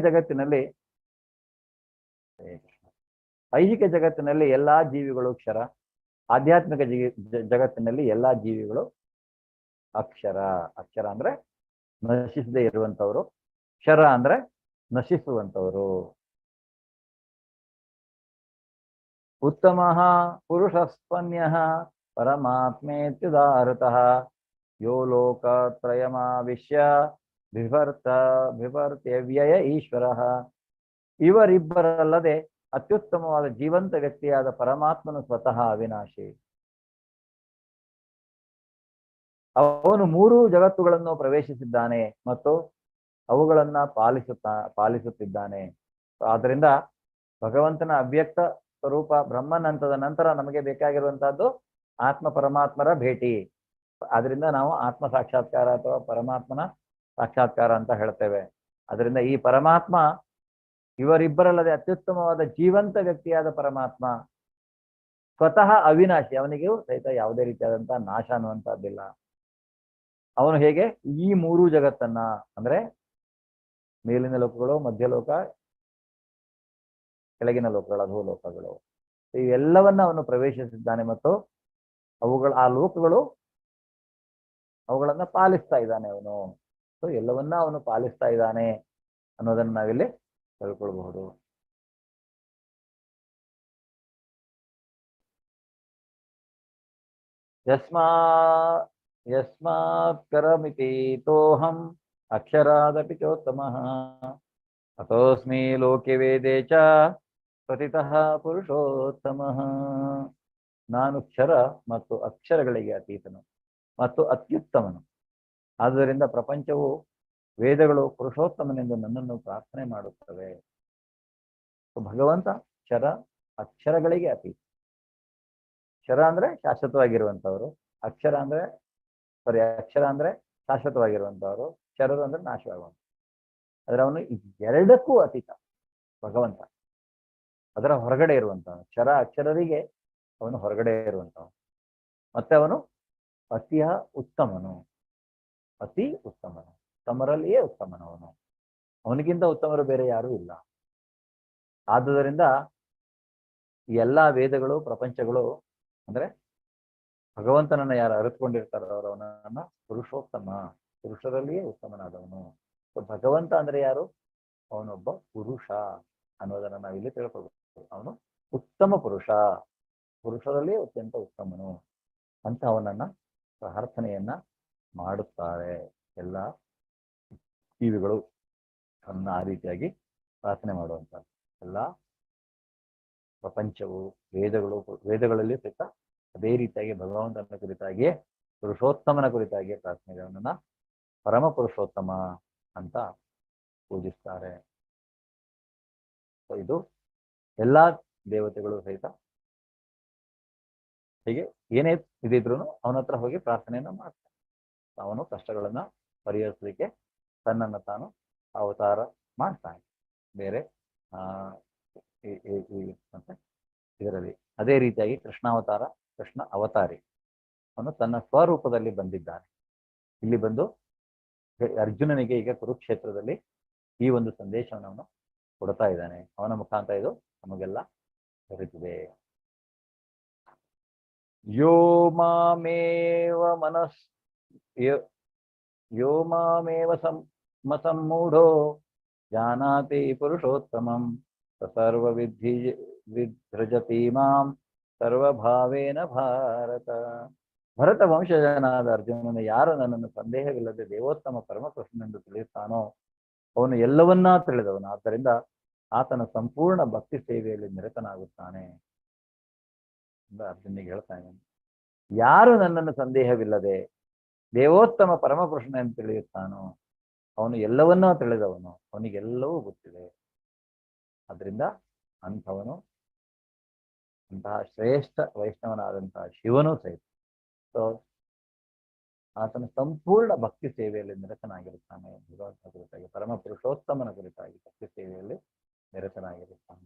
C: ಜಗತ್ತಿನಲ್ಲಿ ಎಲ್ಲಾ ಜೀವಿಗಳು ಕ್ಷರ, ಆಧ್ಯಾತ್ಮಿಕ ಜಗತ್ತಿನಲ್ಲಿ ಎಲ್ಲಾ ಜೀವಿಗಳು ಅಕ್ಷರ. ಅಕ್ಷರ ಅಂದ್ರೆ ನಶಿಸದೇ ಇರುವಂತವರು, ಕ್ಷರ ಅಂದ್ರೆ ನಶಿಸುವಂತವರು. ಉತ್ತಮ ಪುರುಷಸ್ಪನ್ಯ ಪರಮಾತ್ಮೇತ್ಯುದಾಹೃತಃ ಯೋ ಲೋಕತ್ರಯಮಾವಿಶ್ಯ ಬಿಭರ್ತ್ಯವ್ಯಯ ಈಶ್ವರಃ. ಇವರಿಬ್ಬರಲ್ಲದೆ ಅತ್ಯುತ್ತಮವಾದ ಜೀವಂತ ವ್ಯಕ್ತಿಯಾದ ಪರಮಾತ್ಮನು ಸ್ವತಃ ಅವಿನಾಶಿ. ಅವನು ಮೂರೂ ಜಗತ್ತುಗಳನ್ನು ಪ್ರವೇಶಿಸಿದ್ದಾನೆ ಮತ್ತು ಅವುಗಳನ್ನ ಪಾಲಿಸುತ್ತಿದ್ದಾನೆ. ಆದ್ರಿಂದ ಭಗವಂತನ ಅವ್ಯಕ್ತ ಸ್ವರೂಪ ಬ್ರಹ್ಮನಂತದ ನಂತರ ನಮಗೆ ಬೇಕಾಗಿರುವಂತಹದ್ದು ಆತ್ಮ ಪರಮಾತ್ಮರ ಭೇಟಿ. ಆದ್ರಿಂದ ನಾವು ಆತ್ಮ ಸಾಕ್ಷಾತ್ಕಾರ ಅಥವಾ ಪರಮಾತ್ಮನ ಸಾಕ್ಷಾತ್ಕಾರ ಅಂತ ಹೇಳ್ತೇವೆ. ಅದರಿಂದ ಈ ಪರಮಾತ್ಮ ಇವರಿಬ್ಬರಲ್ಲದೆ ಅತ್ಯುತ್ತಮವಾದ ಜೀವಂತ ವ್ಯಕ್ತಿಯಾದ ಪರಮಾತ್ಮ ಸ್ವತಃ ಅವಿನಾಶಿ. ಅವನಿಗೂ ಸಹಿತ ಯಾವುದೇ ರೀತಿಯಾದಂತಹ ನಾಶ ಅನ್ನುವಂಥದ್ದಿಲ್ಲ. ಅವನು ಹೇಗೆ ಈ ಮೂರು ಜಗತ್ತನ್ನ, ಅಂದ್ರೆ ಮೇಲಿನ ಲೋಕಗಳು, ಮಧ್ಯಲೋಕ, ಕೆಳಗಿನ ಲೋಕಗಳು, ಅಧೋಲೋಕಗಳು, ಇವೆಲ್ಲವನ್ನ ಅವನು ಪ್ರವೇಶಿಸಿದ್ದಾನೆ ಮತ್ತು ಆ ಲೋಕಗಳು ಅವುಗಳನ್ನ ಪಾಲಿಸ್ತಾ ಇದ್ದಾನೆ ಅವನು. ಸೊ ಎಲ್ಲವನ್ನ ಅವನು ಪಾಲಿಸ್ತಾ ಇದ್ದಾನೆ ಅನ್ನೋದನ್ನ ನಾವಿಲ್ಲಿ ತಿಳ್ಕೊಳ್ಬಹುದು. ಯಸ್ಮಾತ್ ಕರಮಿತಿ ತೋಹಂ ಅಕ್ಷರಾದಪಿ ಚೋತ್ತಮಃ ಅತೋಸ್ಮಿ ಲೋಕೆ ವೇದೇ ಚ ಪ್ರತಿತಃ ಪುರುಷೋತ್ತಮಃ. ನಾನು ಕ್ಷರ ಮತ್ತು ಅಕ್ಷರಗಳಿಗೆ ಅತೀತನು ಮತ್ತು ಅತ್ಯುತ್ತಮನು. ಆದ್ದರಿಂದ ಪ್ರಪಂಚವು, ವೇದಗಳು ಪುರುಷೋತ್ತಮನೆಂದು ನನ್ನನ್ನು ಪ್ರಾರ್ಥನೆ ಮಾಡುತ್ತವೆ. ಭಗವಂತ ಕ್ಷರ ಅಕ್ಷರಗಳಿಗೆ ಅತೀತ. ಕ್ಷರ ಅಂದ್ರೆ ಶಾಶ್ವತವಾಗಿರುವಂತವರು, ಅಕ್ಷರ ಅಂದ್ರೆ ಶಾಶ್ವತವಾಗಿರುವಂತವರು, ಕ್ಷರರು ಅಂದ್ರೆ ನಾಶವಾಗುವಂತ. ಆದ್ರೆ ಅವನು ಎರಡಕ್ಕೂ ಅತೀತ ಭಗವಂತ. ಅದರ ಹೊರಗಡೆ ಇರುವಂತವನು. ಕ್ಷರ ಅಕ್ಷರರಿಗೆ ಅವನು ಹೊರಗಡೆ ಇರುವಂತವನು. ಮತ್ತೆ ಅವನು ಅತಿ ಉತ್ತಮನು. ಉತ್ತಮರಲ್ಲಿಯೇ ಉತ್ತಮನವನು. ಅವನಿಗಿಂತ ಉತ್ತಮರು ಬೇರೆ ಯಾರೂ ಇಲ್ಲ. ಆದುದರಿಂದ ಎಲ್ಲಾ ವೇದಗಳು, ಪ್ರಪಂಚಗಳು ಅಂದ್ರೆ ಭಗವಂತನನ್ನ ಯಾರು ಅರಿತುಕೊಂಡಿರ್ತಾರೋ ಅವರವನನ್ನ ಪುರುಷೋತ್ತಮ, ಪುರುಷರಲ್ಲಿಯೇ ಉತ್ತಮನಾದವನು. ಭಗವಂತ ಅಂದ್ರೆ ಯಾರು? ಅವನೊಬ್ಬ ಪುರುಷ ಅನ್ನೋದನ್ನ ನಾವಿಲ್ಲಿ ತಿಳ್ಕೊಳ್ಬೇಕು. ಅವನು ಉತ್ತಮ ಪುರುಷ, ಪುರುಷರಲ್ಲಿಯೇ ಅತ್ಯಂತ ಉತ್ತಮನು ಅಂತ ಅವನನ್ನ ಪ್ರಾರ್ಥನೆಯನ್ನ ಮಾಡುತ್ತಾರೆ. ಎಲ್ಲ ಜೀವಿಗಳು ಅನ್ನ ಆ ರೀತಿಯಾಗಿ ಪ್ರಾರ್ಥನೆ ಮಾಡುವಂತ ಎಲ್ಲ ಪ್ರಪಂಚವು ವೇದಗಳಲ್ಲಿ ಸಹಿತ ಅದೇ ರೀತಿಯಾಗಿ ಭಗವಂತನ ಕುರಿತಾಗಿಯೇ ಪುರುಷೋತ್ತಮನ ಕುರಿತಾಗಿಯೇ ಪ್ರಾರ್ಥನೆಗಳನ್ನ ಪರಮ ಪುರುಷೋತ್ತಮ ಅಂತ ಪೂಜಿಸ್ತಾರೆ. ಇದು ಎಲ್ಲಾ ದೇವತೆಗಳು ಸಹಿತ ಹೀಗೆ ಏನೇ ಇದಿದ್ರು ಅವನ ಹತ್ರ ಹೋಗಿ ಪ್ರಾರ್ಥನೆಯನ್ನ ಮಾಡ್ತಾನೆ. ಅವನು ಕಷ್ಟಗಳನ್ನ ಪರಿಹರಿಸಲಿಕ್ಕೆ ತನ್ನನ್ನು ತಾನು ಅವತಾರ ಮಾಡ್ತಾನೆ. ಬೇರೆ ಮತ್ತೆ ಇದರಲ್ಲಿ ಅದೇ ರೀತಿಯಾಗಿ ಕೃಷ್ಣಾವತಾರ, ಕೃಷ್ಣ ಅವತಾರಿ, ಅವನು ತನ್ನ ಸ್ವರೂಪದಲ್ಲಿ ಬಂದಿದ್ದಾನೆ. ಇಲ್ಲಿ ಬಂದು ಅರ್ಜುನನಿಗೆ ಈಗ ಕುರುಕ್ಷೇತ್ರದಲ್ಲಿ ಈ ಒಂದು ಸಂದೇಶವನ್ನು ಅವನು ಕೊಡ್ತಾ ಇದ್ದಾನೆ. ಅವನ ಮುಖಾಂತರ ಇದು ನಮಗೆಲ್ಲ ದೊರೆತಿದೆ. ಯೋ ಮಾಮೇವ ಸಮಸಮ್ಮೂಢೋ ಜಾನಾತಿ ಪುರುಷೋತ್ತಮಂ ವಿಧೃಜತಿ ಮಾಂ ಸರ್ವಭಾವೇನ ಭಾರತ. ಭರತ ವಂಶಜನಾದ ಅರ್ಜುನನು ಯಾರು ನನ್ನನ್ನು ಸಂದೇಹವಿಲ್ಲದೆ ದೇವೋತ್ತಮ ಪರಮಕೃಷ್ಣನೆಂದು ತಿಳಿಯುತ್ತಾನೋ ಅವನು ಎಲ್ಲವನ್ನಾ ತಿಳಿದವನು. ಆದ್ದರಿಂದ ಆತನ ಸಂಪೂರ್ಣ ಭಕ್ತಿ ಸೇವೆಯಲ್ಲಿ ನಿರತನಾಗುತ್ತಾನೆ ಎಂದು ಅರ್ಜುನಿಗೆ ಹೇಳ್ತಾನೆ. ಯಾರು ನನ್ನನ್ನು ಸಂದೇಹವಿಲ್ಲದೆ ದೇವೋತ್ತಮ ಪರಮಪುರುಷನೆಂದು ತಿಳಿಯುತ್ತಾನೋ ಅವನು ಎಲ್ಲವನ್ನೂ ತಿಳಿದವನು, ಅವನಿಗೆಲ್ಲವೂ ಗೊತ್ತಿದೆ. ಅದರಿಂದ ಅಂಥವನು ಅಂತಹ ಶ್ರೇಷ್ಠ ವೈಷ್ಣವನಾದಂತಹ ಶಿವನೂ ಸಹಿತ ಆತನ ಸಂಪೂರ್ಣ ಭಕ್ತಿ ಸೇವೆಯಲ್ಲಿ ನಿರತನಾಗಿರುತ್ತಾನೆ. ಭಗವಂತನ ಕುರಿತಾಗಿ ಪರಮ ಪುರುಷೋತ್ತಮನ ಕುರಿತಾಗಿ ಭಕ್ತಿ ಸೇವೆಯಲ್ಲಿ ನಿರತನಾಗಿರುತ್ತಾನೆ.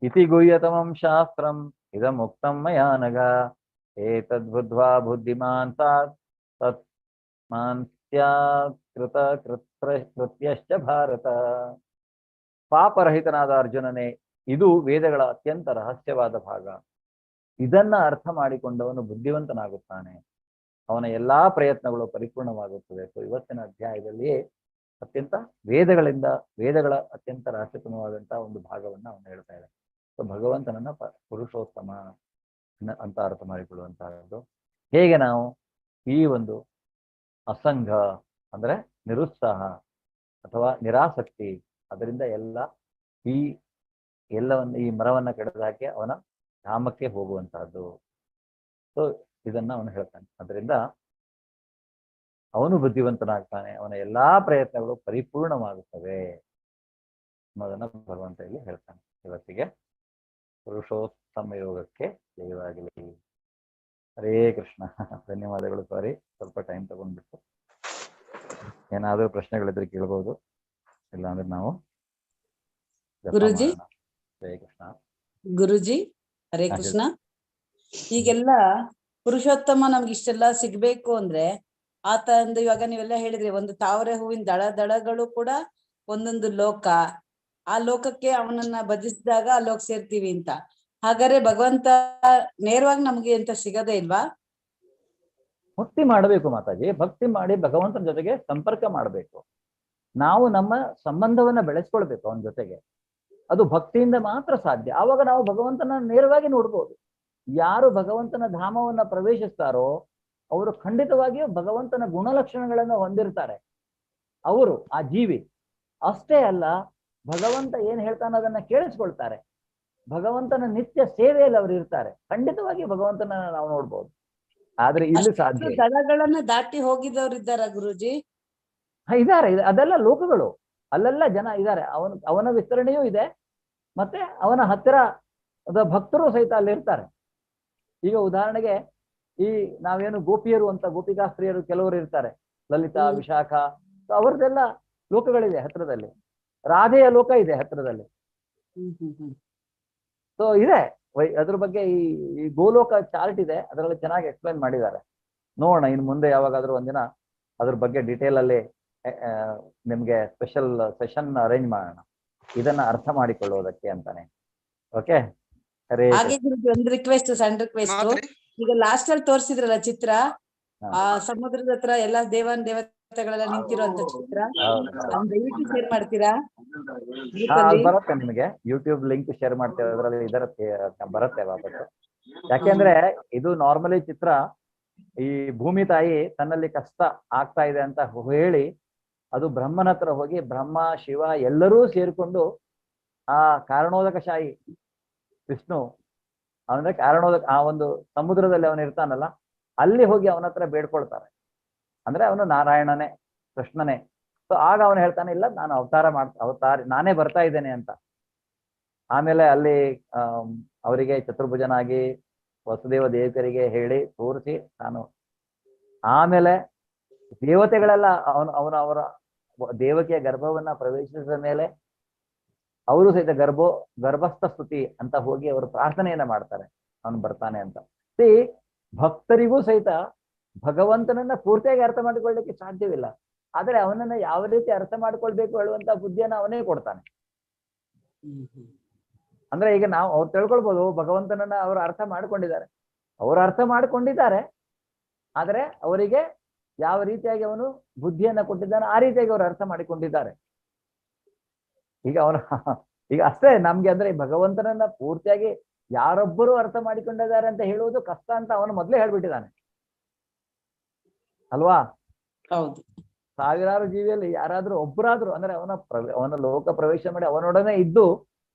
C: ಇತಿ ಗುಹ್ಯತಮಂ ಶಾಸ್ತ್ರಂ ಇದಂ ಉಕ್ತಂ ಮಯಾ ನಘ ಏತದ್ಬುದ್ಧ್ವಾ ಬುದ್ಧಿಮಾನ್ ಕೃತ್ಯಶ್ಚ ಭಾರತ. ಪಾಪರಹಿತನಾದ ಅರ್ಜುನನೇ, ಇದು ವೇದಗಳ ಅತ್ಯಂತ ರಹಸ್ಯವಾದ ಭಾಗ. ಇದನ್ನ ಅರ್ಥ ಮಾಡಿಕೊಂಡವನು ಬುದ್ಧಿವಂತನಾಗುತ್ತಾನೆ, ಅವನ ಎಲ್ಲಾ ಪ್ರಯತ್ನಗಳು ಪರಿಪೂರ್ಣವಾಗುತ್ತದೆ. ಸೊ ಇವತ್ತಿನ ಅಧ್ಯಾಯದಲ್ಲಿಯೇ ಅತ್ಯಂತ ವೇದಗಳ ಅತ್ಯಂತ ರಹಸ್ಯತಮವಾದಂತಹ ಒಂದು ಭಾಗವನ್ನ ಅವನು ಹೇಳ್ತಾ ಇದ್ದಾನೆ. ಸೊ ಭಗವಂತನನ್ನ ಪುರುಷೋತ್ತಮ ಅಂತ ಅರ್ಥ ಮಾಡಿಕೊಳ್ಳುವಂತಹದ್ದು. ಹೇಗೆ ನಾವು ಈ ಒಂದು ಅಸಂಘ ಅಂದ್ರೆ ನಿರುತ್ಸಾಹ ಅಥವಾ ನಿರಾಸಕ್ತಿ, ಅದರಿಂದ ಈ ಮರವನ್ನ ಕಡಿದು ಹಾಕಿ ಅವನ ಧಾಮಕ್ಕೆ ಹೋಗುವಂತಹದ್ದು. ಸೊ ಇದನ್ನ ಅವನು ಹೇಳ್ತಾನೆ. ಅದರಿಂದ ಅವನು ಬುದ್ಧಿವಂತನಾಗ್ತಾನೆ, ಅವನ ಎಲ್ಲಾ ಪ್ರಯತ್ನಗಳು ಪರಿಪೂರ್ಣವಾಗುತ್ತವೆ ಅನ್ನೋದನ್ನ ಭಗವಂತ ಇಲ್ಲಿ ಹೇಳ್ತಾನೆ. ಇವತ್ತಿಗೆ ಪುರುಷೋತ್ತಮ ಯೋಗಕ್ಕೆ ಜಯವಾಗಲಿ. ಹರೇ ಕೃಷ್ಣ. ಧನ್ಯವಾದಗಳು. ಸಾರಿ, ಸ್ವಲ್ಪ ಟೈಮ್ ತಗೊಂಡ್ಬಿಟ್ಟು. ಏನಾದರೂ ಪ್ರಶ್ನೆಗಳಿದ್ರೆ ಕೇಳ್ಬೋದು, ಇಲ್ಲಾಂದ್ರೆ ನಾವು
E: ಗುರುಜಿ.
C: ಜಯ ಕೃಷ್ಣ.
E: ಗುರುಜಿ ಹರೇ ಕೃಷ್ಣ. ಈಗೆಲ್ಲ ಪುರುಷೋತ್ತಮ ನಮ್ಗೆ ಇಷ್ಟೆಲ್ಲ ಸಿಗ್ಬೇಕು ಅಂದ್ರೆ ಆತ ಒಂದು, ಇವಾಗ ನೀವೆಲ್ಲ ಹೇಳಿದ್ರಿ, ಒಂದು ತಾವರೆ ಹೂವಿನ ದಳಗಳು ಕೂಡ ಒಂದೊಂದು ಲೋಕ, ಆ ಲೋಕಕ್ಕೆ ಅವನನ್ನ ಭಜಿಸಿದಾಗ ಆ ಲೋಕ ಸೇರ್ತೀವಿ ಅಂತ. ಹಾಗಾದ್ರೆ ಭಗವಂತ ನೇರವಾಗಿ ನಮ್ಗೆ ಅಂತ ಸಿಗದೇ ಇಲ್ವಾ?
C: ಭಕ್ತಿ ಮಾಡಬೇಕು ಮಾತಾಜಿ. ಭಕ್ತಿ ಮಾಡಿ ಭಗವಂತನ ಜೊತೆಗೆ ಸಂಪರ್ಕ ಮಾಡಬೇಕು. ನಾವು ನಮ್ಮ ಸಂಬಂಧವನ್ನ ಬೆಳೆಸ್ಕೊಳ್ಬೇಕು ಅವನ ಜೊತೆಗೆ. ಅದು ಭಕ್ತಿಯಿಂದ ಮಾತ್ರ ಸಾಧ್ಯ. ಆವಾಗ ನಾವು ಭಗವಂತನ ನೇರವಾಗಿ ನೋಡ್ಬೋದು. ಯಾರು ಭಗವಂತನ ಧಾಮವನ್ನ ಪ್ರವೇಶಿಸ್ತಾರೋ ಅವರು ಖಂಡಿತವಾಗಿಯೂ ಭಗವಂತನ ಗುಣಲಕ್ಷಣಗಳನ್ನು ಹೊಂದಿರ್ತಾರೆ. ಅವರು ಆ ಜೀವಿ ಅಷ್ಟೇ ಅಲ್ಲ, ಭಗವಂತ ಏನ್ ಹೇಳ್ತಾನೋ ಅದನ್ನ ಕೇಳಿಸ್ಕೊಳ್ತಾರೆ. ಭಗವಂತನ ನಿತ್ಯ ಸೇವೆಯಲ್ಲಿ ಅವರು ಇರ್ತಾರೆ. ಖಂಡಿತವಾಗಿ ಭಗವಂತನ ನಾವು ನೋಡ್ಬೋದು. ಆದ್ರೆ ಇಲ್ಲಿ ಸಾಧ್ಯ
E: ದಳಗಳನ್ನ ದಾಟಿ ಹೋಗಿದವ್ರು ಇದ್ದಾರ ಗುರುಜಿ?
C: ಇದ್ದಾರೆ. ಅದೆಲ್ಲ ಲೋಕಗಳು, ಅಲ್ಲೆಲ್ಲ ಜನ ಇದ್ದಾರೆ. ಅವನ ವಿಸ್ತರಣೆಯೂ ಇದೆ, ಮತ್ತೆ ಅವನ ಹತ್ತಿರ ಭಕ್ತರು ಸಹಿತ ಅಲ್ಲಿ ಇರ್ತಾರೆ. ಈಗ ಉದಾಹರಣೆಗೆ ಈ ನಾವೇನು ಗೋಪಿಯರು ಅಂತ ಗೋಪಿಕಾಸ್ತ್ರೀಯರು ಕೆಲವರು ಇರ್ತಾರೆ, ಲಲಿತಾ, ವಿಶಾಖ, ಅವ್ರದ್ದೆಲ್ಲ ಲೋಕಗಳಿದೆ ಹತ್ರದಲ್ಲಿ. ರಾಧೆಯ ಲೋಕ ಇದೆ ಹತ್ರದಲ್ಲಿ. ಸೊ ಇದೆ ಅದ್ರ ಬಗ್ಗೆ ಈ ಗೋಲೋಕ ಚಾರ್ಟ್ ಇದೆ, ಅದರಲ್ಲಿ ಚೆನ್ನಾಗಿ ಎಕ್ಸ್ಪ್ಲೈನ್ ಮಾಡಿದ್ದಾರೆ. ನೋಡೋಣ ಇನ್ನು ಮುಂದೆ ಯಾವಾಗಾದ್ರೂ ಒಂದಿನ ಅದ್ರ ಬಗ್ಗೆ ಡೀಟೇಲ್ ಅಲ್ಲಿ ನಿಮ್ಗೆ ಸ್ಪೆಷಲ್ ಸೆಷನ್ ಅರೇಂಜ್ ಮಾಡೋಣ, ಇದನ್ನ ಅರ್ಥ ಮಾಡಿಕೊಳ್ಳುವುದಕ್ಕೆ ಅಂತಾನೆ. ಓಕೆ.
E: ಹಾಗೆ ಒಂದು ರಿಕ್ವೆಸ್ಟ್, ಸಣ್ಣ ರಿಕ್ವೆಸ್ಟ್. ಈಗ ಲಾಸ್ಟ್ ಅಲ್ಲಿ ತೋರಿಸಿದ್ರಲ್ಲ ಚಿತ್ರ, ಆ ಸಮುದ್ರದ ಹತ್ರ ಎಲ್ಲಾ ದೇವತೆಗಳೆಲ್ಲ ನಿಂತಿರುವಂತ ಚಿತ್ರ, ದಯವಿಟ್ಟು ಶೇರ್ ಮಾಡ್ತೀರಾ?
C: ಬರುತ್ತೆ ನಿಮಗೆ ಯೂಟ್ಯೂಬ್ ಲಿಂಕ್ ಶೇರ್ ಮಾಡ್ತೇವೆ, ಅದರಲ್ಲಿ ಬರುತ್ತೆ ವಾಪಸ್. ಯಾಕೆಂದ್ರೆ ಇದು ನಾರ್ಮಲಿ ಚಿತ್ರ ಈ ಭೂಮಿ ತಾಯಿ ತನ್ನಲ್ಲಿ ಕಷ್ಟ ಆಗ್ತಾ ಇದೆ ಅಂತ ಹೇಳಿ ಅದು ಬ್ರಹ್ಮನ ಹತ್ರ ಹೋಗಿ ಬ್ರಹ್ಮ ಶಿವ ಎಲ್ಲರೂ ಸೇರ್ಕೊಂಡು ಆ ಕಾರಣೋದಕಶಾಹಿ ವಿಷ್ಣು ಅವನ ಕಾರಣೋದಕ ಆ ಒಂದು ಸಮುದ್ರದಲ್ಲಿ ಅವನು ಇರ್ತಾನಲ್ಲ ಅಲ್ಲಿ ಹೋಗಿ ಅವನ ಹತ್ರ ಬೇಡ್ಕೊಳ್ತಾರೆ. ಅಂದ್ರೆ ಅವನು ನಾರಾಯಣನೇ, ಕೃಷ್ಣನೇ. ಸೊ ಆಗ ಅವನು ಹೇಳ್ತಾನೆ, ಇಲ್ಲ ನಾನು ಅವತಾರ ನಾನೇ ಬರ್ತಾ ಇದ್ದೇನೆ ಅಂತ. ಆಮೇಲೆ ಅಲ್ಲಿ ಅವರಿಗೆ ಚತುರ್ಭುಜನಾಗಿ ವಸುದೇವ ದೇವಕರಿಗೆ ಹೇಳಿ ತೋರಿಸಿ ತಾನು ಆಮೇಲೆ ದೇವತೆಗಳೆಲ್ಲ ಅವರ ದೇವಕಿಯ ಗರ್ಭವನ್ನ ಪ್ರವೇಶಿಸಿದ ಮೇಲೆ ಅವರು ಸಹಿತ ಗರ್ಭಸ್ಥ ಸ್ತುತಿ ಅಂತ ಹೋಗಿ ಅವರು ಪ್ರಾರ್ಥನೆಯನ್ನ ಮಾಡ್ತಾರೆ ಅವನು ಬರ್ತಾನೆ ಅಂತ. ಭಕ್ತರಿಗೂ ಸಹಿತ ಭಗವಂತನನ್ನ ಪೂರ್ತಿಯಾಗಿ ಅರ್ಥ ಮಾಡಿಕೊಳ್ಳಲಿಕ್ಕೆ ಸಾಧ್ಯವಿಲ್ಲ. ಆದ್ರೆ ಅವನನ್ನ ಯಾವ ರೀತಿ ಅರ್ಥ ಮಾಡ್ಕೊಳ್ಬೇಕು ಹೇಳುವಂತ ಬುದ್ಧಿಯನ್ನ ಅವನೇ ಕೊಡ್ತಾನೆ. ಅಂದ್ರೆ ಈಗ ನಾವು ಅವ್ರು ತಿಳ್ಕೊಳ್ಬೋದು ಭಗವಂತನನ್ನ ಅವರು ಅರ್ಥ ಮಾಡ್ಕೊಂಡಿದ್ದಾರೆ, ಆದ್ರೆ ಅವರಿಗೆ ಯಾವ ರೀತಿಯಾಗಿ ಅವನು ಬುದ್ಧಿಯನ್ನ ಕೊಟ್ಟಿದ್ದಾನೆ ಆ ರೀತಿಯಾಗಿ ಅವರು ಅರ್ಥ ಮಾಡಿಕೊಂಡಿದ್ದಾರೆ. ಈಗ ಅಷ್ಟೇ ನಮ್ಗೆ ಅಂದ್ರೆ ಭಗವಂತನನ್ನ ಪೂರ್ತಿಯಾಗಿ ಯಾರೊಬ್ಬರು ಅರ್ಥ ಮಾಡಿಕೊಂಡಿದ್ದಾರೆ ಅಂತ ಹೇಳುವುದು ಕಷ್ಟ ಅಂತ ಅವನು ಮೊದಲೇ ಹೇಳ್ಬಿಟ್ಟಿದ್ದಾನೆ ಅಲ್ವಾ?
E: ಹೌದು.
C: ಸಾವಿರಾರು ಜೀವಿಯಲ್ಲಿ ಯಾರಾದ್ರೂ ಒಬ್ಬರಾದ್ರು ಅಂದ್ರೆ ಅವನ ಲೋಕ ಪ್ರವೇಶ ಮಾಡಿ ಅವನೊಡನೆ ಇದ್ದು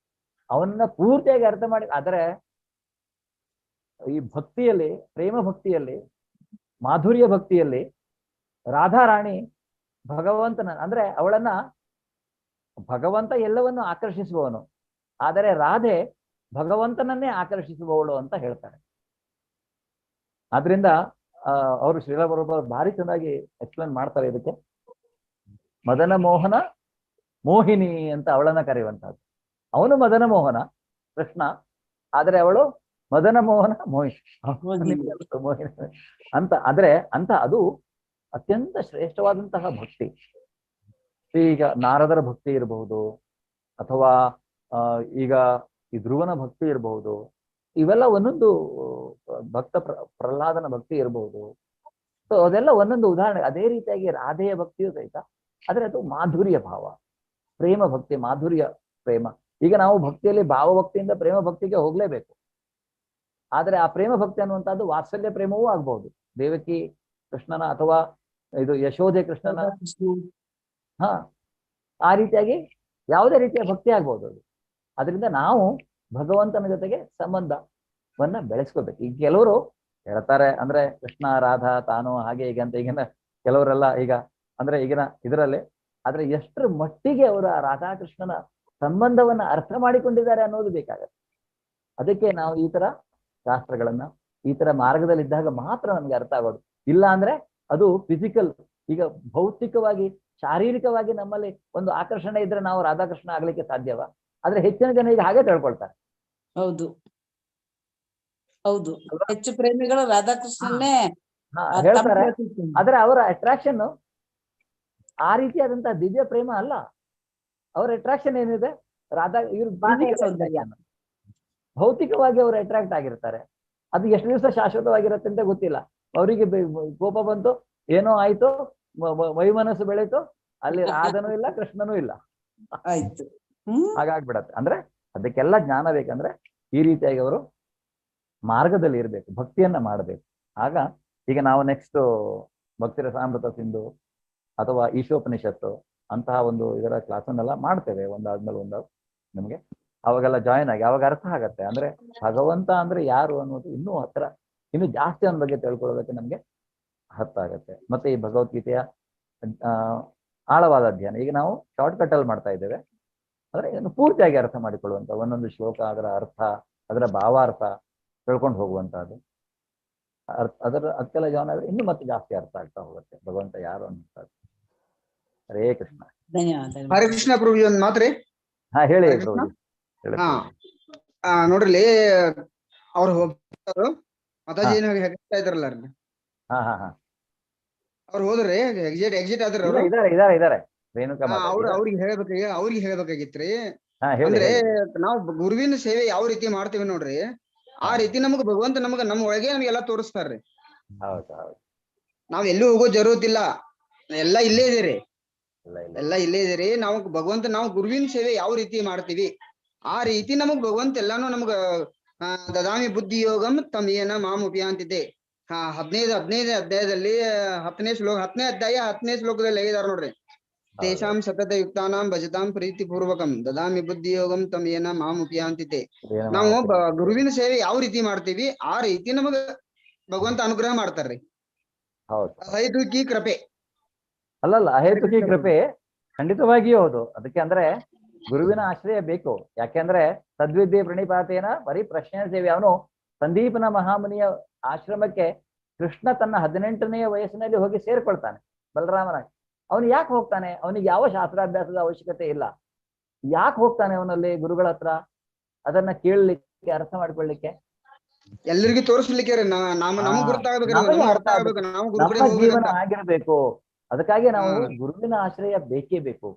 C: ಅವನನ್ನ ಪೂರ್ತಿಯಾಗಿ ಅರ್ಥ ಮಾಡಿ. ಆದರೆ ಈ ಭಕ್ತಿಯಲ್ಲಿ, ಪ್ರೇಮ ಭಕ್ತಿಯಲ್ಲಿ, ಮಾಧುರ್ಯ ಭಕ್ತಿಯಲ್ಲಿ ರಾಧಾರಾಣಿ ಭಗವಂತನ ಅಂದ್ರೆ ಅವಳನ್ನ ಭಗವಂತ ಎಲ್ಲವನ್ನು ಆಕರ್ಷಿಸುವವನು, ಆದರೆ ರಾಧೆ ಭಗವಂತನನ್ನೇ ಆಕರ್ಷಿಸುವವಳು ಅಂತ ಹೇಳ್ತಾರೆ. ಆದ್ರಿಂದ ಅವರು ಶ್ರೀಲ ಬರೋಬ್ಬರು ಭಾರಿ ಚೆನ್ನಾಗಿ ಎಕ್ಸ್ಪ್ಲೇನ್ ಮಾಡ್ತಾರೆ ಇದಕ್ಕೆ. ಮದನ ಮೋಹನ ಮೋಹಿನಿ ಅಂತ ಅವಳನ್ನ ಕರೆಯುವಂತಹದ್ದು. ಅವನು ಮದನ ಮೋಹನ ಕೃಷ್ಣ, ಆದರೆ ಅವಳು ಮದನ ಮೋಹನ ಮೋಹಿನಿ ಅಂತ. ಆದ್ರೆ ಅಂತ ಅದು ಅತ್ಯಂತ ಶ್ರೇಷ್ಠವಾದಂತಹ ಭಕ್ತಿ. ಈಗ ನಾರದರ ಭಕ್ತಿ ಇರಬಹುದು, ಅಥವಾ ಈಗ ಈ ಧ್ರುವನ ಭಕ್ತಿ ಇರಬಹುದು, ಇವೆಲ್ಲ ಒಂದೊಂದು ಭಕ್ತ ಪ್ರಹ್ಲಾದನ ಭಕ್ತಿ ಇರಬಹುದು. ಸೊ ಅದೆಲ್ಲ ಒಂದೊಂದು ಉದಾಹರಣೆ. ಅದೇ ರೀತಿಯಾಗಿ ರಾಧೆಯ ಭಕ್ತಿಯು ಸಹಿತ, ಆದ್ರೆ ಅದು ಮಾಧುರ್ಯ ಭಾವ, ಪ್ರೇಮ ಭಕ್ತಿ, ಮಾಧುರ್ಯ ಪ್ರೇಮ. ಈಗ ನಾವು ಭಕ್ತಿಯಲ್ಲಿ ಭಾವಭಕ್ತಿಯಿಂದ ಪ್ರೇಮ ಭಕ್ತಿಗೆ ಹೋಗ್ಲೇಬೇಕು. ಆದ್ರೆ ಆ ಪ್ರೇಮ ಭಕ್ತಿ ಅನ್ನುವಂಥದ್ದು ವಾತ್ಸಲ್ಯ ಪ್ರೇಮವೂ ಆಗ್ಬಹುದು. ದೇವಕಿ ಕೃಷ್ಣನ ಅಥವಾ ಇದು ಯಶೋಧೆ ಕೃಷ್ಣನ, ಆ ರೀತಿಯಾಗಿ ಯಾವುದೇ ರೀತಿಯ ಭಕ್ತಿ ಆಗ್ಬಹುದು ಅದು. ಅದರಿಂದ ನಾವು ಭಗವಂತನ ಜೊತೆಗೆ ಸಂಬಂಧವನ್ನ ಬೆಳೆಸ್ಕೋಬೇಕು. ಈಗ ಕೆಲವರು ಹೇಳ್ತಾರೆ ಅಂದ್ರೆ ಕೃಷ್ಣ ರಾಧಾ ತಾನು ಹಾಗೆ ಹೀಗೆ ಅಂತ. ಈಗಿನ ಕೆಲವರೆಲ್ಲ ಈಗ ಅಂದ್ರೆ ಈಗಿನ ಇದರಲ್ಲಿ, ಆದ್ರೆ ಎಷ್ಟರ ಮಟ್ಟಿಗೆ ಅವರು ಆ ರಾಧಾಕೃಷ್ಣನ ಸಂಬಂಧವನ್ನ ಅರ್ಥ ಮಾಡಿಕೊಂಡಿದ್ದಾರೆ ಅನ್ನೋದು ಬೇಕಾಗತ್ತೆ. ಅದಕ್ಕೆ ನಾವು ಈ ತರ ಶಾಸ್ತ್ರಗಳನ್ನ ಈ ತರ ಮಾರ್ಗದಲ್ಲಿದ್ದಾಗ ಮಾತ್ರ ನಮ್ಗೆ ಅರ್ಥ ಆಗೋದು. ಇಲ್ಲ ಅಂದ್ರೆ ಅದು ಫಿಸಿಕಲ್, ಈಗ ಭೌತಿಕವಾಗಿ ಶಾರೀರಿಕವಾಗಿ ನಮ್ಮಲ್ಲಿ ಒಂದು ಆಕರ್ಷಣೆ ಇದ್ರೆ ನಾವು ರಾಧಾಕೃಷ್ಣ ಆಗ್ಲಿಕ್ಕೆ ಸಾಧ್ಯವ? ಆದ್ರೆ ಹೆಚ್ಚಿನ ಜನ ಈಗ ಹಾಗೆ ತಿಳ್ಕೊಳ್ತಾರೆ.
E: ಹೌದು ಹೌದು, ಹೆಚ್ಚು ಪ್ರೇಮಿಗಳು ರಾಧಾಕೃಷ್ಣನ್ನೇ
C: ಹೇಳ್ತಾರೆ. ಆದ್ರೆ ಅವರ ಅಟ್ರಾಕ್ಷನ್ ಆ ರೀತಿಯಾದಂತಹ ದಿವ್ಯ ಪ್ರೇಮ ಅಲ್ಲ. ಅವರ ಅಟ್ರಾಕ್ಷನ್ ಏನಿದೆ ರಾಧಾ ಭೌತಿಕವಾಗಿ ಅವರು ಅಟ್ರಾಕ್ಟ್ ಆಗಿರ್ತಾರೆ. ಅದು ಎಷ್ಟು ದಿವಸ ಶಾಶ್ವತವಾಗಿರುತ್ತೆ ಅಂತ ಗೊತ್ತಿಲ್ಲ. ಅವರಿಗೆ ಕೋಪ ಬಂತು, ಏನೋ ಆಯ್ತು, ವೈಮನಸ್ಸು ಬೆಳೀತು, ಅಲ್ಲಿ ರಾಧನೂ ಇಲ್ಲ ಕೃಷ್ಣನೂ ಇಲ್ಲ,
E: ಆಯ್ತು,
C: ಹಾಗಾಗ್ಬಿಡತ್ತೆ. ಅಂದ್ರೆ ಅದಕ್ಕೆಲ್ಲ ಜ್ಞಾನ ಬೇಕಂದ್ರೆ ಈ ರೀತಿಯಾಗಿ ಅವರು ಮಾರ್ಗದಲ್ಲಿ ಇರ್ಬೇಕು, ಭಕ್ತಿಯನ್ನ ಮಾಡಬೇಕು. ಆಗ ಈಗ ನಾವು ನೆಕ್ಸ್ಟ್ ಭಕ್ತಿ ರಸಾಮೃತ ಸಿಂಧು ಅಥವಾ ಈಶೋಪನಿಷತ್ತು ಅಂತಹ ಒಂದು ಇದರ ಕ್ಲಾಸನ್ನೆಲ್ಲ ಮಾಡ್ತೇವೆ ಒಂದಾದ್ಮೇಲೆ ಒಂದಾದ್ರು ನಿಮ್ಗೆ. ಅವಾಗೆಲ್ಲ ಜಾಯಿನ್ ಆಗಿ ಅವಾಗ ಅರ್ಥ ಆಗತ್ತೆ ಅಂದ್ರೆ ಭಗವಂತ ಅಂದ್ರೆ ಯಾರು ಅನ್ನೋದು ಇನ್ನೂ ಜಾಸ್ತಿ ಅವನ ಬಗ್ಗೆ ತಿಳ್ಕೊಳ್ಳೋದಕ್ಕೆ ನಮ್ಗೆ ಅರ್ಥ ಆಗತ್ತೆ. ಮತ್ತೆ ಈ ಭಗವದ್ಗೀತೆಯ ಆಳವಾದ ಅಧ್ಯಯನ ಈಗ ನಾವು ಶಾರ್ಟ್ ಕಟ್ ಅಲ್ಲಿ ಮಾಡ್ತಾ ಇದ್ದೇವೆ. ಅಂದ್ರೆ ಇದನ್ನು ಪೂರ್ತಿಯಾಗಿ ಅರ್ಥ ಮಾಡಿಕೊಳ್ಳುವಂತ ಒಂದೊಂದು ಶ್ಲೋಕ, ಅದರ ಅರ್ಥ, ಅದರ ಭಾವಾರ್ಥ ತಿಳ್ಕೊಂಡು ಹೋಗುವಂತಹದ್ದು. ಅದಕ್ಕೆಲ್ಲ ಜಾಯಿನ್ ಆದ್ರೆ ಇನ್ನೂ ಮತ್ತೆ ಜಾಸ್ತಿ ಅರ್ಥ ಆಗ್ತಾ ಹೋಗುತ್ತೆ ಭಗವಂತ ಯಾರು ಅನ್ನುವಂಥದ್ದು. ಹರೇ ಕೃಷ್ಣ.
E: ಧನ್ಯವಾದ.
F: ಹರೇ ಕೃಷ್ಣ ಪ್ರಭುಜಿ, ಒಂದ್ ಮಾತ್ರಿ.
C: ಹಾ ಹೇಳಿ.
F: ನೋಡ್ರಿ ಅವ್ರು ಹೋಗ್ತಾರು ಮಾತಾಜಿ ಹೇಳ್ತಾ ಇದ್ರಲ್ಲ, ಅವ್ರು ಹೋದ್ರಿ ಎಕ್ಸಿಟ್ ಆದ್ರ
C: ಇದಾರೆ ರೇಣುಕಾ
F: ಅವ್ರಿಗೆ ಹೇಳ್ಬೇಕಾಗಿತ್ರಿ. ಅಂದ್ರೆ ನಾವು ಗುರುವಿನ ಸೇವೆ ಯಾವ ರೀತಿ ಮಾಡ್ತೀವಿ ನೋಡ್ರಿ, ಆ ರೀತಿ ನಮಗ್ ಭಗವಂತ ನಮ್ಮ ಒಳಗೆ ನಮ್ಗೆಲ್ಲಾ ತೋರಿಸ್ತಾರ್ರಿ. ನಾವ್ ಎಲ್ಲೂ ಹೋಗೋ ಜರೂರತಿಲ್ಲ, ಎಲ್ಲ ಇಲ್ಲೇ ಇದೀರಿ. ನಾವು ಗುರುವಿನ ಸೇವೆ ಯಾವ ರೀತಿ ಮಾಡ್ತೀವಿ ಆ ರೀತಿ ನಮಗ್ ಭಗವಂತ ಎಲ್ಲಾನು ನಮ್ಗ ದದಾಮಿ ಬುದ್ಧಿ ಯೋಗಂ ತಮ್ ಏನ ಮಾಂ ಉಪಯಾಂತಿತೆ. 15ನೇ ಅಧ್ಯಾಯದಲ್ಲಿ 10ನೇ ಅಧ್ಯಾಯ 10ನೇ ಶ್ಲೋಕದಲ್ಲಿ ಹೇಳಿದಾರೆ ನೋಡ್ರಿ. ತೇಷಾಂ ಸತತ ಯುಕ್ತಾನಾಂ ಭಜತಾಂ ಪ್ರೀತಿ ಪೂರ್ವಕಂ ದದಾಮಿ ಬುದ್ಧಿ ಯೋಗಂ ತಮ್ ಏನ ಮಾಂ ಉಪಯಾಂತಿತೆ. ನಾವು ಗುರುವಿನ ಸೇವೆ ಯಾವ ರೀತಿ ಮಾಡ್ತೀವಿ ಆ ರೀತಿ ನಮಗ ಭಗವಂತ ಅನುಗ್ರಹ ಮಾಡ್ತಾರ್ರಿ.
C: ಹೌದು,
F: ಅಹೈತುಕಿ ಕೃಪೆ
C: ಅಲ್ಲಲ್ಲ, ಅಹೇತುಕಿ ಕೃಪೆ ಖಂಡಿತವಾಗಿಯೂ ಹೌದು. ಅದಕ್ಕೆ ಅಂದ್ರೆ ಗುರುವಿನ ಆಶ್ರಯ ಬೇಕು. ಯಾಕೆಂದ್ರೆ ಸದ್ವಿದ್ಯೆ ಪ್ರಣಿಪಾತೇನ ಬರೀ ಪ್ರಶ್ನೆ ಸೇವೆ. ಅವನು ಸಂದೀಪನ ಮಹಾಮುನಿಯ ಆಶ್ರಮಕ್ಕೆ ಕೃಷ್ಣ ತನ್ನ 18ನೇ ವಯಸ್ಸಿನಲ್ಲಿ ಹೋಗಿ ಸೇರ್ಕೊಳ್ತಾನೆ ಬಲರಾಮನಾಗಿ. ಅವನು ಯಾಕೆ ಹೋಗ್ತಾನೆ? ಅವನಿಗೆ ಯಾವ ಶಾಸ್ತ್ರಾಭ್ಯಾಸದ ಅವಶ್ಯಕತೆ ಇಲ್ಲ. ಯಾಕೆ ಹೋಗ್ತಾನೆ ಅವನಲ್ಲಿ ಗುರುಗಳ ಹತ್ರ? ಅದನ್ನ ಕೇಳಲಿಕ್ಕೆ, ಅರ್ಥ ಮಾಡ್ಕೊಳ್ಳಿಕ್ಕೆ,
F: ಎಲ್ಲರಿಗೂ ತೋರಿಸ್ಲಿಕ್ಕೆ ನಮಗ್ ಗುರುತಾಗಬೇಕು,
C: ನಮ್ಮ ಜೀವನ ಆಗಿರ್ಬೇಕು. ಅದಕ್ಕಾಗಿ ನಾವು ಗುರುವಿನ ಆಶ್ರಯ ಬೇಕೇ ಬೇಕು.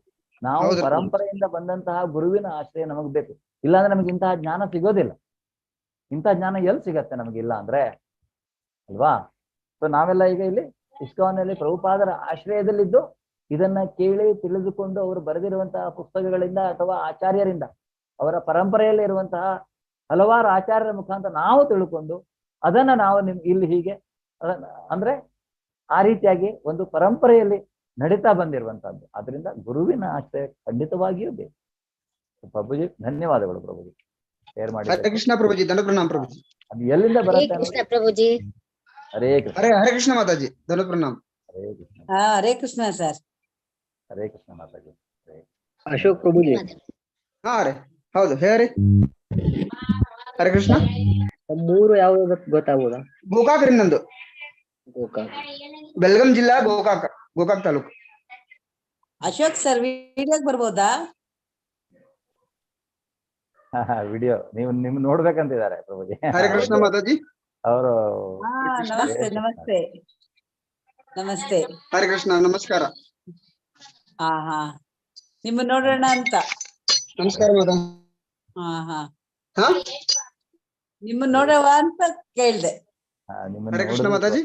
C: ನಾವು ಪರಂಪರೆಯಿಂದ ಬಂದಂತಹ ಗುರುವಿನ ಆಶ್ರಯ ನಮಗ್ ಬೇಕು. ಇಲ್ಲಾಂದ್ರೆ ನಮ್ಗೆ ಇಂತಹ ಜ್ಞಾನ ಸಿಗೋದಿಲ್ಲ. ಇಂತಹ ಜ್ಞಾನ ಎಲ್ಲಿ ಸಿಗತ್ತೆ ನಮಗಿಲ್ಲ ಅಂದ್ರೆ, ಅಲ್ವಾ? ಸೊ ನಾವೆಲ್ಲ ಈಗ ಇಲ್ಲಿ ಇಸ್ಕಾನ್ನಲ್ಲಿ ಪ್ರಭುಪಾದರ ಆಶ್ರಯದಲ್ಲಿದ್ದು ಇದನ್ನ ಕೇಳಿ ತಿಳಿದುಕೊಂಡು ಅವರು ಬರೆದಿರುವಂತಹ ಪುಸ್ತಕಗಳಿಂದ ಅಥವಾ ಆಚಾರ್ಯರಿಂದ, ಅವರ ಪರಂಪರೆಯಲ್ಲಿ ಇರುವಂತಹ ಹಲವಾರು ಆಚಾರ್ಯರ ಮುಖಾಂತರ ನಾವು ತಿಳ್ಕೊಂಡು ಅದನ್ನ ನಾವು ಇಲ್ಲಿ ಹೀಗೆ ಅಂದ್ರೆ ಆ ರೀತಿಯಾಗಿ ಒಂದು ಪರಂಪರೆಯಲ್ಲಿ ನಡೀತಾ ಬಂದಿರುವಂತಹದ್ದು. ಆದ್ರಿಂದ ಗುರುವಿನ ಆಶ್ರಯ ಖಂಡಿತವಾಗಿಯೂ ಬೇಕು. ಪ್ರಭುಜಿ ಧನ್ಯವಾದಗಳು ಪ್ರಭುಜಿ, ಶೇರ್ ಮಾಡಿ.
F: ಹರೇ ಕೃಷ್ಣ ಪ್ರಭುಜಿ, ಧನು ಪ್ರಣಾಮ್ ಪ್ರಭುಜಿ.
C: ಅದು ಎಲ್ಲಿಂದ ಬರುತ್ತೆ? ಹರೇ ಕೃಷ್ಣ.
F: ಹರೇ ಕೃಷ್ಣ ಮಾತಾಜಿ, ಧನು ಪ್ರಣಾಮ್.
C: ಹರೇ ಕೃಷ್ಣ.
E: ಹರೇ ಕೃಷ್ಣ ಸರ್.
C: ಹರೇ ಕೃಷ್ಣ ಮಾತಾಜಿ.
H: ಅಶೋಕ್ ಪ್ರಭುಜಿ.
F: ರೀ, ಹೌದು ಹೇಳ್ರಿ. ಹರೇ ಕೃಷ್ಣ.
H: ಮೂರು ಯಾವ್ದು ಗೊತ್ತಾಗ್ಬೋದಾ?
F: ಗೋಕಾಕ್ ರೀ ನಂದು.
H: ಗೋಕಾಕ್,
F: ಬೆಳಗಾಂ ಜಿಲ್ಲಾ ಗೋಕಾಕ್ ತಾಲೂಕು.
E: ಅಶೋಕ್ ಸರ್ ವಿಡಿಯೋಗೆ ಬರ್ಬೋದಾ?
C: ವಿಡಿಯೋ ನಿಮ್ ನೋಡ್ಬೇಕಂತಿದ್ದಾರೆ ಪ್ರಭುಜಿ.
F: ಹರೇ ಕೃಷ್ಣ ಮಾತಾಜಿ.
C: ಅವರು
E: ನಮಸ್ತೆ ನಮಸ್ತೆ ನಮಸ್ತೆ.
F: ಹರೇ ಕೃಷ್ಣ, ನಮಸ್ಕಾರ.
E: ಹಾ ನಿಮ್ಮ ನೋಡೋಣ ಅಂತ.
F: ನಮಸ್ಕಾರ ಮಾತಾ.
E: ಹಾ ನಿಮ್ಮ ನೋಡವ ಅಂತ ಕೇಳ್ದೆ.
F: ಹರೇ ಕೃಷ್ಣ ಮಾತಾಜಿ.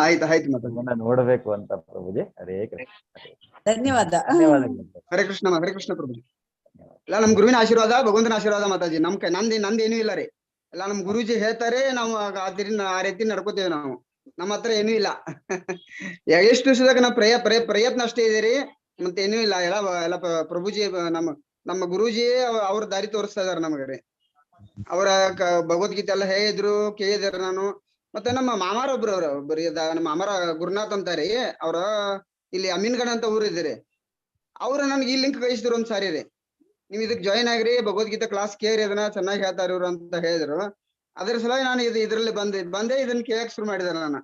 F: ಆಯ್ತು ಮಾತಾಜಿ,
C: ನೋಡಬೇಕು ಅಂತ ಪ್ರಭುಜಿ. ಹರೇ ಕೃಷ್ಣ.
E: ಧನ್ಯವಾದ.
F: ಹರೇ ಕೃಷ್ಣ ಪ್ರಭುಜಿ. ಎಲ್ಲ ನಮ್ ಗುರುವಿನ ಆಶೀರ್ವಾದ, ಭಗವಂತನ ಆಶೀರ್ವಾದ ಮಾತಾಜಿ. ನಂದೇನು ಇಲ್ಲ ರೀ. ಎಲ್ಲ ನಮ್ ಗುರುಜಿ ಹೇಳ್ತಾರೆ, ನಾವು ಅದರಿಂದ ಆ ರೀತಿ ನಡ್ಕೋತೇವೆ. ನಾವು ನಮ್ಮ ಹತ್ರ ಏನೂ ಇಲ್ಲ. ಎಷ್ಟು ದಿವಸದಾಗ ನಾವು ಪ್ರಯತ್ನ ಅಷ್ಟೇ ಇದೆ ರೀ, ಮತ್ತೆ ಏನೂ ಇಲ್ಲ. ಎಲ್ಲ ಪ್ರಭುಜಿ ನಮ್ಮ ಗುರುಜಿ ಅವ್ರ ದಾರಿ ತೋರಿಸ್ತಾ ಇದಾರೆ ನಮಗೆ ರೀ. ಅವರ ಭಗವದ್ಗೀತೆ ಎಲ್ಲ ಹೇಳಿದ್ರು, ಕೇಳಿದಾರೆ ನಾನು. ಮತ್ತೆ ನಮ್ಮ ಮಾಮಾರ ಒಬ್ರು ನಮ್ಮ ಮಾಮಾರ ಗುರುನಾಥ್ ಅಂತಾರಿ, ಅವ್ರ ಇಲ್ಲಿ ಅಮೀನ್ಗಢ ಅಂತ ಊರ್ ಇದ್ದೀರಿ. ಅವ್ರ ನನ್ಗೆ ಈ ಲಿಂಕ್ ಕಳಿಸಿದ್ರು ಒಂದ್ ಸಾರಿ ರೀ. ನೀವ್ ಇದಕ್ ಜಾಯಿನ್ ಆಗ್ರಿ, ಭಗವದ್ಗೀತೆ ಕ್ಲಾಸ್ ಕೇರಿ, ಅದನ್ನ ಚೆನ್ನಾಗಿ ಹೇಳ್ತಾರ ಇವ್ರು ಅಂತ ಹೇಳಿದ್ರು. ಅದ್ರ ಸಲುವಾಗಿ ನಾನು ಇದ್ರಲ್ಲಿ ಬಂದೆ ಇದನ್ನ ಕೇಳಕ್ ಶುರು ಮಾಡಿದಾರೆ ನಾನು.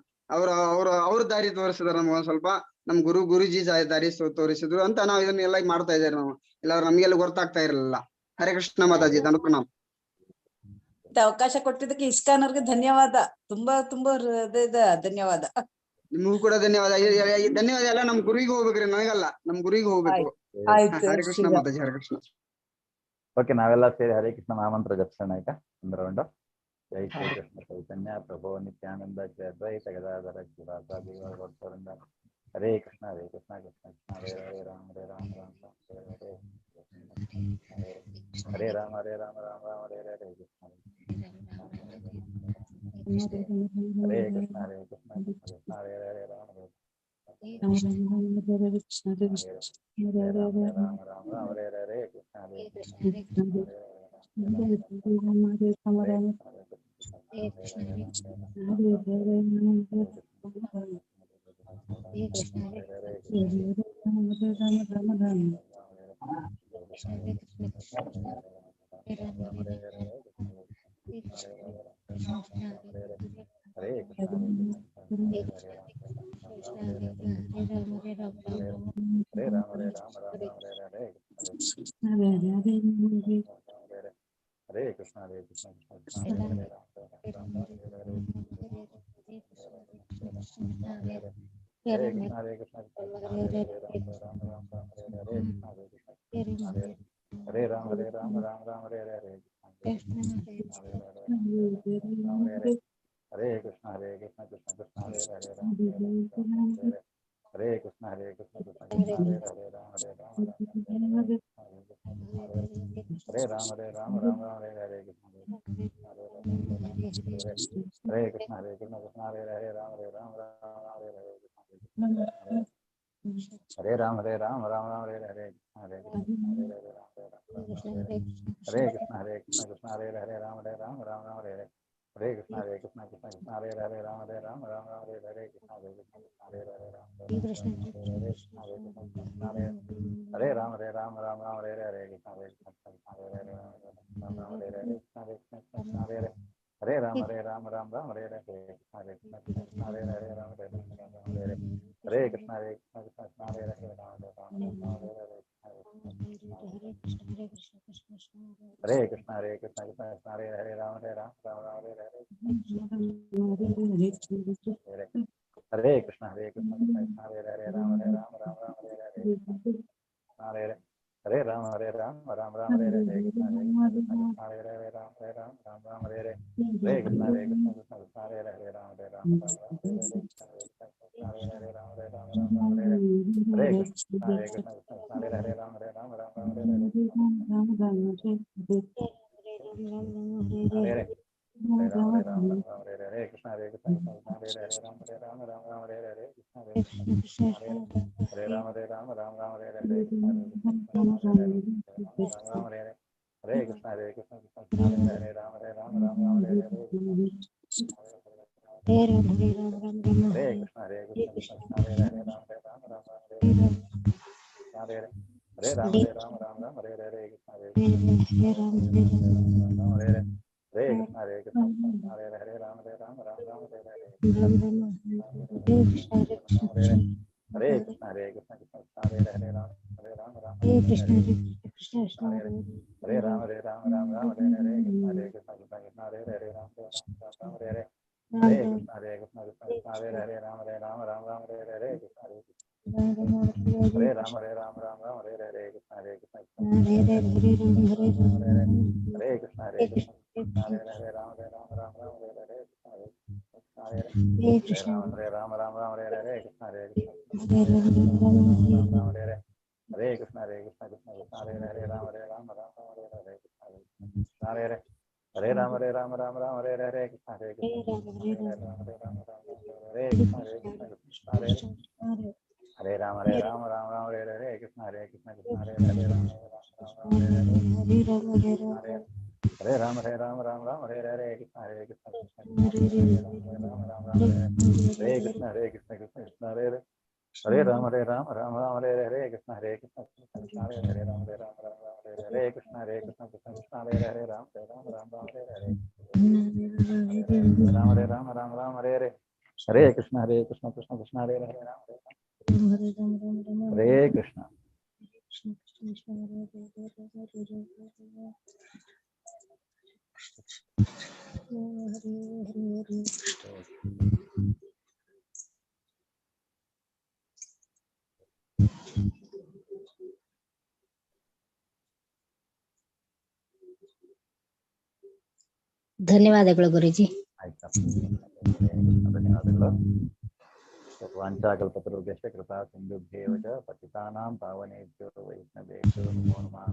F: ಅವ್ರ ದಾರಿ ತೋರಿಸಿದಾರೆ ನಮ್ಗೆ ಒಂದ್ ಸ್ವಲ್ಪ. ನಮ್ ಗುರುಜಿ ದಾರಿ ತೋರಿಸಿದ್ರು ಅಂತ ನಾವ್ ಇದನ್ನೆಲ್ಲ ಮಾಡ್ತಾ ಇದ್ದೇವೆ ನಾವು. ಇಲ್ಲ ನಮ್ಗೆಲ್ಲ ಗೊತ್ತಾಗ್ತಾ ಇರಲಿಲ್ಲ. ಹರೇ ಕೃಷ್ಣ ಮಾತಾಜಿ, ಧನು ಪ್ರಣಾಮ್.
E: ಅವಕಾಶ ಕೊಟ್ಟಿದ್ದಕ್ಕೆ ಇಸ್ಕಾನ್ ಅವ್ರಿಗೆ ಧನ್ಯವಾದ. ತುಂಬಾ ಧನ್ಯವಾದ.
F: ನಿಮಗೂ ಕೂಡ ಧನ್ಯವಾದ. ಧನ್ಯವಾದ ಎಲ್ಲ ನಮ್ ಗುರುವಿಗೆ ಹೋಗ್ಬೇಕ್ರಿ, ನನಗಲ್ಲ, ನಮ್ ಗುರುವಿಗೆ ಹೋಗ್ಬೇಕು. ಹರೇ ಕೃಷ್ಣ ಮಾತಾಜಿ, ಹರೇ ಕೃಷ್ಣ.
C: ಓಕೆ, ನಾವೆಲ್ಲ ಸೇರಿ ಹರೇ ಕೃಷ್ಣ ಮಹಾಮಂತ್ರ ಜಪಿಸೋಣ ಈಗ ಒಂದು. ಜೈ ಶ್ರೀ ಕೃಷ್ಣ ಚೈತನ್ಯ ಪ್ರಭು ನಿತ್ಯಾನಂದ ಶ್ರೀ ಅದ್ವೈತ ಗದಾಧರ ಶ್ರೀವಾಸಾದಿವರಿಂದ. ಹರೇ ಕೃಷ್ಣ ಕೃಷ್ಣ ಕೃಷ್ಣ ಹರೇ ಹರೇ ರಾಮ ಹರೇ ರಾಮ ರಾಮ ರಾಮ ಹರೇ ರಾಮ ಹರೇ ರಾಮ ರಾಮ ರಾಮ ಹರೇ ಹರೇ ಕೃಷ್ಣ. ಹರೇ ಕೃಷ್ಣ ಕೃಷ್ಣ ಕೃಷ್ಣ ಹರೇ ಹರೇ ರಾಮ ರಾಮ ರಾಮ ರಾಮ ಹರೇ ಹರೇ ಕೃಷ್ಣ. ಹರೇ ಕೃಷ್ಣ ಹರೇ ಕೃಷ್ಣ ಹರೇ ರಾಮ ಹರೇ ರಾಮ ರಾಮ ರಾಮ ಹರೇ ಹರೇ ಹರೇ ಕೃಷ್ಣ ಕೃಷ್ಣ ಕೃಷ್ಣ ಹರೇ ಹರೇ ರಾಮ ಹರೇ ಕೃಷ್ಣ ಕೃಷ್ಣ ಕೃಷ್ಣ ಹರೇ ಹರೇ ರಾಮ ಹರೇ ರಾಮ ಹರೇ ಹರೇ ರಾಮ ಹರೇ ರಾಮ ರಾಮ ರಾಮ ಹರೇ ಹರೇ ಕೃಷ್ಣ ಹರೇ ಕೃಷ್ಣ ಹರೇ ಕೃಷ್ಣ ಕೃಷ್ಣ ಹರೇ ಹರೇ ರಾಮ ಹರೇ ರಾಮ ರಾಮ ರಾಮ ಹರೇ ಹರೇ ಕೃಷ್ಣ ಹರೇ ರಾಮ ಹರೇ ರಾಮ ರಾಮ ರಾಮ ಹರೇ ಹರೇ ಕೃಷ್ಣ ಹರೇ ಕೃಷ್ಣ ಹರೇ ಹರೇ ರಾಮ ಹರೇ ರಾಮ ಹರೇ ಕೃಷ್ಣ ಹರೇ ಕೃಷ್ಣ ಕೃಷ್ಣ ಹರೇ ಹರೇ ರಾಮ ಹರೇ ರಾಮ ರಾಮ ರಾಮ ಹರೇ ಹರೇ ಹರೇ ಕೃಷ್ಣ ಹರೇ ಕೃಷ್ಣ ಕೃಷ್ಣ ಕೃಷ್ಣ ಹರೇ ಹರೇ ರಾಮ ಹರೇ ರಾಮ ರಾಮ ರಾಮ ಹರೇ ಹರೇ ಕೃಷ್ಣ ಹರೇ ಕೃಷ್ಣ ಕೃಷ್ಣ ಹರೇ ಹರೇ ರಾಮ ಹರೇ ಹರೇ ರಾಮ ಹರೇ ರಾಮ ರಾಮ ರಾಮ ಹರೇ ಹರೇ ಕೃಷ್ಣ ಹರೇ ಕೃಷ್ಣ ಕೃಷ್ಣ ಹರೇ ಹರೇ ರಾಮ ರಾಮ ರಾಮ ಹರೇ ಹರೇ ಕೃಷ್ಣ ಹರೇ ಕೃಷ್ಣ ಕೃಷ್ಣ ಹರೇ ಹರೇ ಹರೇ ರಾಮ ಹರೇ ರಾಮ ರಾಮ ರಾಮ ಹರೇ ಹರೇ ಕೃಷ್ಣ ಹರೇ ಕೃಷ್ಣ ಕೃಷ್ಣ ಹರೇ ಹರೇ ರಾಮ ಹರೇ ರಾಮ ರಾಮ ರಾಮ ಹರೇ ಹರೇ ಹರೇ ಕೃಷ್ಣ ಹರೇ ಕೃಷ್ಣ ಕೃಷ್ಣ ಕೃಷ್ಣ ಹರೇ ಹರೇ ರಾಮ ಹರೇ ರಾಮ ರಾಮ ರಾಮ ಹರೇ ಹರೇ ಹರೇ ಕೃಷ್ಣ ಹರೇ ಕೃಷ್ಣ ಕೃಷ್ಣ ಕೃಷ್ಣ ಹರೇ ಹರೇ ರಾಮ ಹರೇ ರಾಮ ರಾಮ ರಾಮ ಹರೇ ಹರೇ ಹರೇ ಕೃಷ್ಣ ಹರೇ ಕೃಷ್ಣ ಕೃಷ್ಣ ಕೃಷ್ಣ ಹರೇ ಹರೇ ರಾಮ ಹರೇ ರಾಮ ರಾಮ ರಾಮ ಹರೇ ಹರೇ ಹರೇ ಹರೇ ರಾಮ ಹರೇ ರಾಮ ರಾಮ ರಾಮ ಹರೇ ಹರೇ ಕೃಷ್ಣ ಹರೇ ಕೃಷ್ಣ ಕೃಷ್ಣ ಕೃಷ್ಣ ಹರೇ ಹರೇ ರಾಮ ಹರೇ ರಾಮ ರಾಮ ರಾಮ ಹರೇ ಹರೇ ಹರೇ ಕೃಷ್ಣ ಹರೇ ಕೃಷ್ಣ ಕೃಷ್ಣ ಕೃಷ್ಣ ಹರೇ ಹರೇ ರಾಮ ಹರೇ ರಾಮ ರಾಮ ರಾಮ ಹರೇ ಹರೇ ಹರೇ ಹರೇ ರಾಮ ಹರೇ ರಾಮ ರಾಮ ರಾಮ ಹರೇ ಹರೇ ಹರೇ ಕೃಷ್ಣ ಹರೇ ಕೃಷ್ಣ ಕೃಷ್ಣ ಕೃಷ್ಣ ಹರೇ ಹರೇ ರಾಮ ಹರೇ ರಾಮ ರಾಮ ರಾಮ ಹರೇ ಹರೇ ಹರೇ ಹರೇ ಹರೇ ರಾಮ ಹರೇ ರಾಮ ರಾಮ ರಾಮ ಹರೇ ಹರೇ ಕೃಷ್ಣ ಹರೇ ಕೃಷ್ಣ ಕೃಷ್ಣ ಕೃಷ್ಣ ಹರೇ ಹರೇ ರಾಮ ಹರೇ ರಾಮ ರಾಮ ರಾಮ ಹರೇ ಹರೇ ಕೃಷ್ಣ ಹರೇ ಕೃಷ್ಣ ಕೃಷ್ಣ ಹರೇ ಹರೇ ರಾಮ ಹರೇ ರಾಮ ರಾಮ ರಾಮ ಹರೇ ಹರೇ ಕೃಷ್ಣ ಹರೇ ಕೃಷ್ಣ ರಾಮ ರಾಮ ಹರೇ ಹರೇ ಹರೇ ಕೃಷ್ಣ ಹರೇ ಕೃಷ್ಣ ಕೃಷ್ಣ ಕೃಷ್ಣ ಹರೇ ಹರೇ ರಾಮ ಹರೇ ರಾಮ ರಾಮ ರಾಮ ಹರೇ ಹರೇ ಹರೇ ಕೃಷ್ಣ ಹರೇ ಕೃಷ್ಣ ಕೃಷ್ಣ ಕೃಷ್ಣ ಹರೇ ಹರೇ ರಾಮ ಹರೇ ರಾಮ ರಾಮ ರಾಮ ಹರೇ ಹರೇ ಹರೇ ಹರೇ ರಾಮ ಹರೇ ರಾಮ ರಾಮ ರಾಮ ಹರೇ ಹರೇ ಕೃಷ್ಣ ಹರೇ ಕೃಷ್ಣ ಹರೇ ಹರೇ ಹರೇ ಕೃಷ್ಣ ಹರೇ ಕೃಷ್ಣ ಕೃಷ್ಣ ಹರೇ ಹರೇ ರಾಮ ಹರೇ ರಾಮ ರಾಮ ರಾಮ ಹರೇ ಹರೇ ಹರೇ ಕೃಷ್ಣ ಹರೇ ಕೃಷ್ಣ ಕೃಷ್ಣ ಕೃಷ್ಣ ಹರೇ ಹರೇ ರಾಮ ಹರೇ ರಾಮ ರಾಮ ಹರೇ ಹರೇ ರಾಮ ಹರೇ ರಾಮ ರಾಮ ರಾಮ ಹರೇ ಹರೇ ಕೃಷ್ಣ ಹರೇ ಕೃಷ್ಣ ಕೃಷ್ಣ ಕೃಷ್ಣ ಹರೇ ಹರೇ ರಾಮ ಹರೇ ರಾಮ ರಾಮ ಹರೇ ಹರೇ ಹರೇ ಕೃಷ್ಣ ಹರೇ ಕೃಷ್ಣ ಕೃಷ್ಣ ಕೃಷ್ಣ ಹರೇ ಹರೇ ರಾಮ ಹರೇ ರಾಮ ರಾಮ ರಾಮ ಹರೇ ಹರೇ ಕೃಷ್ಣ ಹರೇ ಹರೇ ರಾಮ ಹರೇ ರಾಮ ರಾಮ ರಾಮ ಹರೇ ಹರೇ ಕೃಷ್ಣ ಹರೇ ಕೃಷ್ಣ ಹರೇ ಕೃಷ್ಣ ಹರೇ ಕೃಷ್ಣ ಕೃಷ್ಣ ಹರೇ ಹರೇ ರಾಮ ಹರೇ ರಾಮ ರಾಮ ರಾಮ ಹರೇ ಹರೇ ಕೃಷ್ಣ ಹರೇ ಕೃಷ್ಣ ಹರೇ ರಾಮ ರಾಮ ರಾಮ ಹರೇ ಹರೇ ಕೃಷ್ಣ ಹರೇ ಕೃಷ್ಣ ರಾಮ ರಾಮ ಹರೇ ಹರೇ ಹರೇ ಕೃಷ್ಣ ಹರೇ ಕೃಷ್ಣ ಕೃಷ್ಣ ಕೃಷ್ಣ ಹರೇ ಹರೇ ರಾಮ ಹರೇ ರಾಮ ರಾಮ ರಾಮ ಹರೇ ಹರೇ ಕೃಷ್ಣ ಹರೇ ಕೃಷ್ಣ ಹರೇ ಹರೇ ಹರೇ ರಾಮ ಹರೇ ರಾಮ ರಾಮ ರಾಮ ಹರೇ ಹರೇ ಕೃಷ್ಣ ಹರೇ ಕೃಷ್ಣ ಹರೇ ರಾಮ ರಾಮ ಹರೇ ಕೃಷ್ಣ ಹರೇ ಕೃಷ್ಣ ಕೃಷ್ಣ ಹರೇ ಹರೇ ರಾಮ ಹರೇ ರಾಮ ರಾಮ ರಾಮ ಹರೇ ಹರೇ ಕೃಷ್ಣ ಹರೇ ಕೃಷ್ಣ ಕೃಷ್ಣ ಹರೇ ಹರೇ ರಾಮ ಹರೇ ರಾಮ ಹರೇ ರಾಮ ರಾಮ ರಾಮ ಹರೇ ಹರೇ ಕೃಷ್ಣ ಹರೇ ಕೃಷ್ಣ ಕೃಷ್ಣ ರಾಮ ರಾಮ ಹರೇ ಕೃಷ್ಣ ಹರೇ ಕೃಷ್ಣ ಕೃಷ್ಣ ಕೃಷ್ಣ ಹರೇ ಹರೇ ಹರೇ ರಾಮ ಹರೇ ರಾಮ ರಾಮ ರಾಮ ಹರೇ ಹರೇ ಕೃಷ್ಣ ಹರೇ ಕೃಷ್ಣ ಕೃಷ್ಣ ಕೃಷ್ಣ ಹರೇ ಹರೇ ರಾಮ ಹರೇ ರಾಮ ರಾಮ ರಾಮ ಹರೇ ಹರೇ ಕೃಷ್ಣ ಹರೇ ಕೃಷ್ಣ ಕೃಷ್ಣ ಕೃಷ್ಣ ಹರೇ ಹರೇ ರಾಮ ಹರೇ ರಾಮ ರಾಮ ರಾಮ ಹರೇ ಹರೇ ರಾಮ ಹರೇ ರಾಮ ರಾಮ ರಾಮ ಹರೇ ಹರೇ ಹರೇ ಕೃಷ್ಣ ಹರೇ ಕೃಷ್ಣ ಕೃಷ್ಣ ಕೃಷ್ಣ ಹರೇ ಹರೇ ರಾಮ ಹರೇ ಕೃಷ್ಣ
I: ಧನ್ಯವಾದಗಳು ಗುರುಜಿ.
C: ಆಯ್ತಾ, ಧನ್ಯವಾದಗಳು. ವಾಂಚಾಕಲ್ಪತರುಭ್ಯಶ್ಚ ಕೃಪಾ ಸಿಂಧುಭ್ಯೇವ ಚ ಪತಿತಾನಾಂ ಪಾವನೇಭ್ಯೋ ವೈಷ್ಣವೇಭ್ಯೋ ನಮೋ ನಮಃ.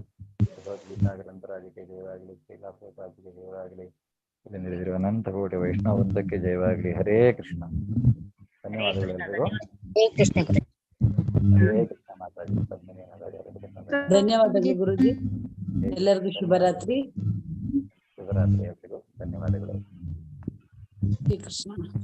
C: ಭಗವದ್ಗೀತಾ ಗ್ರಂಥರಾಜಕ್ಕೆ ಜಯವಾಗಲಿ, ಶ್ರೀಲಾಭಕ್ಕೆ ಜಯವಾಗಲಿ, ಇಲ್ಲಿ ನಡೆದಿರುವ ಅನಂತ ಕೋಟಿ ವೈಷ್ಣವ ವೃಂದಕ್ಕೆ ಜಯವಾಗಲಿ. ಹರೇ ಕೃಷ್ಣ. ಧನ್ಯವಾದಗಳು ಎಲ್ರಿಗೂ.
I: ಹರೇ ಕೃಷ್ಣ.
C: ಹರೇ ಕೃಷ್ಣ ಮಾತಾಜಿ.
E: ಧನ್ಯವಾದಗಳು ಗುರುಜಿ. ಎಲ್ಲರಿಗೂ ಶುಭರಾತ್ರಿ.
C: ಶುಭರಾತ್ರಿ ಎಲ್ರಿಗೂ. ಧನ್ಯವಾದಗಳು.
E: ಶ್ರೀ ಕೃಷ್ಣ.